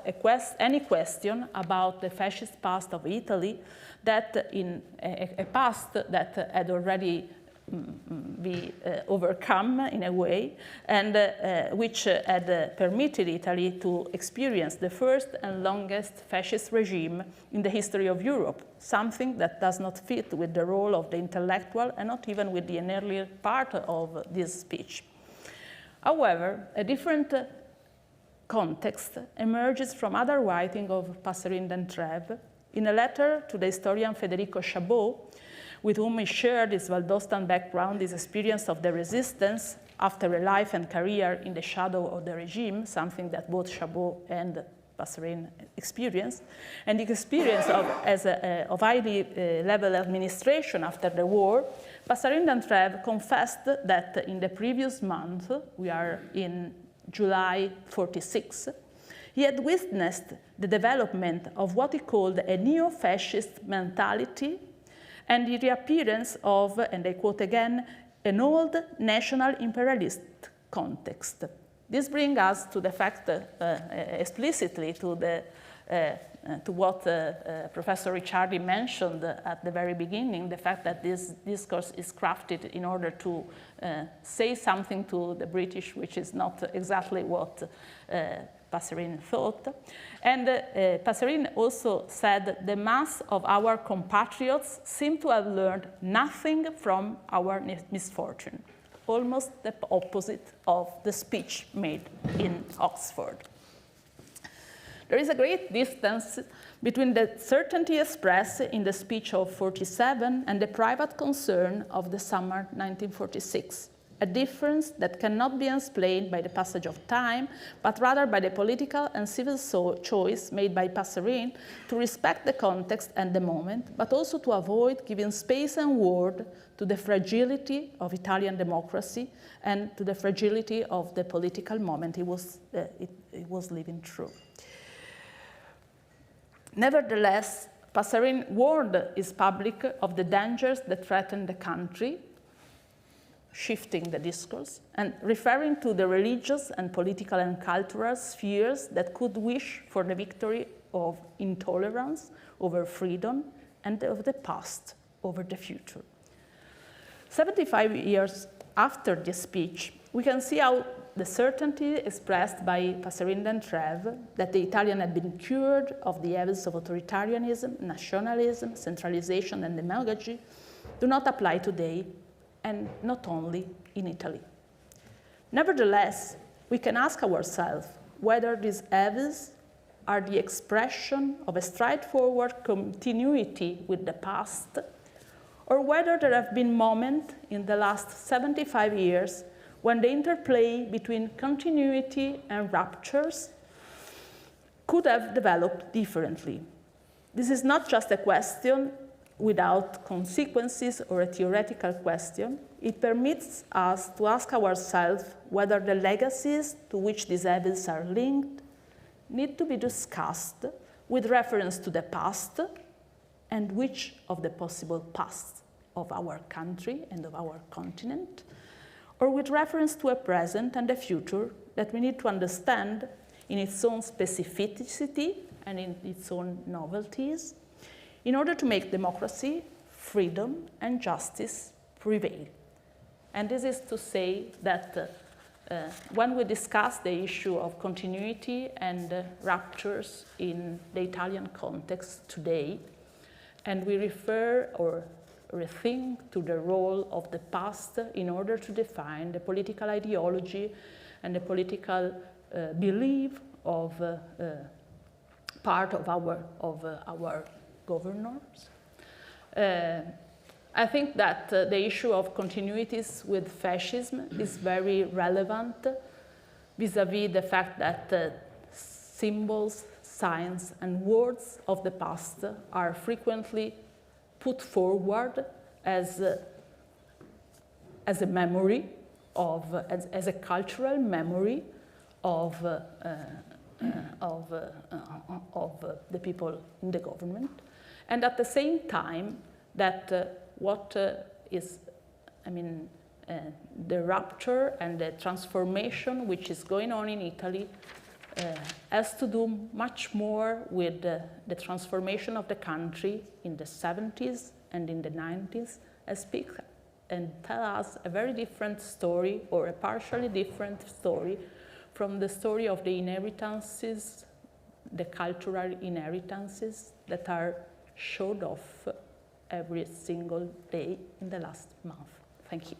any question about the fascist past of Italy, that in a past that had already be overcome in a way, and which had permitted Italy to experience the first and longest fascist regime in the history of Europe, something that does not fit with the role of the intellectual and not even with the earlier part of this speech. However, a different context emerges from other writing of Passerin D'Entrèves. In a letter to the historian Federico Chabot, with whom he shared his Valdostan background, his experience of the resistance after a life and career in the shadow of the regime, something that both Chabot and Passerin experienced, and the experience of high-level administration after the war, Passerin D'Entrèves confessed that in the previous month, we are in July 46, he had witnessed the development of what he called a neo-fascist mentality and the reappearance of, and I quote again, an old national imperialist context. This brings us to the fact, explicitly, to what Professor Ricciardi mentioned at the very beginning, the fact that this discourse is crafted in order to say something to the British, which is not exactly what Passerin thought. And Passerin also said the mass of our compatriots seem to have learned nothing from our misfortune, almost the opposite of the speech made in Oxford. There is a great distance between the certainty expressed in the speech of 1947 and the private concern of the summer 1946. A difference that cannot be explained by the passage of time, but rather by the political and civil choice made by Passerin to respect the context and the moment, but also to avoid giving space and word to the fragility of Italian democracy and to the fragility of the political moment it was living through. Nevertheless, Passerin warned his public of the dangers that threatened the country, shifting the discourse, and referring to the religious and political and cultural spheres that could wish for the victory of intolerance over freedom and of the past over the future. 75 years after this speech, we can see how the certainty expressed by Passerin D'Entrèves that the Italian had been cured of the evils of authoritarianism, nationalism, centralization, and demagogy do not apply today, and not only in Italy. Nevertheless, we can ask ourselves whether these evils are the expression of a straightforward continuity with the past, or whether there have been moments in the last 75 years when the interplay between continuity and ruptures could have developed differently. This is not just a question without consequences or a theoretical question. It permits us to ask ourselves whether the legacies to which these evils are linked need to be discussed with reference to the past and which of the possible pasts of our country and of our continent, or with reference to a present and a future that we need to understand in its own specificity and in its own novelties, in order to make democracy, freedom, and justice prevail. And this is to say that when we discuss the issue of continuity and ruptures in the Italian context today, and we refer or rethink to the role of the past in order to define the political ideology and the political belief of part of our governors. I think that the issue of continuities with fascism is very relevant vis-à-vis the fact that symbols, signs, and words of the past are frequently put forward as a memory of, as a cultural memory of the people in the government, and at the same time that the rupture and the transformation which is going on in Italy has to do much more with the transformation of the country in the 70s and in the 90s, speak and tell us a very different story, or a partially different story, from the story of the inheritances, the cultural inheritances that are showed off every single day in the last month. Thank you.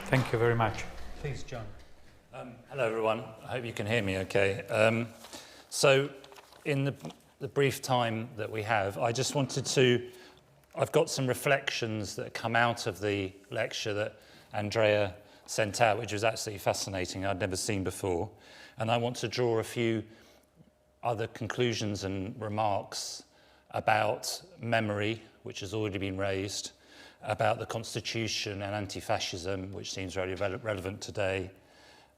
Thank you very much. Please, John. Hello, everyone. I hope you can hear me okay. So in the brief time that we have, I just wanted to, I've got some reflections that come out of the lecture that Andrea sent out, which was absolutely fascinating, I'd never seen before. And I want to draw a few other conclusions and remarks about memory, which has already been raised, about the Constitution and anti-fascism, which seems very relevant today,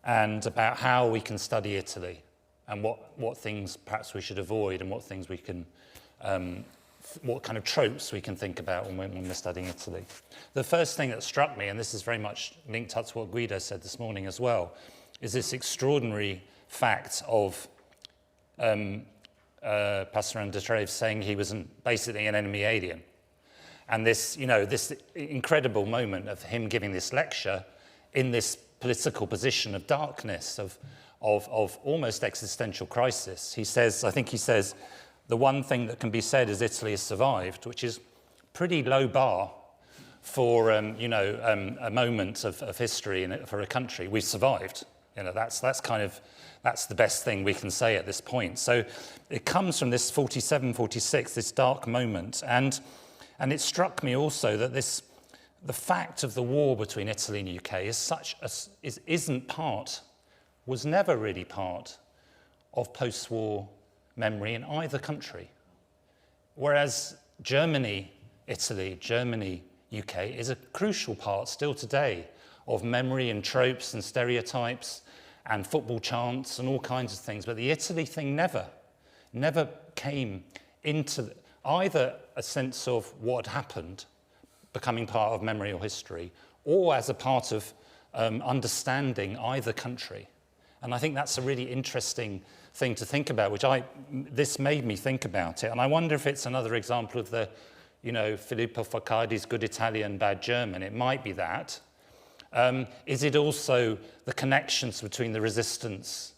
and about how we can study Italy, and what things perhaps we should avoid, and what things we can, what kind of tropes we can think about when we're studying Italy. The first thing that struck me, and this is very much linked up to what Guido said this morning as well, is this extraordinary fact of Passerin D'Entrèves saying he was basically an enemy alien. And this, you know, this incredible moment of him giving this lecture in this political position of darkness, of almost existential crisis. He says, I think he says, the one thing that can be said is Italy has survived, which is pretty low bar for, a moment of history for a country. We've survived. You know, that's the best thing we can say at this point. So it comes from this 47, 46, this dark moment. And it struck me also that the fact of the war between Italy and the UK was never really part of post-war memory in either country. Whereas Germany, Italy, Germany, UK is a crucial part still today of memory and tropes and stereotypes and football chants and all kinds of things. But the Italy thing never came into either a sense of what happened, becoming part of memory or history, or as a part of understanding either country. And I think that's a really interesting thing to think about, this made me think about it. And I wonder if it's another example of the, Filippo Focardi's good Italian, bad German. It might be that. Is it also the connections between the resistance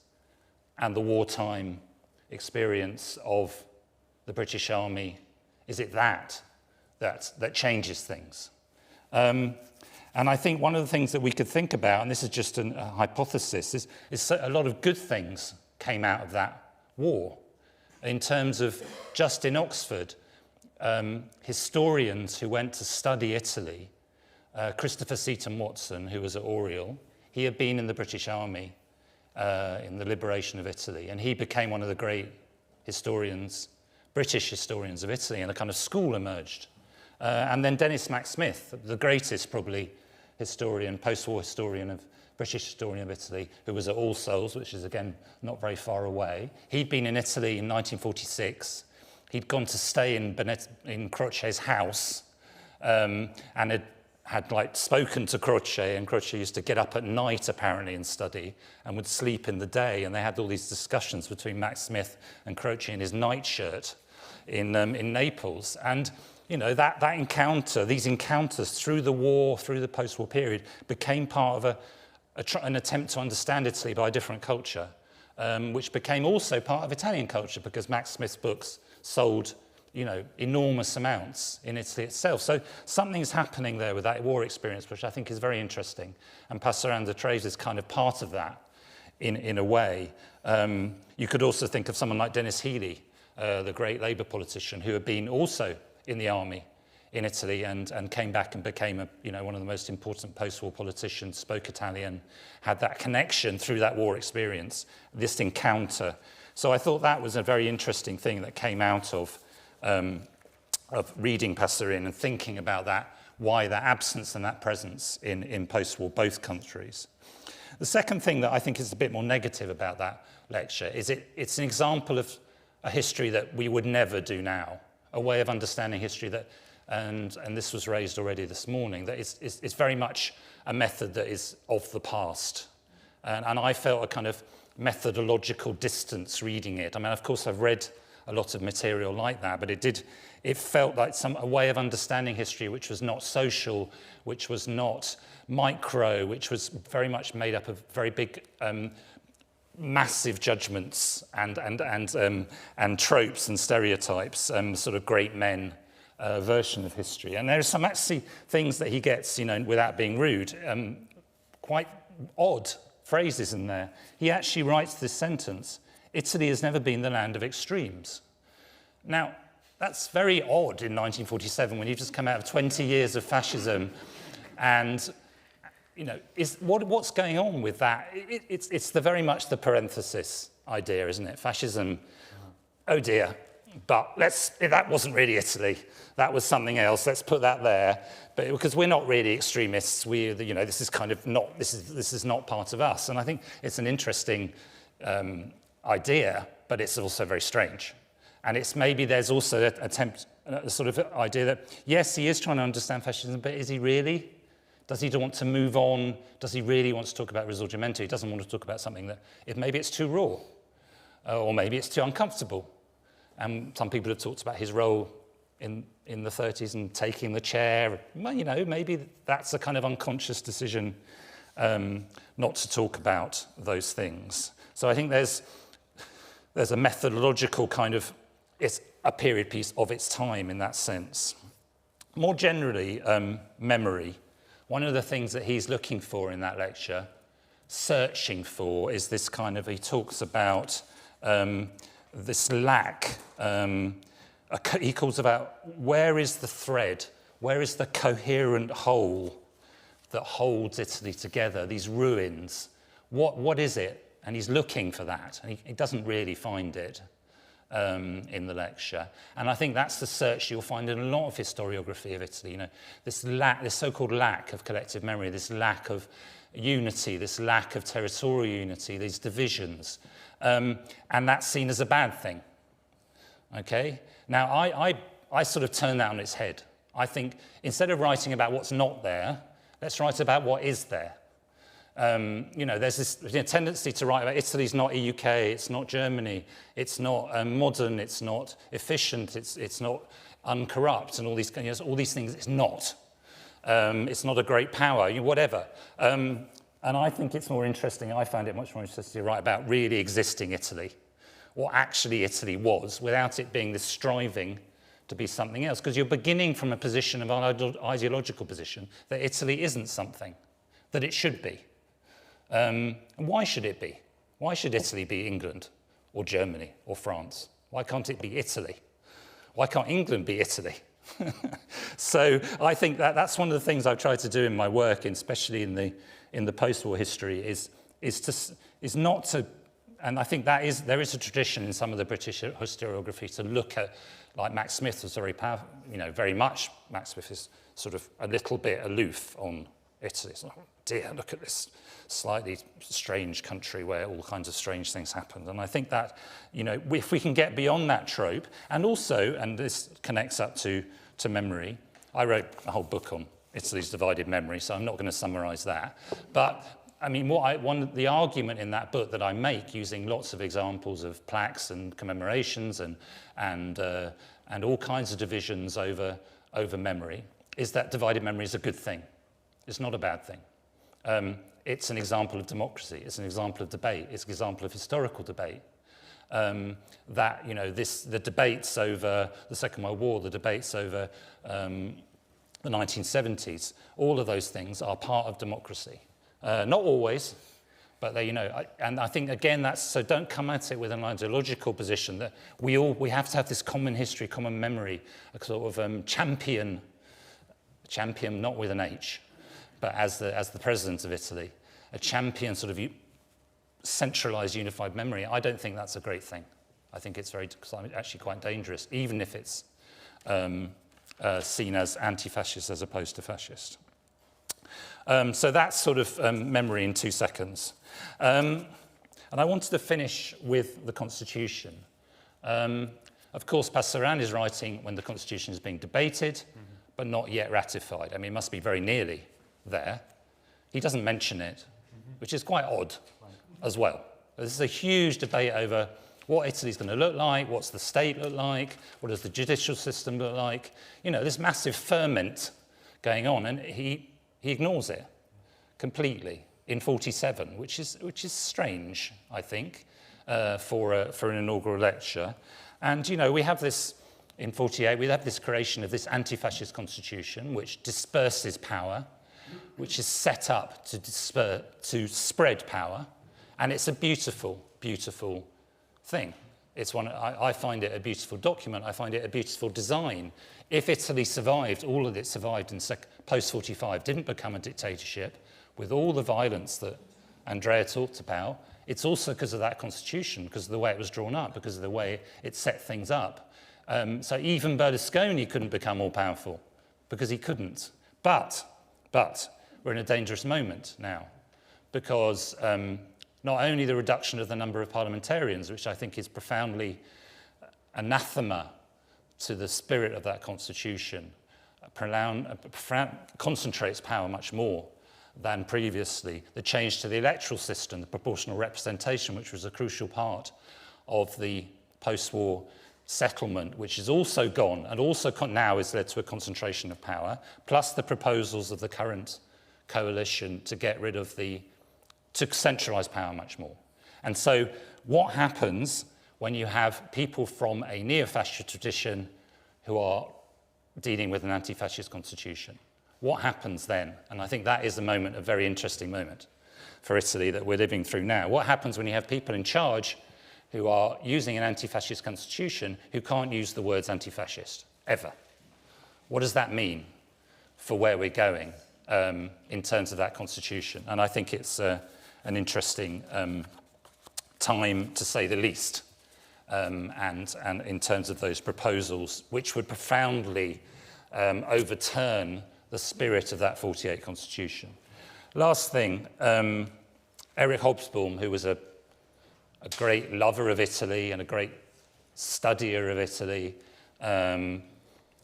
and the wartime experience of the British Army? Is it that changes things? And I think one of the things that we could think about, and this is just a hypothesis, is a lot of good things came out of that war. In terms of, just in Oxford, historians who went to study Italy, Christopher Seton Watson, who was at Oriel, he had been in the British Army in the liberation of Italy, and he became one of the great historians, British historians of Italy, and a kind of school emerged. And then Dennis Mack-Smith, the greatest probably historian, post-war historian British historian of Italy, who was at All Souls, which is again not very far away. He'd been in Italy in 1946. He'd gone to stay in Croce's house, and had spoken to Croce, and Croce used to get up at night apparently and study, and would sleep in the day. And they had all these discussions between Mack-Smith and Croce in his nightshirt in Naples. And you know, that encounter, these encounters through the war, through the post-war period, became part of an attempt to understand Italy by a different culture, which became also part of Italian culture because Max Smith's books sold, you know, enormous amounts in Italy itself. So something's happening there with that war experience, which I think is very interesting. And Passerin D'Entrèves is kind of part of that in a way. You could also think of someone like Denis Healey, the great Labour politician who had been also in the army in Italy and came back and became one of the most important post-war politicians, spoke Italian, had that connection through that war experience, this encounter. So I thought that was a very interesting thing that came out of reading Passerin and thinking about that, why that absence and that presence in post-war both countries. The second thing that I think is a bit more negative about that lecture is it's an example of a history that we would never do now, a way of understanding history that, and this was raised already this morning, that it's very much a method that is of the past. And I felt a kind of methodological distance reading it. I mean, of course, I've read a lot of material like that, but it felt like a way of understanding history which was not social, which was not micro, which was very much made up of very big massive judgments and tropes and stereotypes, sort of great men version of history. And there are some actually things that he gets, you know, without being rude, quite odd phrases in there. He actually writes this sentence: Italy has never been the land of extremes. Now, that's very odd in 1947 when you've just come out of 20 years of fascism, and you know, what's going on with that? It's very much the parenthesis idea, isn't it? Fascism, oh dear, but that wasn't really Italy. That was something else. Let's put that there. But because we're not really extremists, this is kind of not. This is not part of us. And I think it's an interesting idea, but it's also very strange. And it's maybe there's also an attempt, a sort of idea that yes, he is trying to understand fascism, but is he really? Does he want to move on? Does he really want to talk about Risorgimento? He doesn't want to talk about something that maybe it's too raw, or maybe it's too uncomfortable. And some people have talked about his role in the 30s and taking the chair. Well, you know, maybe that's a kind of unconscious decision not to talk about those things. So I think there's a methodological kind of, it's a period piece of its time in that sense. More generally, memory. One of the things that he's looking for in that lecture, searching for, is this kind of, he talks about this lack. He calls about where is the thread, where is the coherent whole that holds Italy together, these ruins. What is it? And he's looking for that, and he doesn't really find it in the lecture. And I think that's the search you'll find in a lot of historiography of Italy. You know, this so-called lack of collective memory, this lack of unity, this lack of territorial unity, these divisions, and that's seen as a bad thing. Okay. Now I sort of turn that on its head. I think instead of writing about what's not there, let's write about what is there. You know, there's this tendency to write about Italy's not a UK, it's not Germany, it's not modern, it's not efficient, it's not uncorrupt, and all these things. It's not. It's not a great power, whatever. And I think it's more interesting. I find it much more interesting to write about really existing Italy, what actually Italy was, without it being this striving to be something else. Because you're beginning from a position of an ideological position that Italy isn't something that it should be. And why should it be? Why should Italy be England or Germany or France? Why can't it be Italy? Why can't England be Italy? So I think that's one of the things I've tried to do in my work, especially in the post-war history, is not to, and I think there is a tradition in some of the British historiography to look at, like Max Smith was very powerful, very much. Max Smith is sort of a little bit aloof on Italy. It's like, oh dear, look at this slightly strange country where all kinds of strange things happened. And I think that, if we can get beyond that trope, and also, and this connects up to memory, I wrote a whole book on Italy's divided memory, so I'm not going to summarize that. But I mean, the argument in that book that I make, using lots of examples of plaques and commemorations and all kinds of divisions over over memory is that divided memory is a good thing. It's not a bad thing. It's an example of democracy. It's an example of debate. It's an example of historical debate. That, you know, the debates over the Second World War, the debates over the 1970s, all of those things are part of democracy. Not always, but they, you know, and I think again that's, so don't come at it with an ideological position that we have to have this common history, common memory, a sort of champion not with an H, but as the president of Italy, a champion sort of centralized unified memory. I don't think that's a great thing. I think it's actually quite dangerous, even if it's seen as anti-fascist as opposed to fascist. So that's sort of memory in 2 seconds. And I wanted to finish with the Constitution. Of course, Passerin is writing when the Constitution is being debated, but not yet ratified. I mean, it must be very nearly there. He doesn't mention it, which is quite odd as well. This is a huge debate over what Italy's going to look like, what's the state look like, what does the judicial system look like. You know, this massive ferment going on, and he ignores it completely in 47, which is strange, I think, for an inaugural lecture. And, you know, we have this, in 48, we have this creation of this anti-fascist constitution, which disperses power, which is set up to spread power. And it's a beautiful, beautiful thing. It's one, I find it a beautiful document. I find it a beautiful design. If Italy survived, all of it survived in post-45, didn't become a dictatorship, with all the violence that Andrea talked about, it's also because of that constitution, because of the way it was drawn up, because of the way it set things up. So even Berlusconi couldn't become all powerful, because he couldn't. But we're in a dangerous moment now, because not only the reduction of the number of parliamentarians, which I think is profoundly anathema to the spirit of that constitution, concentrates power much more than previously. The change to the electoral system, the proportional representation, which was a crucial part of the post-war settlement, which is also gone and also now has led to a concentration of power, plus the proposals of the current coalition to get rid of to centralise power much more. And so what happens when you have people from a neo-fascist tradition who are dealing with an anti-fascist constitution? What happens then? And I think that is a very interesting moment for Italy that we're living through now. What happens when you have people in charge who are using an anti-fascist constitution who can't use the words anti-fascist, ever? What does that mean for where we're going in terms of that constitution? And I think it's an interesting time, to say the least, and in terms of those proposals, which would profoundly overturn the spirit of that 48 constitution. Last thing, Erich Hobsbawm, who was a great lover of Italy and a great studier of Italy,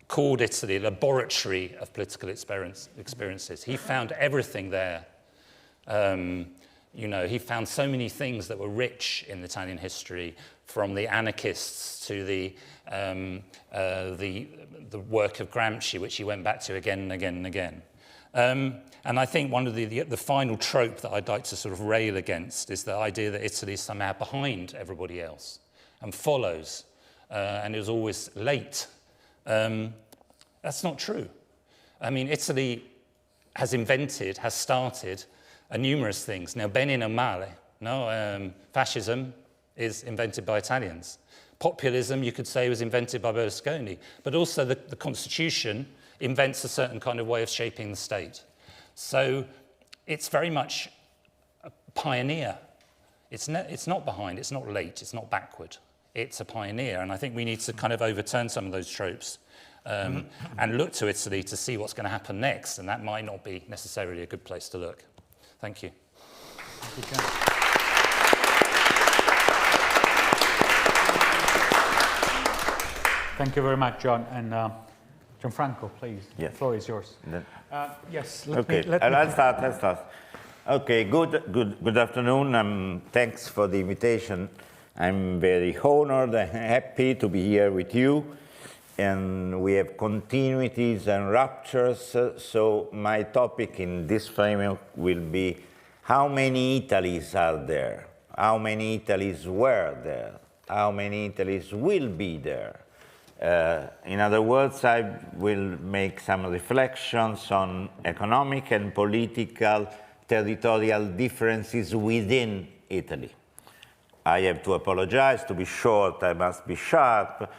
called Italy a laboratory of political experiences. He found everything there. You know, he found so many things that were rich in Italian history, from the anarchists to the work of Gramsci, which he went back to again and again and again. And I think one of the final trope that I'd like to sort of rail against is the idea that Italy is somehow behind everybody else and follows, and is always late. That's not true. I mean, Italy has started numerous things. Now, bene o male, no? Fascism is invented by Italians. Populism, you could say, was invented by Berlusconi. But also the constitution invents a certain kind of way of shaping the state. So it's very much a pioneer. It's not behind, it's not late, it's not backward. It's a pioneer, and I think we need to kind of overturn some of those tropes and look to Italy to see what's going to happen next, and that might not be necessarily a good place to look. Thank you. Thank you, John. Thank you very much, John. And Gianfranco, please. Yes. The floor is yours. Yes. I'll start. Okay. Good afternoon. Thanks for the invitation. I'm very honored and happy to be here with you. and we have continuities and ruptures. So my topic in this framework will be how many Italies are there? How many Italies were there? How many Italies will be there? In other words, I will make some reflections on economic and political territorial differences within Italy. I have to apologize. To be short, I must be sharp.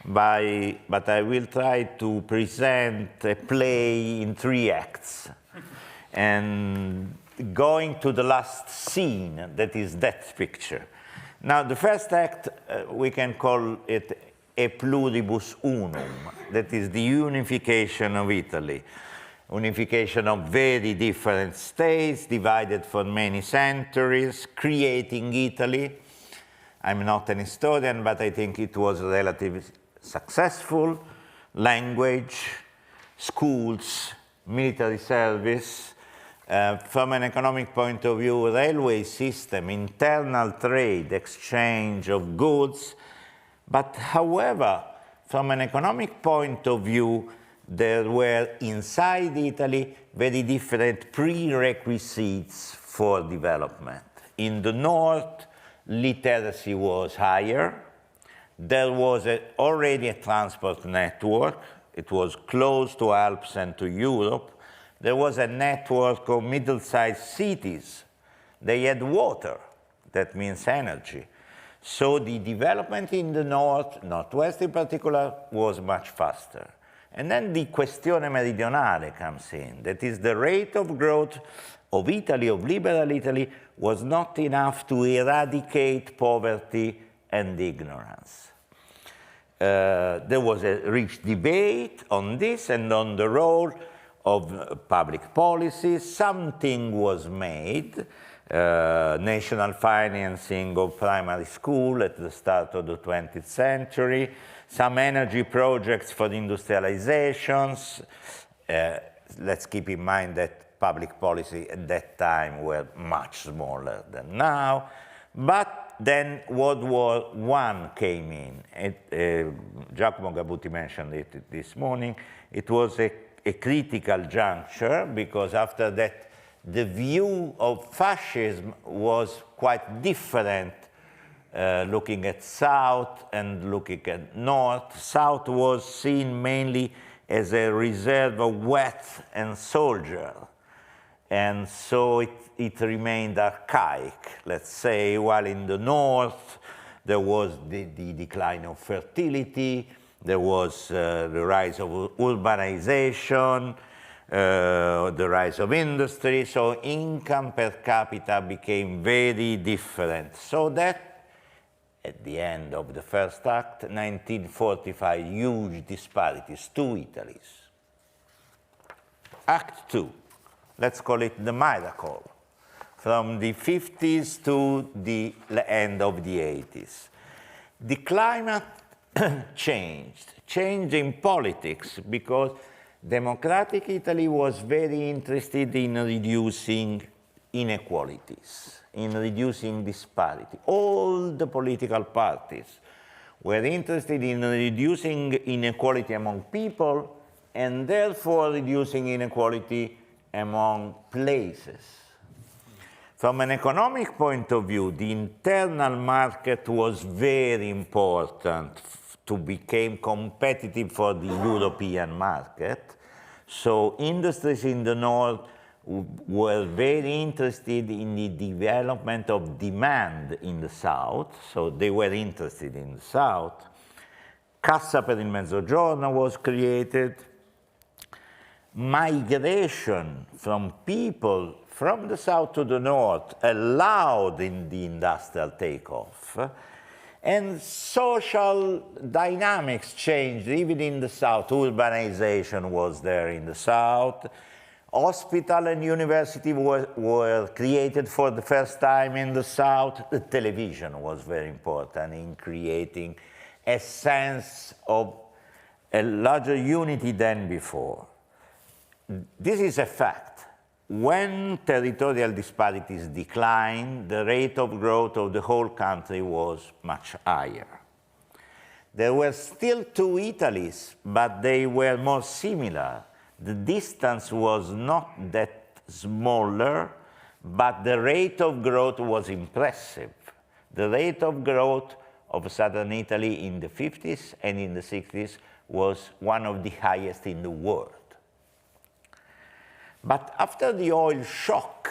But I will try to present a play in 3 acts. And going to the last scene, that is that picture. Now, the first act, we can call it a pluribus unum. That is the unification of Italy. Unification of very different states, divided for many centuries, creating Italy. I'm not an historian, but I think it was relatively successful. Language, schools, military service. From an economic point of view, railway system, internal trade, exchange of goods. But however, from an economic point of view, there were inside Italy very different prerequisites for development. In the north, literacy was higher. There was already a transport network. It was close to Alps and to Europe. There was a network of middle-sized cities. They had water. That means energy. So the development in the north, northwest in particular, was much faster. And then the questione meridionale comes in. That is, the rate of growth of Italy, of liberal Italy, was not enough to eradicate poverty and ignorance. There was a rich debate on this and on the role of public policy. Something was made. National financing of primary school at the start of the 20th century, some energy projects for industrializations. Let's keep in mind that public policy at that time were much smaller than now. But then World War I came in. Giacomo Gabuti mentioned it this morning. It was a critical juncture because after that, the view of fascism was quite different looking at South and looking at North. South was seen mainly as a reserve of wit and soldier. And so it remained archaic, let's say, while in the North there was the decline of fertility, there was the rise of urbanization, the rise of industry, so income per capita became very different. So that, at the end of the first act, 1945, huge disparities, 2 Italies. Act 2, let's call it the miracle, from the 50s to the end of the 80s. The climate changed in politics because democratic Italy was very interested in reducing inequalities, in reducing disparity. All the political parties were interested in reducing inequality among people and therefore reducing inequality among places. From an economic point of view, the internal market was very important to become competitive for the European market. So industries in the north were very interested in the development of demand in the south, so they were interested in the south. Cassa per il Mezzogiorno was created. Migration from people from the south to the north allowed in the industrial takeoff. And social dynamics changed even in the south. Urbanization was there in the south. Hospital and university were created for the first time in the south. The television was very important in creating a sense of a larger unity than before. This is a fact. When territorial disparities declined, the rate of growth of the whole country was much higher. There were still two Italies, but they were more similar. The distance was not that smaller, but the rate of growth was impressive. The rate of growth of southern Italy in the 50s and in the 60s was one of the highest in the world. But after the oil shock,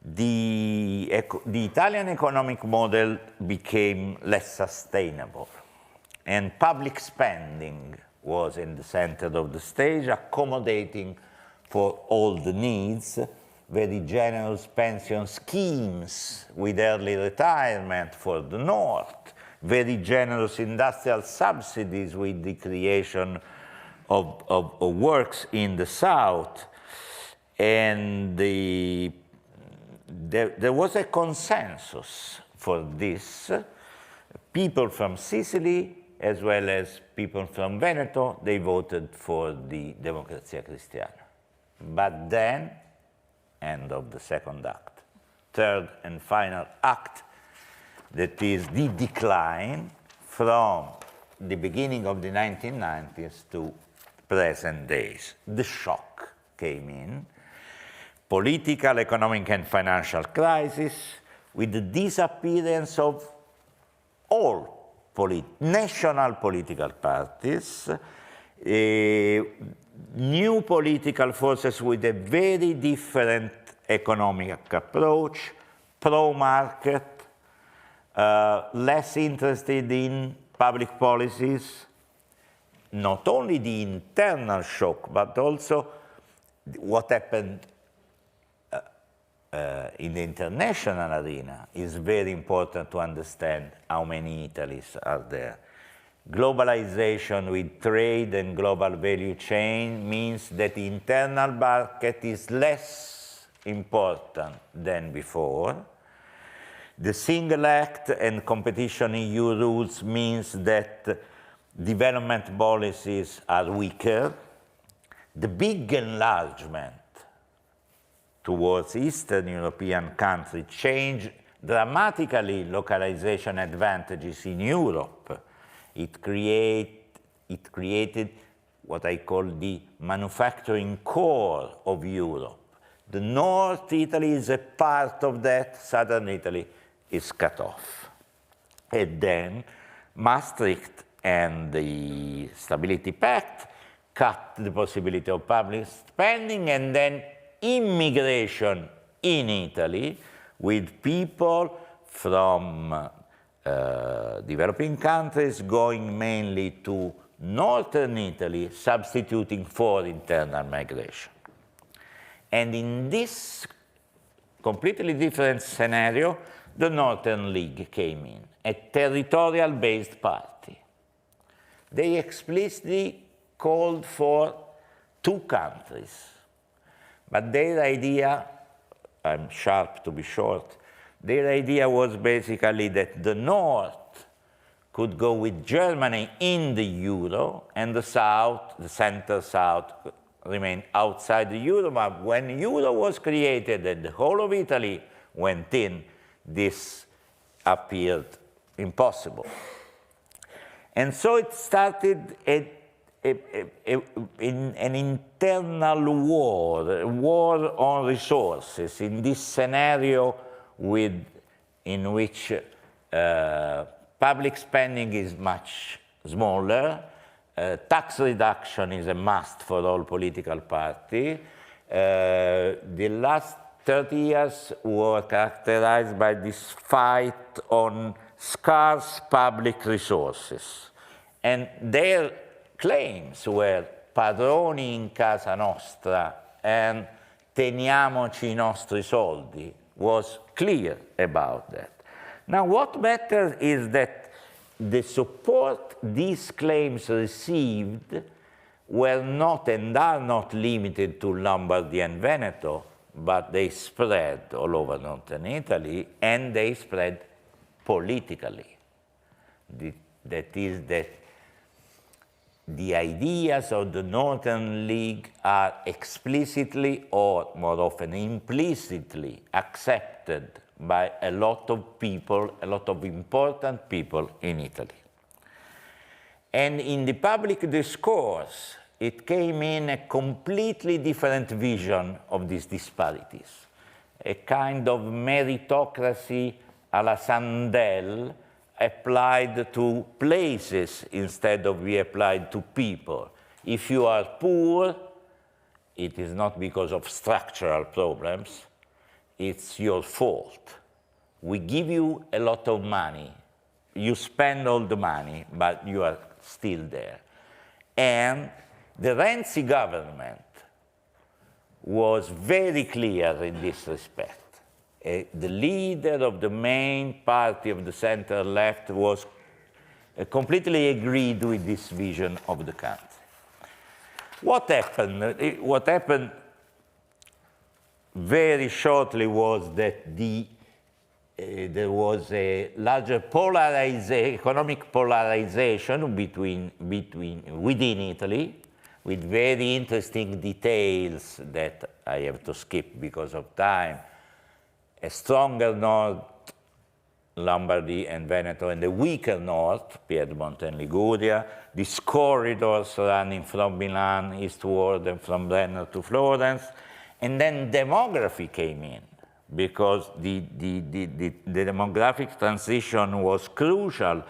the Italian economic model became less sustainable, and public spending was in the center of the stage, accommodating for all the needs, very generous pension schemes with early retirement for the North, very generous industrial subsidies with the creation of works in the South. And there was a consensus for this. People from Sicily, as well as people from Veneto, they voted for the Democrazia Cristiana. But then, end of the second act, third and final act, that is the decline from the beginning of the 1990s to present days. The shock came in, political, economic, and financial crisis, with the disappearance of all national political parties, new political forces with a very different economic approach, pro-market, less interested in public policies, not only the internal shock, but also what happened in the international arena is very important to understand how many Italys are there. Globalization with trade and global value chain means that the internal market is less important than before. The single act and competition EU rules means that development policies are weaker. The big enlargement towards Eastern European countries changed dramatically localization advantages in Europe. It created what I call the manufacturing core of Europe. The North Italy is a part of that, Southern Italy is cut off. And then Maastricht and the Stability Pact cut the possibility of public spending, and then immigration in Italy with people from developing countries going mainly to northern Italy, substituting for internal migration. And in this completely different scenario, the Northern League came in, a territorial-based party. They explicitly called for two countries. But their idea, I'm sharp to be short, their idea was basically that the North could go with Germany in the Euro, and the South, the Center-South, remained outside the Euro. But when Euro was created and the whole of Italy went in, this appeared impossible. And so it started in an internal war, a war on resources, in this scenario in which public spending is much smaller, tax reduction is a must for all political parties. The last 30 years were characterized by this fight on scarce public resources. And their claims were padroni in casa nostra and teniamoci i nostri soldi, was clear about that. Now what matters is that the support these claims received were not and are not limited to Lombardy and Veneto, but they spread all over northern Italy, and they spread politically. That is that the ideas of the Northern League are explicitly or more often implicitly accepted by a lot of people, a lot of important people in Italy. And in the public discourse, it came in a completely different vision of these disparities, a kind of meritocracy a la Sandel applied to places instead of be applied to people. If you are poor, it is not because of structural problems, it's your fault. We give you a lot of money, you spend all the money, but you are still there. And the Renzi government was very clear in this respect. The leader of the main party of the center-left was completely agreed with this vision of the country. What happened? What happened very shortly was that there was a larger economic polarization within Italy, with very interesting details that I have to skip because of time. A stronger north, Lombardy and Veneto, and a weaker north, Piedmont and Liguria, these corridors running from Milan eastward and from Brenner to Florence, and then demography came in, because the demographic transition was crucial,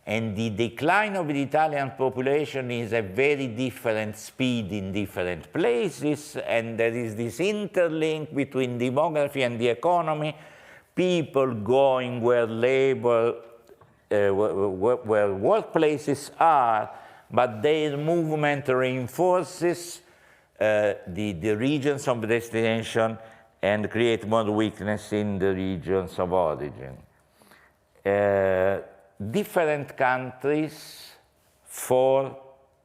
and the decline of the Italian population is a very different speed in different places, and there is this interlink between demography and the economy, people going where labor, where workplaces are, but their movement reinforces the regions of destination and create more weakness in the regions of origin. Different countries for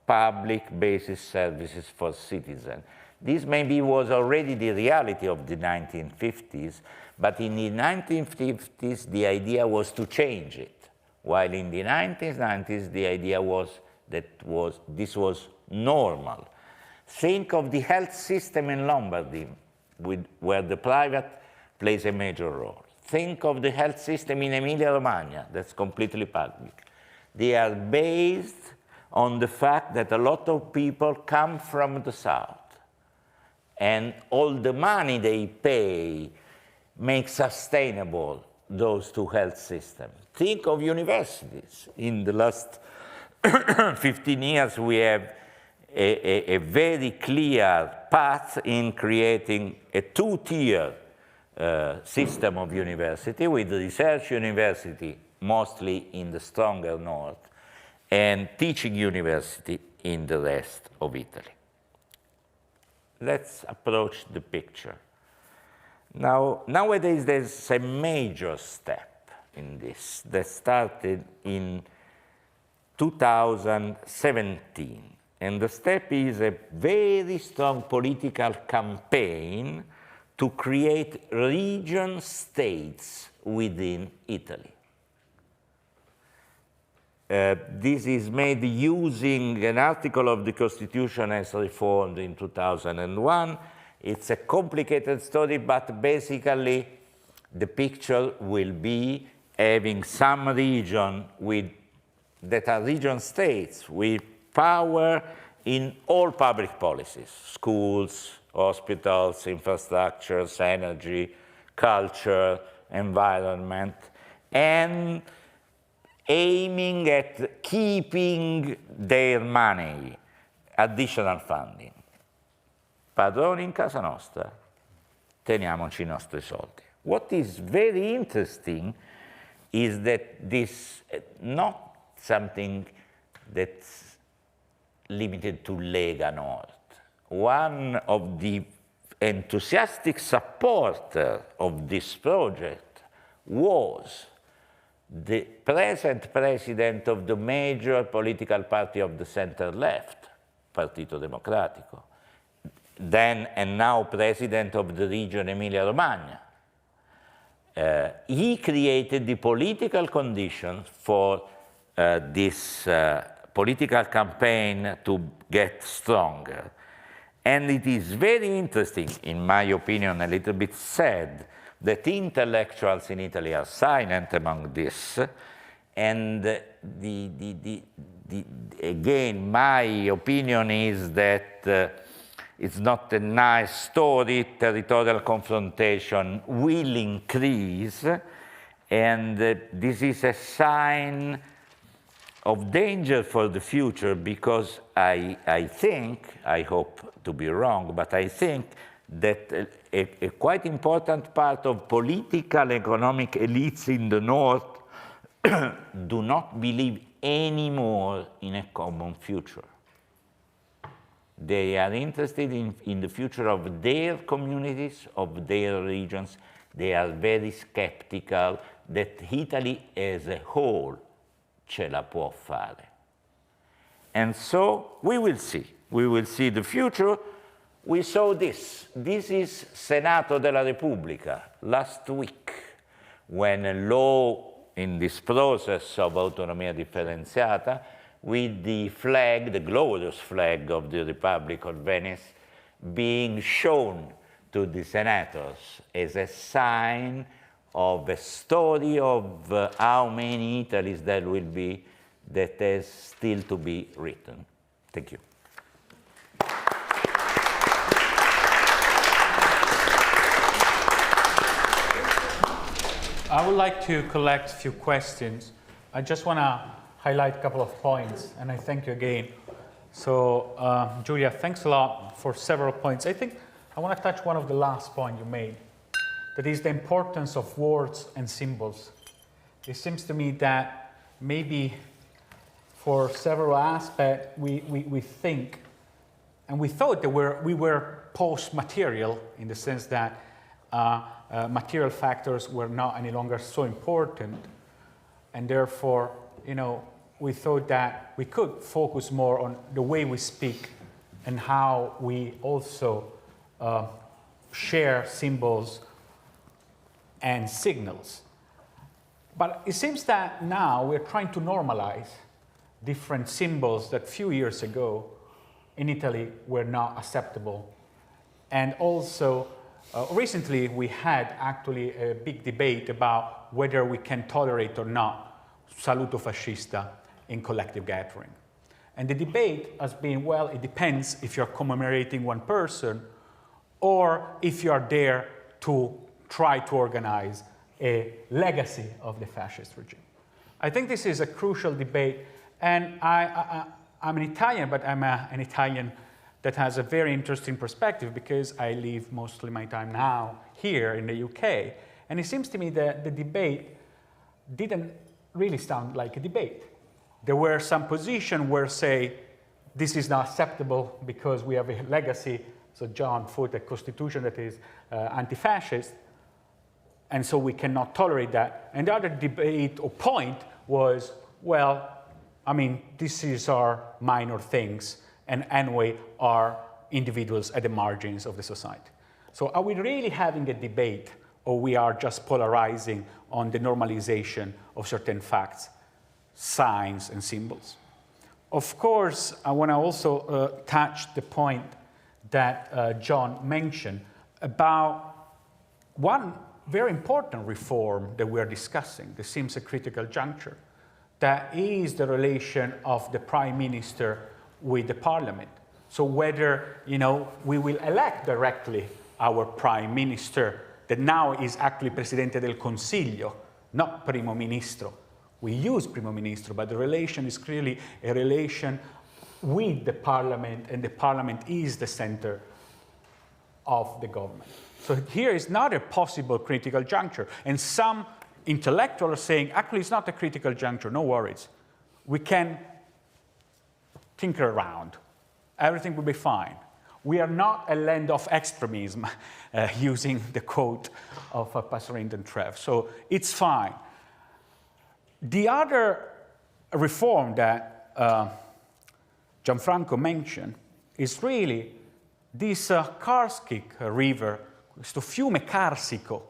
public basis services for citizens. This maybe was already the reality of the 1950s, but in the 1950s the idea was to change it, while in the 1990s the idea was that this was normal. Think of the health system in Lombardy, where the private plays a major role. Think of the health system in Emilia-Romagna, that's completely public. They are based on the fact that a lot of people come from the south, and all the money they pay makes sustainable those two health systems. Think of universities. In the last 15 years, we have a very clear path in creating a two-tier system of university, with research university mostly in the stronger north and teaching university in the rest of Italy. Let's approach the picture. Now, nowadays there's a major step in this that started in 2017. And the step is a very strong political campaign to create region states within Italy. This is made using an article of the Constitution as reformed in 2001. It's a complicated story, but basically the picture will be having some region that are region states with power in all public policies, schools, hospitals, infrastructures, energy, culture, environment, and aiming at keeping their money, additional funding. Padroni in casa nostra, teniamoci i nostri soldi. What is very interesting is that this not something that's limited to Lega Nord. One of the enthusiastic supporters of this project was the present president of the major political party of the center-left, Partito Democratico, then and now president of the region Emilia-Romagna. He created the political conditions for this political campaign to get stronger. And it is very interesting, in my opinion, a little bit sad, that intellectuals in Italy are silent among this, And again, my opinion is that it's not a nice story. Territorial confrontation will increase, and this is a sign of danger for the future, because I think, I hope to be wrong, but I think that a quite important part of political economic elites in the North do not believe anymore in a common future. They are interested in the future of their communities, of their regions. They are very skeptical that Italy as a whole ce la può fare. And so we will see. We will see the future. We saw this. This is Senato della Repubblica last week, when a law in this process of autonomia differenziata, with the flag, the glorious flag of the Republic of Venice, being shown to the senators as a sign of a story of how many Italys there will be that has still to be written. Thank you. I would like to collect a few questions. I just want to highlight a couple of points, and I thank you again. So, Julia, thanks a lot for several points. I think I want to touch one of the last points you made, that is the importance of words and symbols. It seems to me that maybe for several aspects we think, and we thought that we were post-material in the sense that material factors were not any longer so important, and therefore, we thought that we could focus more on the way we speak and how we also share symbols and signals. But it seems that now we're trying to normalize different symbols that a few years ago in Italy were not acceptable. And also, recently we had actually a big debate about whether we can tolerate or not saluto fascista in collective gathering. And the debate has been, well, it depends if you're commemorating one person or if you are there to try to organize a legacy of the fascist regime. I think this is a crucial debate, and I'm an Italian, but I'm an Italian that has a very interesting perspective because I live mostly my time now here in the UK. And it seems to me that the debate didn't really sound like a debate. There were some positions where, say, this is not acceptable because we have a legacy. So John fought a constitution that is anti-fascist, and so we cannot tolerate that. And the other debate or point was, well, I mean, these are minor things, and anyway are individuals at the margins of the society. So are we really having a debate, or we are just polarizing on the normalization of certain facts, signs, and symbols? Of course, I want to also touch the point that John mentioned about one very important reform that we are discussing. This seems a critical juncture. That is the relation of the Prime Minister with the Parliament. So whether, we will elect directly our Prime Minister, that now is actually Presidente del Consiglio, not Primo Ministro. We use Primo Ministro, but the relation is clearly a relation with the Parliament, and the Parliament is the center of the government. So here is not a possible critical juncture. And some intellectuals are saying, actually, it's not a critical juncture, no worries. We can tinker around. Everything will be fine. We are not a land of extremism, using the quote of Passerin D'Entrèves. So it's fine. The other reform that Gianfranco mentioned is really this Karskik River, questo fiume carsico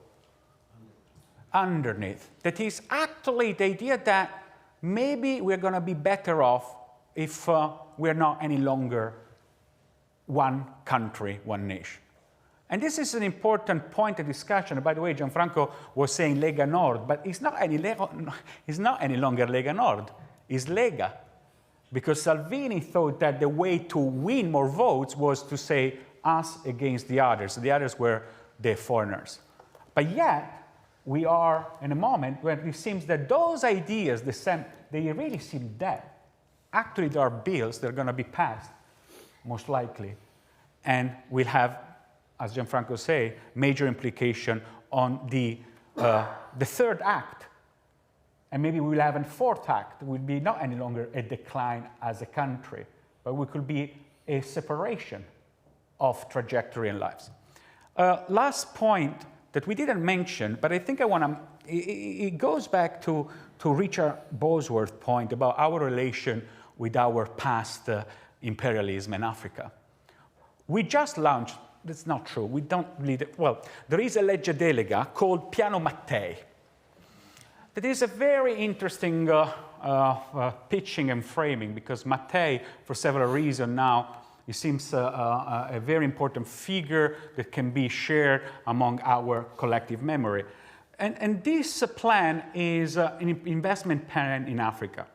underneath, that is actually the idea that maybe we're going to be better off if we're not any longer one country, one nation. And this is an important point of discussion. And by the way, Gianfranco was saying Lega Nord, but it's not any longer Lega Nord, it's Lega. Because Salvini thought that the way to win more votes was to say us against the others. The others were the foreigners. But yet, we are in a moment where it seems that those ideas, they really seem dead. Actually, there are bills that are going to be passed, most likely, and will have, as Gianfranco say, major implication on the third act. And maybe we'll have a fourth act. It will be not any longer a decline as a country, but we could be a separation of trajectory and lives. Last point that we didn't mention, but I think I want to, it goes back to Richard Bosworth's point about our relation with our past imperialism in Africa. We just launched, that's not true, we don't really, well, there is a legge delega called Piano Mattei. That is a very interesting pitching and framing, because Mattei, for several reasons now, he seems a very important figure that can be shared among our collective memory. And this plan is an investment plan in Africa.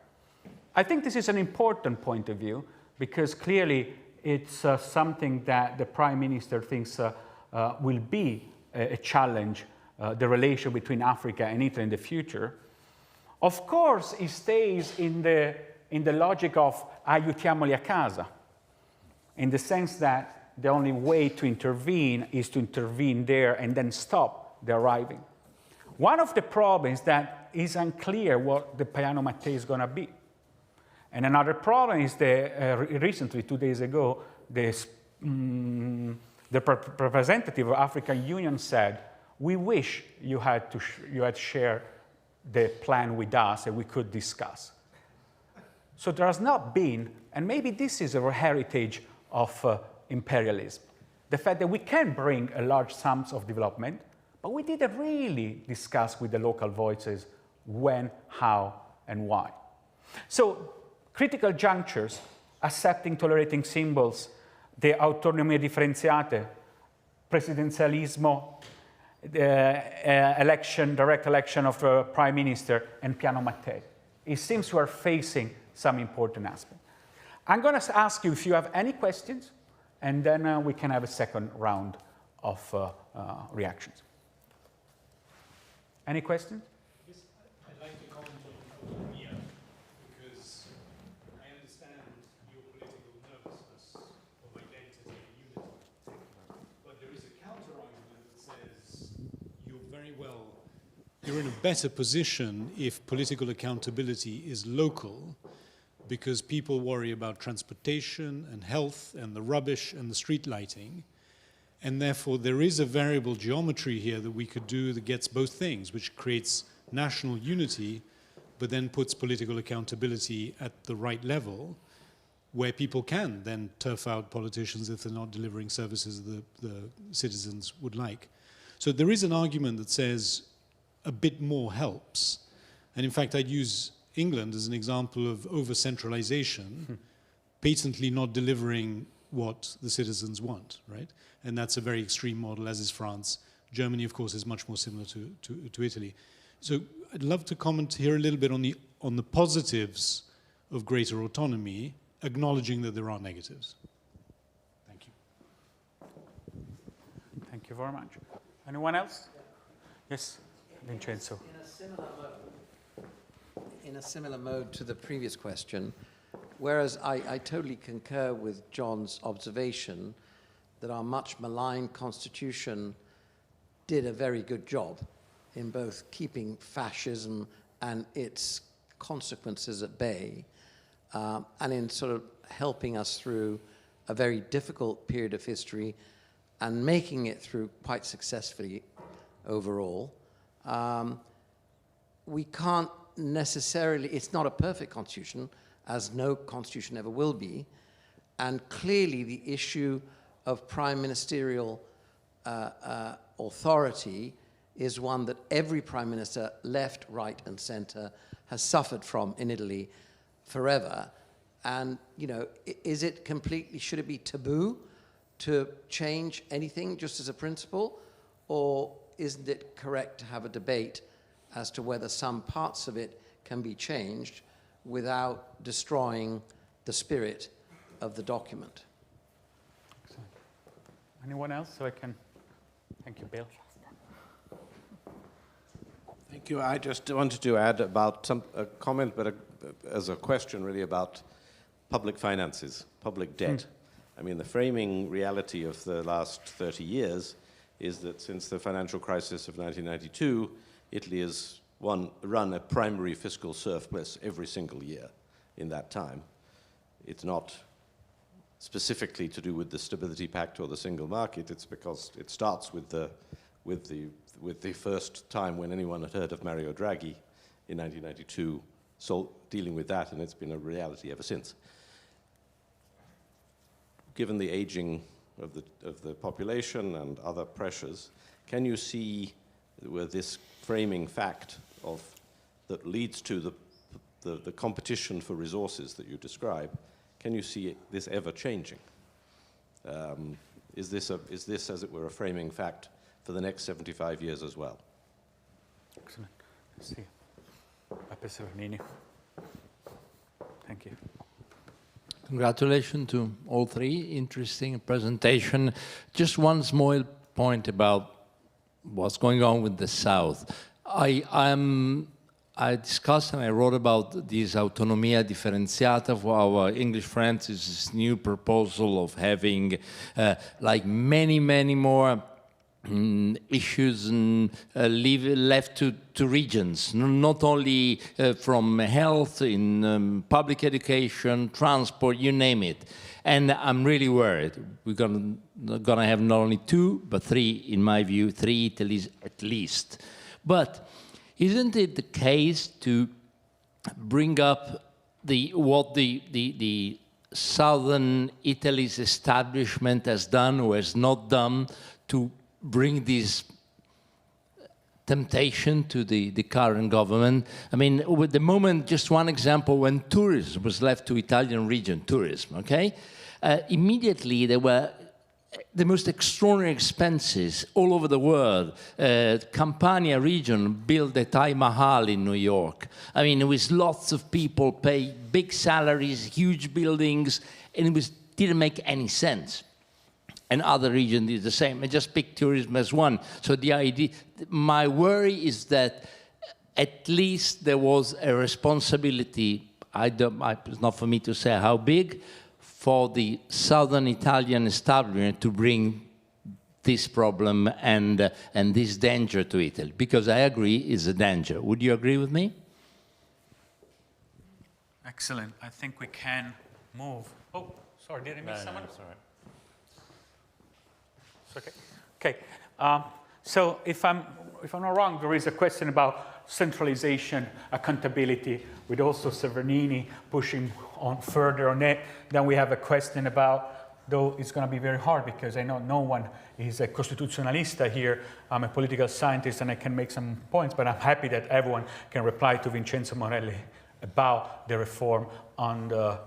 I think this is an important point of view, because clearly it's something that the Prime Minister thinks will be a challenge, the relation between Africa and Italy in the future. Of course, it stays in the logic of aiutiamoli a casa, in the sense that the only way to intervene is to intervene there and then stop the arriving. One of the problems that is unclear what the Piano Mattei is going to be. And another problem is recently, 2 days ago, the representative of African Union said, we wish you had shared the plan with us and we could discuss. So there has not been, and maybe this is a heritage of imperialism, the fact that we can bring a large sums of development, but we didn't really discuss with the local voices when, how, and why. So critical junctures, accepting, tolerating symbols, the autonomie differenziate, presidenzialismo, direct election of a prime minister, and Piano Mattei. It seems we are facing some important aspects. I'm going to ask you if you have any questions, and then we can have a second round of reactions. Any questions? Yes, I'd like to comment on autonomia, because I understand your political nervousness of identity and unity. But there is a counter-argument that says you're in a better position if political accountability is local, because people worry about transportation and health and the rubbish and the street lighting. And therefore, there is a variable geometry here that we could do that gets both things, which creates national unity, but then puts political accountability at the right level, where people can then turf out politicians if they're not delivering services the citizens would like. So there is an argument that says a bit more helps. And in fact, I'd use England as an example of over-centralization, patently not delivering what the citizens want, right? And that's a very extreme model, as is France. Germany, of course, is much more similar to Italy. So I'd love to comment here a little bit on the positives of greater autonomy, acknowledging that there are negatives. Thank you. Thank you very much. Anyone else? Yes, Vincenzo. In a similar mode to the previous question, whereas I totally concur with John's observation that our much maligned constitution did a very good job in both keeping fascism and its consequences at bay, and in sort of helping us through a very difficult period of history and making it through quite successfully overall. We can't necessarily, it's not a perfect constitution, as no constitution ever will be, and clearly the issue of prime ministerial authority is one that every prime minister, left, right, and center, has suffered from in Italy forever. And, you know, is it completely, should it be taboo to change anything just as a principle, or isn't it correct to have a debate as to whether some parts of it can be changed without destroying the spirit of the document? Anyone else? So I can. Thank you, Bill. Thank you. I just wanted to add about a comment, but as a question really about public finances, public debt. I mean, the framing reality of the last 30 years is that since the financial crisis of 1992, Italy has run a primary fiscal surplus every single year in that time. It's not specifically to do with the Stability Pact or the single market. It's because it starts with the first time when anyone had heard of Mario Draghi in 1992, so dealing with that, and it's been a reality ever since. Given the aging of the population and other pressures, can you see where this framing fact that leads to the competition for resources that you describe, can you see this ever changing? Is this, as it were, a framing fact for the next 75 years as well? Excellent. Let's see. Passerin. Thank you. Congratulations to all three. Interesting presentation. Just one small point about what's going on with the South. I discussed and I wrote about this autonomia differenziata for our English friends. Is this new proposal of having like many more issues left to regions, not only from health, in public education, transport, you name it. And I'm really worried. We're gonna have not only two, but three, in my view, 3 Italies at least. But isn't it the case to bring up what the southern Italy's establishment has done or has not done to bring this temptation to the current government? I mean, with the moment, just one example, when tourism was left to Italian region, tourism, okay? Immediately there were the most extraordinary expenses all over the world. Campania region built a Taj Mahal in New York. I mean, with lots of people pay big salaries, huge buildings, and didn't make any sense. And other regions did the same. I just pick tourism as one. So the idea, my worry is that at least there was a responsibility, it's not for me to say how big, for the southern Italian establishment to bring this problem and this danger to Italy. Because I agree, it's a danger. Would you agree with me? Excellent. I think we can move. Oh, sorry, did I miss someone? No, sorry. Okay. Okay. So if I'm not wrong, there is a question about centralization, accountability, with also Severnini pushing on further on it. Then we have a question about, though it's going to be very hard because I know no one is a costituzionalista here. I'm a political scientist and I can make some points, but I'm happy that everyone can reply to Vincenzo Morelli about the reform on the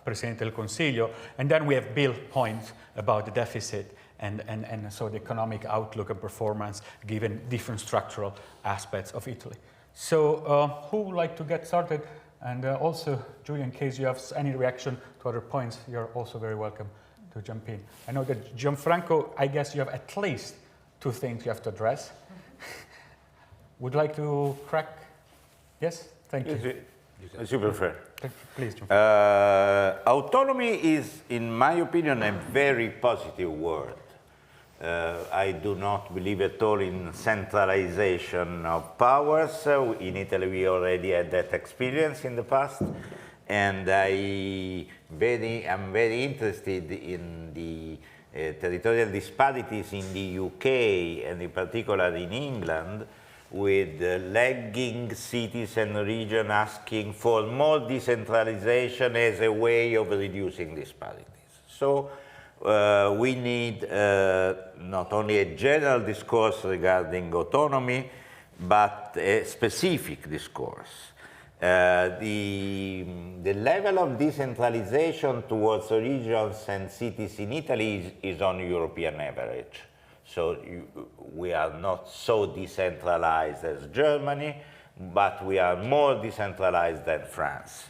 Presidente del Consiglio. And then we have Bill points about the deficit and so the economic outlook and performance given different structural aspects of Italy. So who would like to get started? And also, Julia, in case you have any reaction to other points, you're also very welcome to jump in. I know that Gianfranco, I guess you have at least 2 things you have to address. Would you like to crack? Yes? Thank you. As you prefer. Please, Gianfranco. Autonomy is, in my opinion, a very positive word. I do not believe at all in centralization of powers. In Italy, we already had that experience in the past. And I'm very interested in the territorial disparities in the UK, and in particular in England, with lagging cities and regions asking for more decentralization as a way of reducing disparities. So we need not only a general discourse regarding autonomy, but a specific discourse. The the level of decentralization towards regions and cities in Italy is on European average. So we are not so decentralized as Germany, but we are more decentralized than France.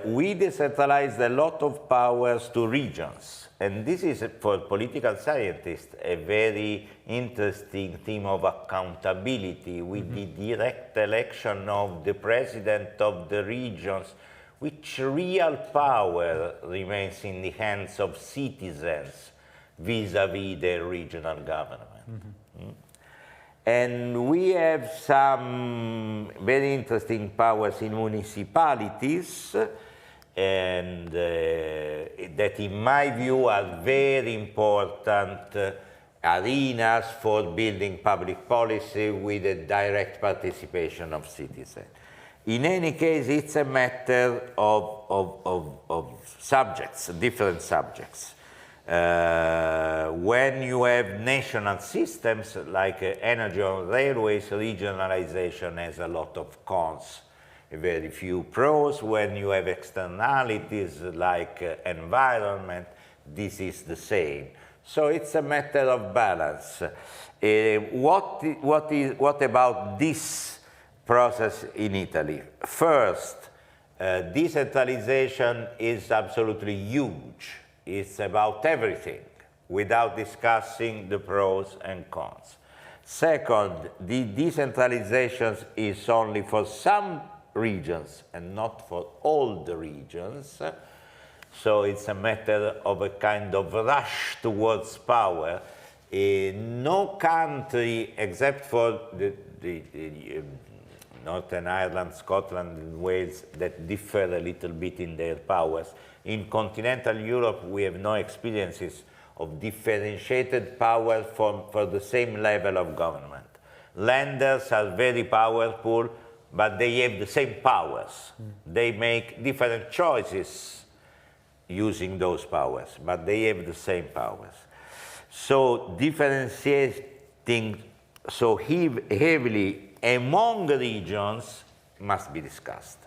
We decentralized a lot of powers to regions. And this is, for political scientists, a very interesting theme of accountability with the direct election of the president of the regions, which real power remains in the hands of citizens vis-à-vis their regional government. And we have some very interesting powers in municipalities, and that in my view are very important arenas for building public policy with a direct participation of citizens. In any case, it's a matter of subjects, different subjects. When you have national systems like energy or railways, regionalization has a lot of cons, very few pros. When you have externalities like environment, this is the same. So it's a matter of balance. What about this process in Italy? First, decentralization is absolutely huge. It's about everything without discussing the pros and cons. Second, the decentralization is only for some regions and not for all the regions. So it's a matter of a kind of rush towards power. No country, except for the Northern Ireland, Scotland, and Wales, that differ a little bit in their powers. In continental Europe, we have no experiences of differentiated power for the same level of government. Lenders are very powerful, but they have the same powers. They make different choices using those powers, but they have the same powers. So differentiating so heavily among regions must be discussed.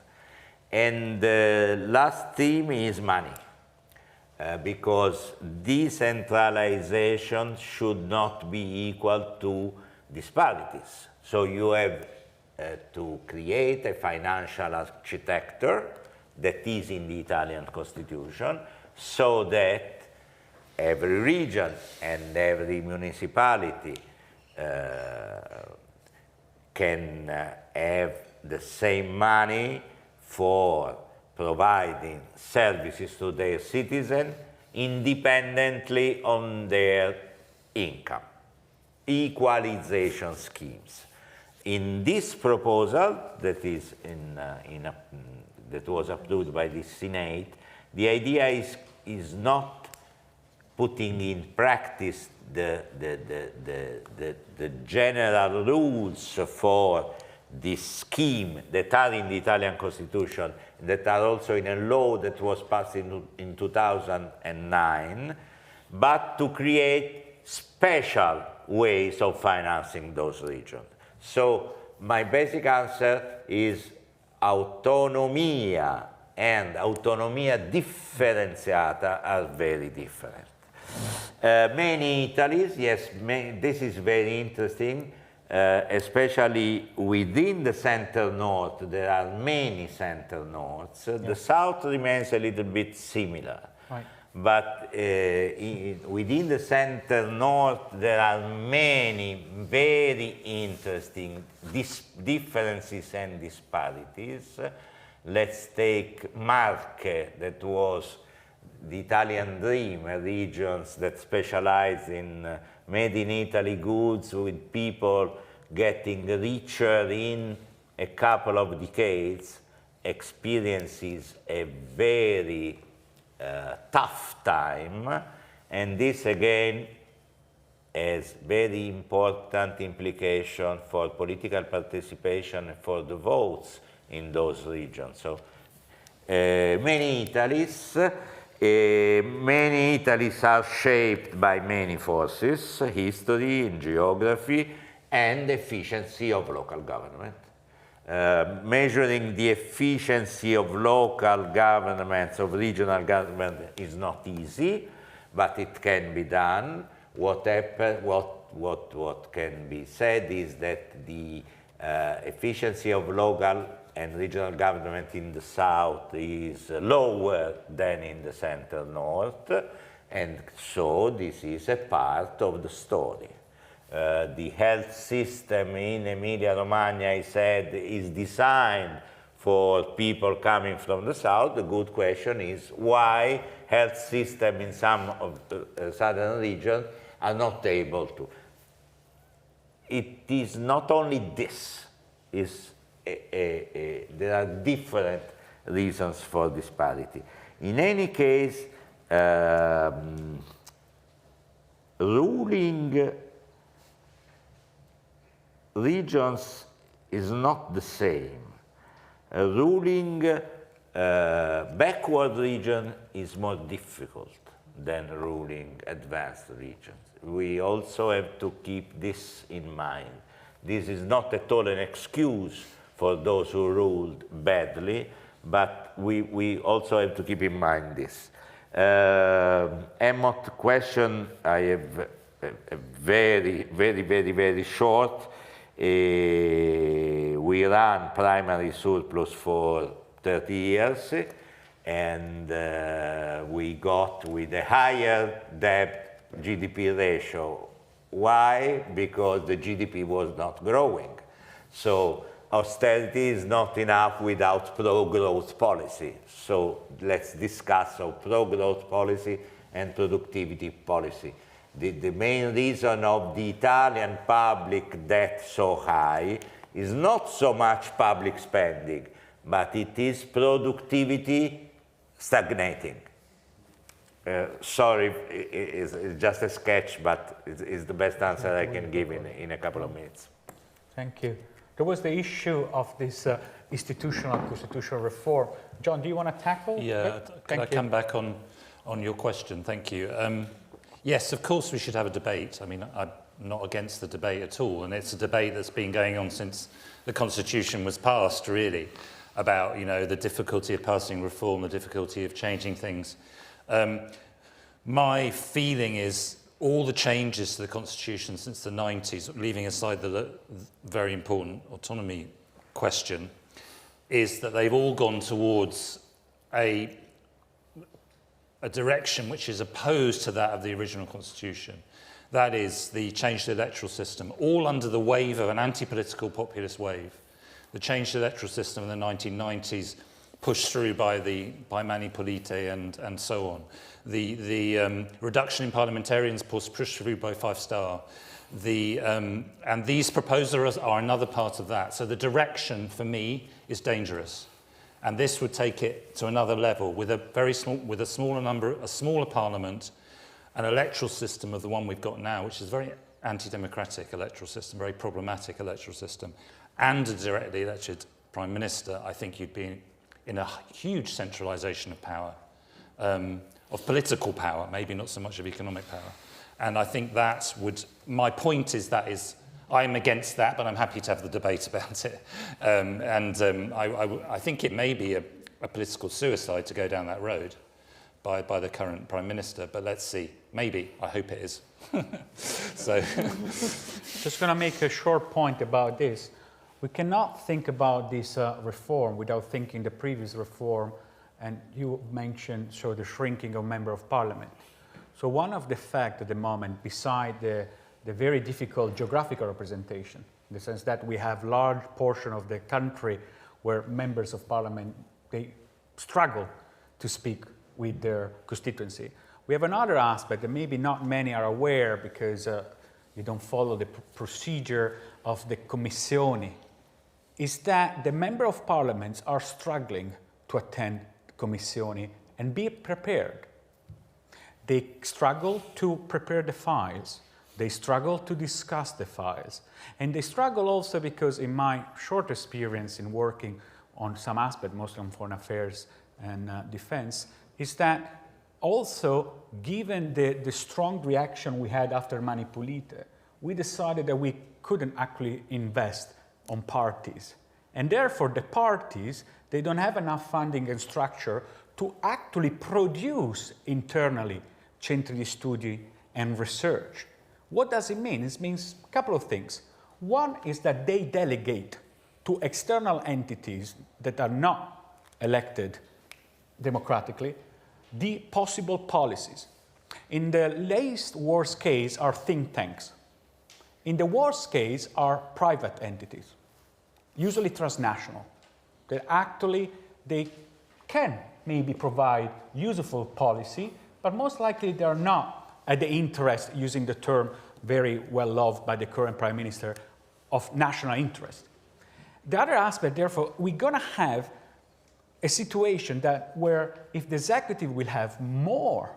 And the last theme is money, because decentralization should not be equal to disparities. So you have to create a financial architecture that is in the Italian constitution, so that every region and every municipality can have the same money for providing services to their citizens independently on their income. Equalization schemes. In this proposal that was approved by the Senate, the idea is not putting in practice the general rules for this scheme that are in the Italian Constitution, that are also in a law that was passed in 2009, but to create special ways of financing those regions. So my basic answer is autonomia and autonomia differenziata are very different. Many Italies, yes, this is very interesting, especially within the center-north. There are many center-norths. Yeah. The south remains a little bit similar. Right. But within the center-north, there are many very interesting differences and disparities. Let's take Marche, that was the Italian dream, regions that specialize in made in Italy goods, with people getting richer in a couple of decades, experiences a very tough time, and this again has very important implication for political participation and for the votes in those regions. So many Italies are shaped by many forces, history and geography, and efficiency of local government. Measuring the efficiency of local governments, of regional government, is not easy, but it can be done. What can be said is that the efficiency of local and regional government in the south is lower than in the center north, and so this is a part of the story. The health system in Emilia-Romagna, I said, is designed for people coming from the south. The good question is why health system in some of the southern regions are not able to. It is not only this, there are different reasons for disparity. In any case, ruling regions is not the same. A ruling backward region is more difficult than ruling advanced regions. We also have to keep this in mind. This is not at all an excuse for those who ruled badly, but we also have to keep in mind this. Emmott question, I have a very short. We ran primary surplus for 30 years, and we got with a higher debt GDP ratio. Why? Because the GDP was not growing. So austerity is not enough without pro-growth policy. So let's discuss pro-growth policy and productivity policy. The main reason of the Italian public debt so high is not so much public spending, but it is productivity stagnating. Sorry, it's just a sketch, but it's the best answer I can give in a couple of minutes. Thank you. There was the issue of this institutional constitutional reform. John, do you want to tackle? Yeah, can I come back on your question? Thank you. Yes, of course we should have a debate. I mean, I'm not against the debate at all, and it's a debate that's been going on since the Constitution was passed, really, about, you know, the difficulty of passing reform, the difficulty of changing things. My feeling is all the changes to the Constitution since the 90s, leaving aside the very important autonomy question, is that they've all gone towards a direction which is opposed to that of the original Constitution. That is the change to the electoral system, all under the wave of an anti-political populist wave. The change to the electoral system in the 1990s pushed through by Mani Pulite and so on. The reduction in parliamentarians pushed through by Five Star. And these proposals are another part of that. So the direction for me is dangerous. And this would take it to another level with a smaller parliament, an electoral system of the one we've got now, which is a very anti-democratic electoral system, very problematic electoral system, and a directly elected prime minister. I think you'd be in a huge centralisation of power, of political power, maybe not so much of economic power. And I think that would, my point is I'm against that, but I'm happy to have the debate about it. I think it may be a political suicide to go down that road by the current Prime Minister, but let's see. Maybe. I hope it is. So, just going to make a short point about this. We cannot think about this reform without thinking the previous reform, and you mentioned the shrinking of Member of Parliament. So one of the facts at the moment, beside the very difficult geographical representation, in the sense that we have large portion of the country where members of parliament, they struggle to speak with their constituency. We have another aspect that maybe not many are aware because you don't follow the procedure of the commissioni, is that the member of parliaments are struggling to attend commissioni and be prepared. They struggle to prepare the files. They struggle to discuss the files. And they struggle also because in my short experience in working on some aspect, mostly on foreign affairs and defense, is that also given the strong reaction we had after Mani Pulite, we decided that we couldn't actually invest on parties. And therefore, the parties, they don't have enough funding and structure to actually produce internally centri di studi and research. What does it mean? It means a couple of things. One is that they delegate to external entities that are not elected democratically the possible policies. In the least worst case are think tanks. In the worst case are private entities, usually transnational, that actually they can maybe provide useful policy, but most likely they are not at the interest, using the term very well loved by the current Prime Minister, of national interest. The other aspect, therefore, we're going to have a situation that where if the executive will have more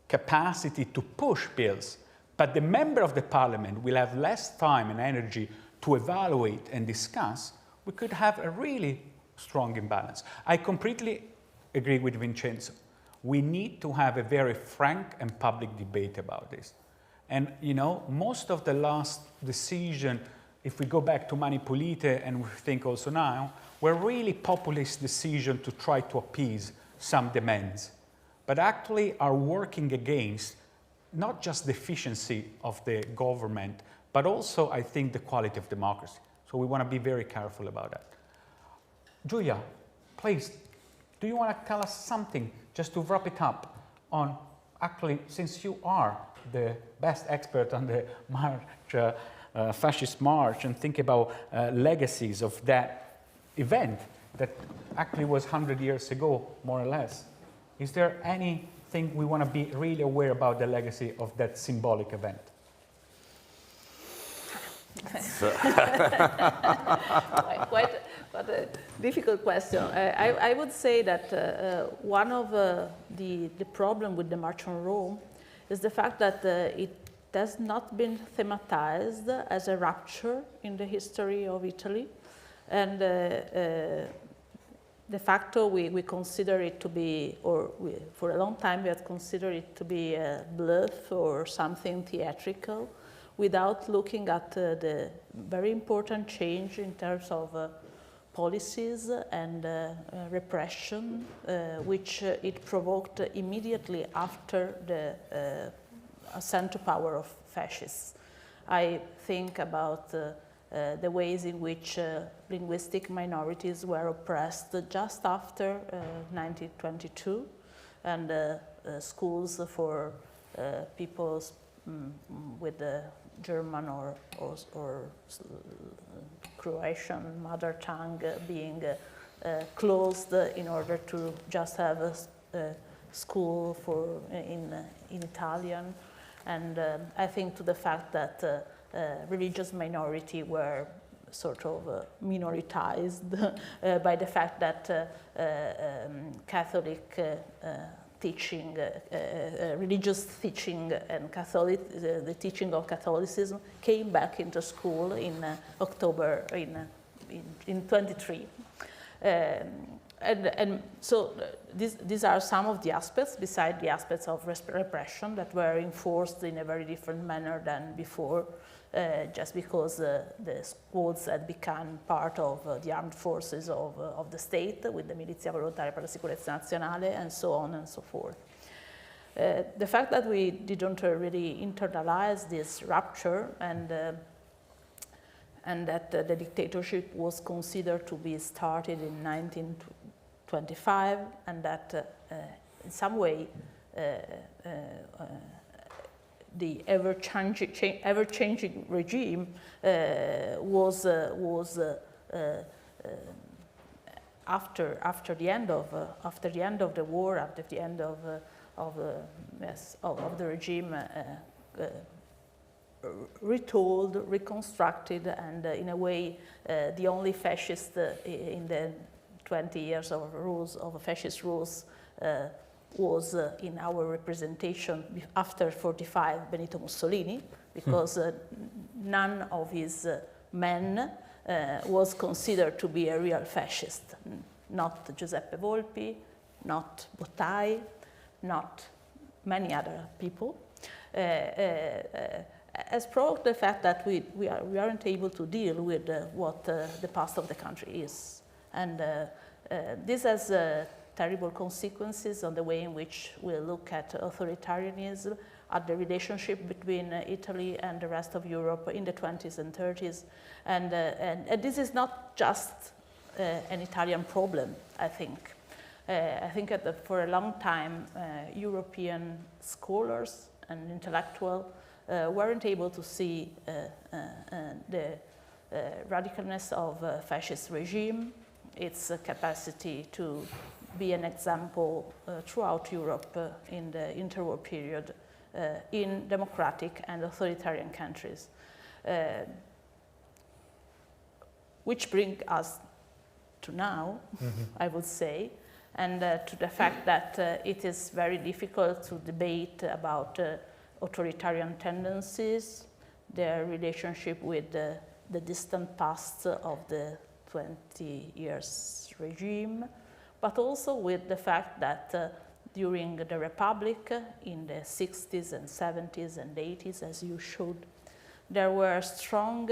capacity to push bills, but the member of the parliament will have less time and energy to evaluate and discuss, we could have a really strong imbalance. I completely agree with Vincenzo. We need to have a very frank and public debate about this. And, you know, most of the last decision, if we go back to Mani Pulite and we think also now, were really populist decisions to try to appease some demands, but actually are working against not just the efficiency of the government, but also, I think, the quality of democracy. So we want to be very careful about that. Giulia, please, do you want to tell us something, just to wrap it up, on, actually, since you are the best expert on the march, fascist march, and think about legacies of that event that actually was 100 years ago, more or less. Is there anything we want to be really aware about the legacy of that symbolic event? Quite a difficult question. I would say that one of the problem with the March on Rome is the fact that it has not been thematized as a rupture in the history of Italy. And de facto, we consider it to be, or for a long time we have considered it to be a bluff or something theatrical, without looking at the very important change in terms of policies and repression, which it provoked immediately after the ascent to power of fascists. I think about the ways in which linguistic minorities were oppressed just after 1922, and schools for people with the German or Croatian mother tongue being closed in order to just have a school for in Italian. And I think to the fact that religious minority were sort of minoritized by the fact that Catholic teaching, religious teaching and the teaching of Catholicism came back into school in October in 23. And so these are some of the aspects, beside the aspects of repression, that were enforced in a very different manner than before, just because the schools had become part of the armed forces of the state, with the Milizia Volontaria per la Sicurezza Nazionale, and so on and so forth. The fact that we didn't really internalize this rupture, and that the dictatorship was considered to be started in 1925, and that in some way the ever-changing regime was after the end of the war, after the end of the regime, retold, reconstructed, and in a way the only fascist in the 20 years of rules, of fascist rules, was in our representation after 45 Benito Mussolini, because none of his men was considered to be a real fascist. Not Giuseppe Volpi, not Bottai, not many other people. has provoked the fact that we aren't able to deal with what the past of the country is. And this has terrible consequences on the way in which we look at authoritarianism, at the relationship between Italy and the rest of Europe in the 20s and 30s. And this is not just an Italian problem, I think. I think that for a long time, European scholars and intellectuals weren't able to see the radicalness of a fascist regime, its capacity to be an example throughout Europe in the interwar period in democratic and authoritarian countries. Which bring us to now, I would say, and to the fact that it is very difficult to debate about authoritarian tendencies, their relationship with the distant past of the 20 years regime, but also with the fact that during the Republic in the 60s and 70s and 80s, as you showed, there were strong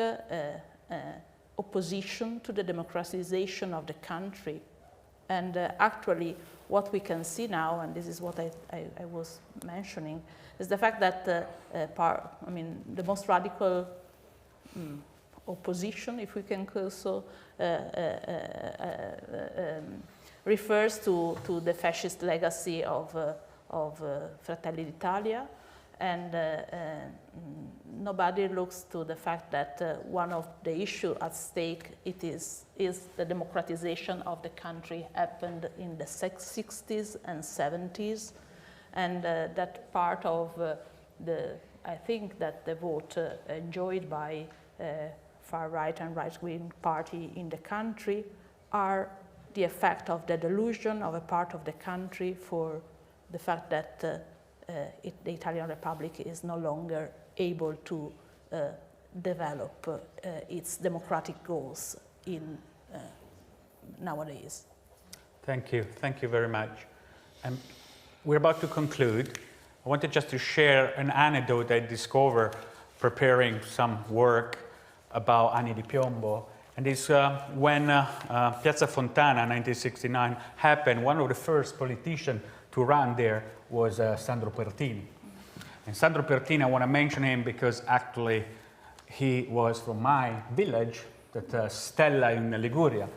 opposition to the democratization of the country. And actually, what we can see now, and this is what I was mentioning, is the fact that the most radical opposition, if we can call so, refers to the fascist legacy of Fratelli d'Italia, and nobody looks to the fact that one of the issues at stake is the democratization of the country happened in the 60s and 70s, and that part of I think that the vote enjoyed by far-right and right-wing party in the country are the effect of the delusion of a part of the country for the fact that the Italian Republic is no longer able to develop its democratic goals in nowadays. Thank you very much. We're about to conclude. I wanted just to share an anecdote I discovered preparing some work about Anni di Piombo. And it's when Piazza Fontana, 1969, happened, one of the first politicians to run there was Sandro Pertini. And Sandro Pertini, I want to mention him because actually he was from my village, that Stella in Liguria.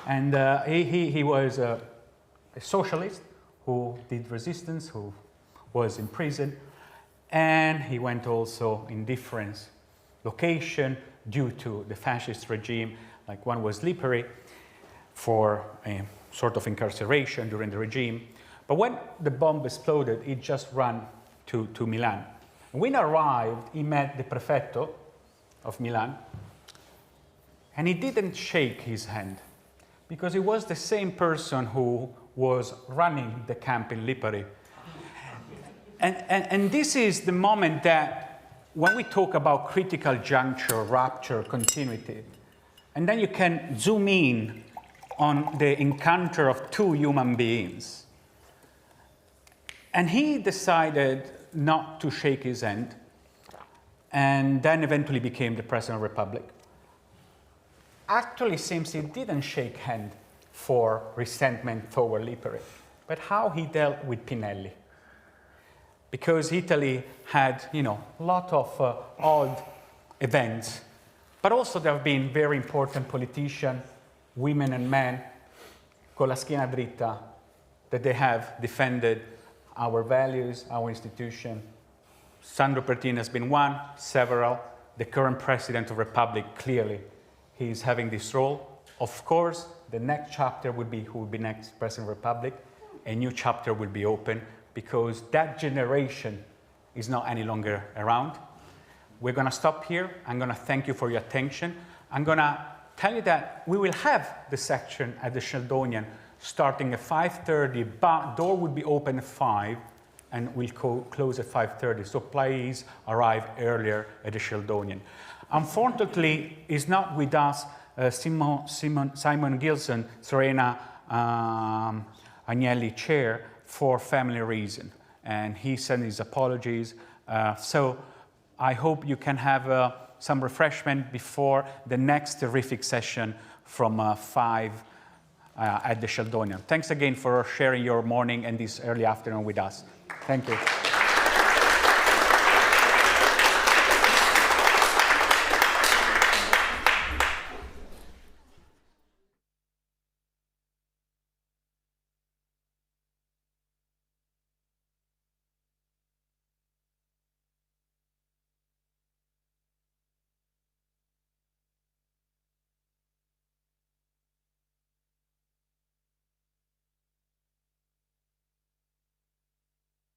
And he was a socialist who did resistance, who was in prison. And he went also in different locations due to the fascist regime. Like one was Lipari for a sort of incarceration during the regime. But when the bomb exploded, he just ran to Milan. When he arrived, he met the prefetto of Milan, and he didn't shake his hand because he was the same person who was running the camp in Lipari. And this is the moment that when we talk about critical juncture, rupture, continuity, and then you can zoom in on the encounter of two human beings. And he decided not to shake his hand, and then eventually became the President of the Republic. Actually, seems he didn't shake hand for resentment toward Lipari, but how he dealt with Pinelli. Because Italy had, a lot of odd events, but also there have been very important politicians, women and men, con la schiena dritta, that they have defended our values, our institution. Sandro Pertini has been one, several. The current President of the Republic, clearly, he is having this role. Of course, the next chapter would be who will be next President of the Republic. A new chapter will be open because that generation is not any longer around. We're going to stop here. I'm going to thank you for your attention. I'm going to tell you that we will have the section at the Sheldonian starting at 5:30, but door will be open at 5 and we'll close at 5:30. So please arrive earlier at the Sheldonian. Unfortunately, is not with us Simon Gilson, Serena Agnelli chair, for family reason. And he sent his apologies. So I hope you can have some refreshment before the next terrific session from 5 at the Sheldonian. Thanks again for sharing your morning and this early afternoon with us. Thank you.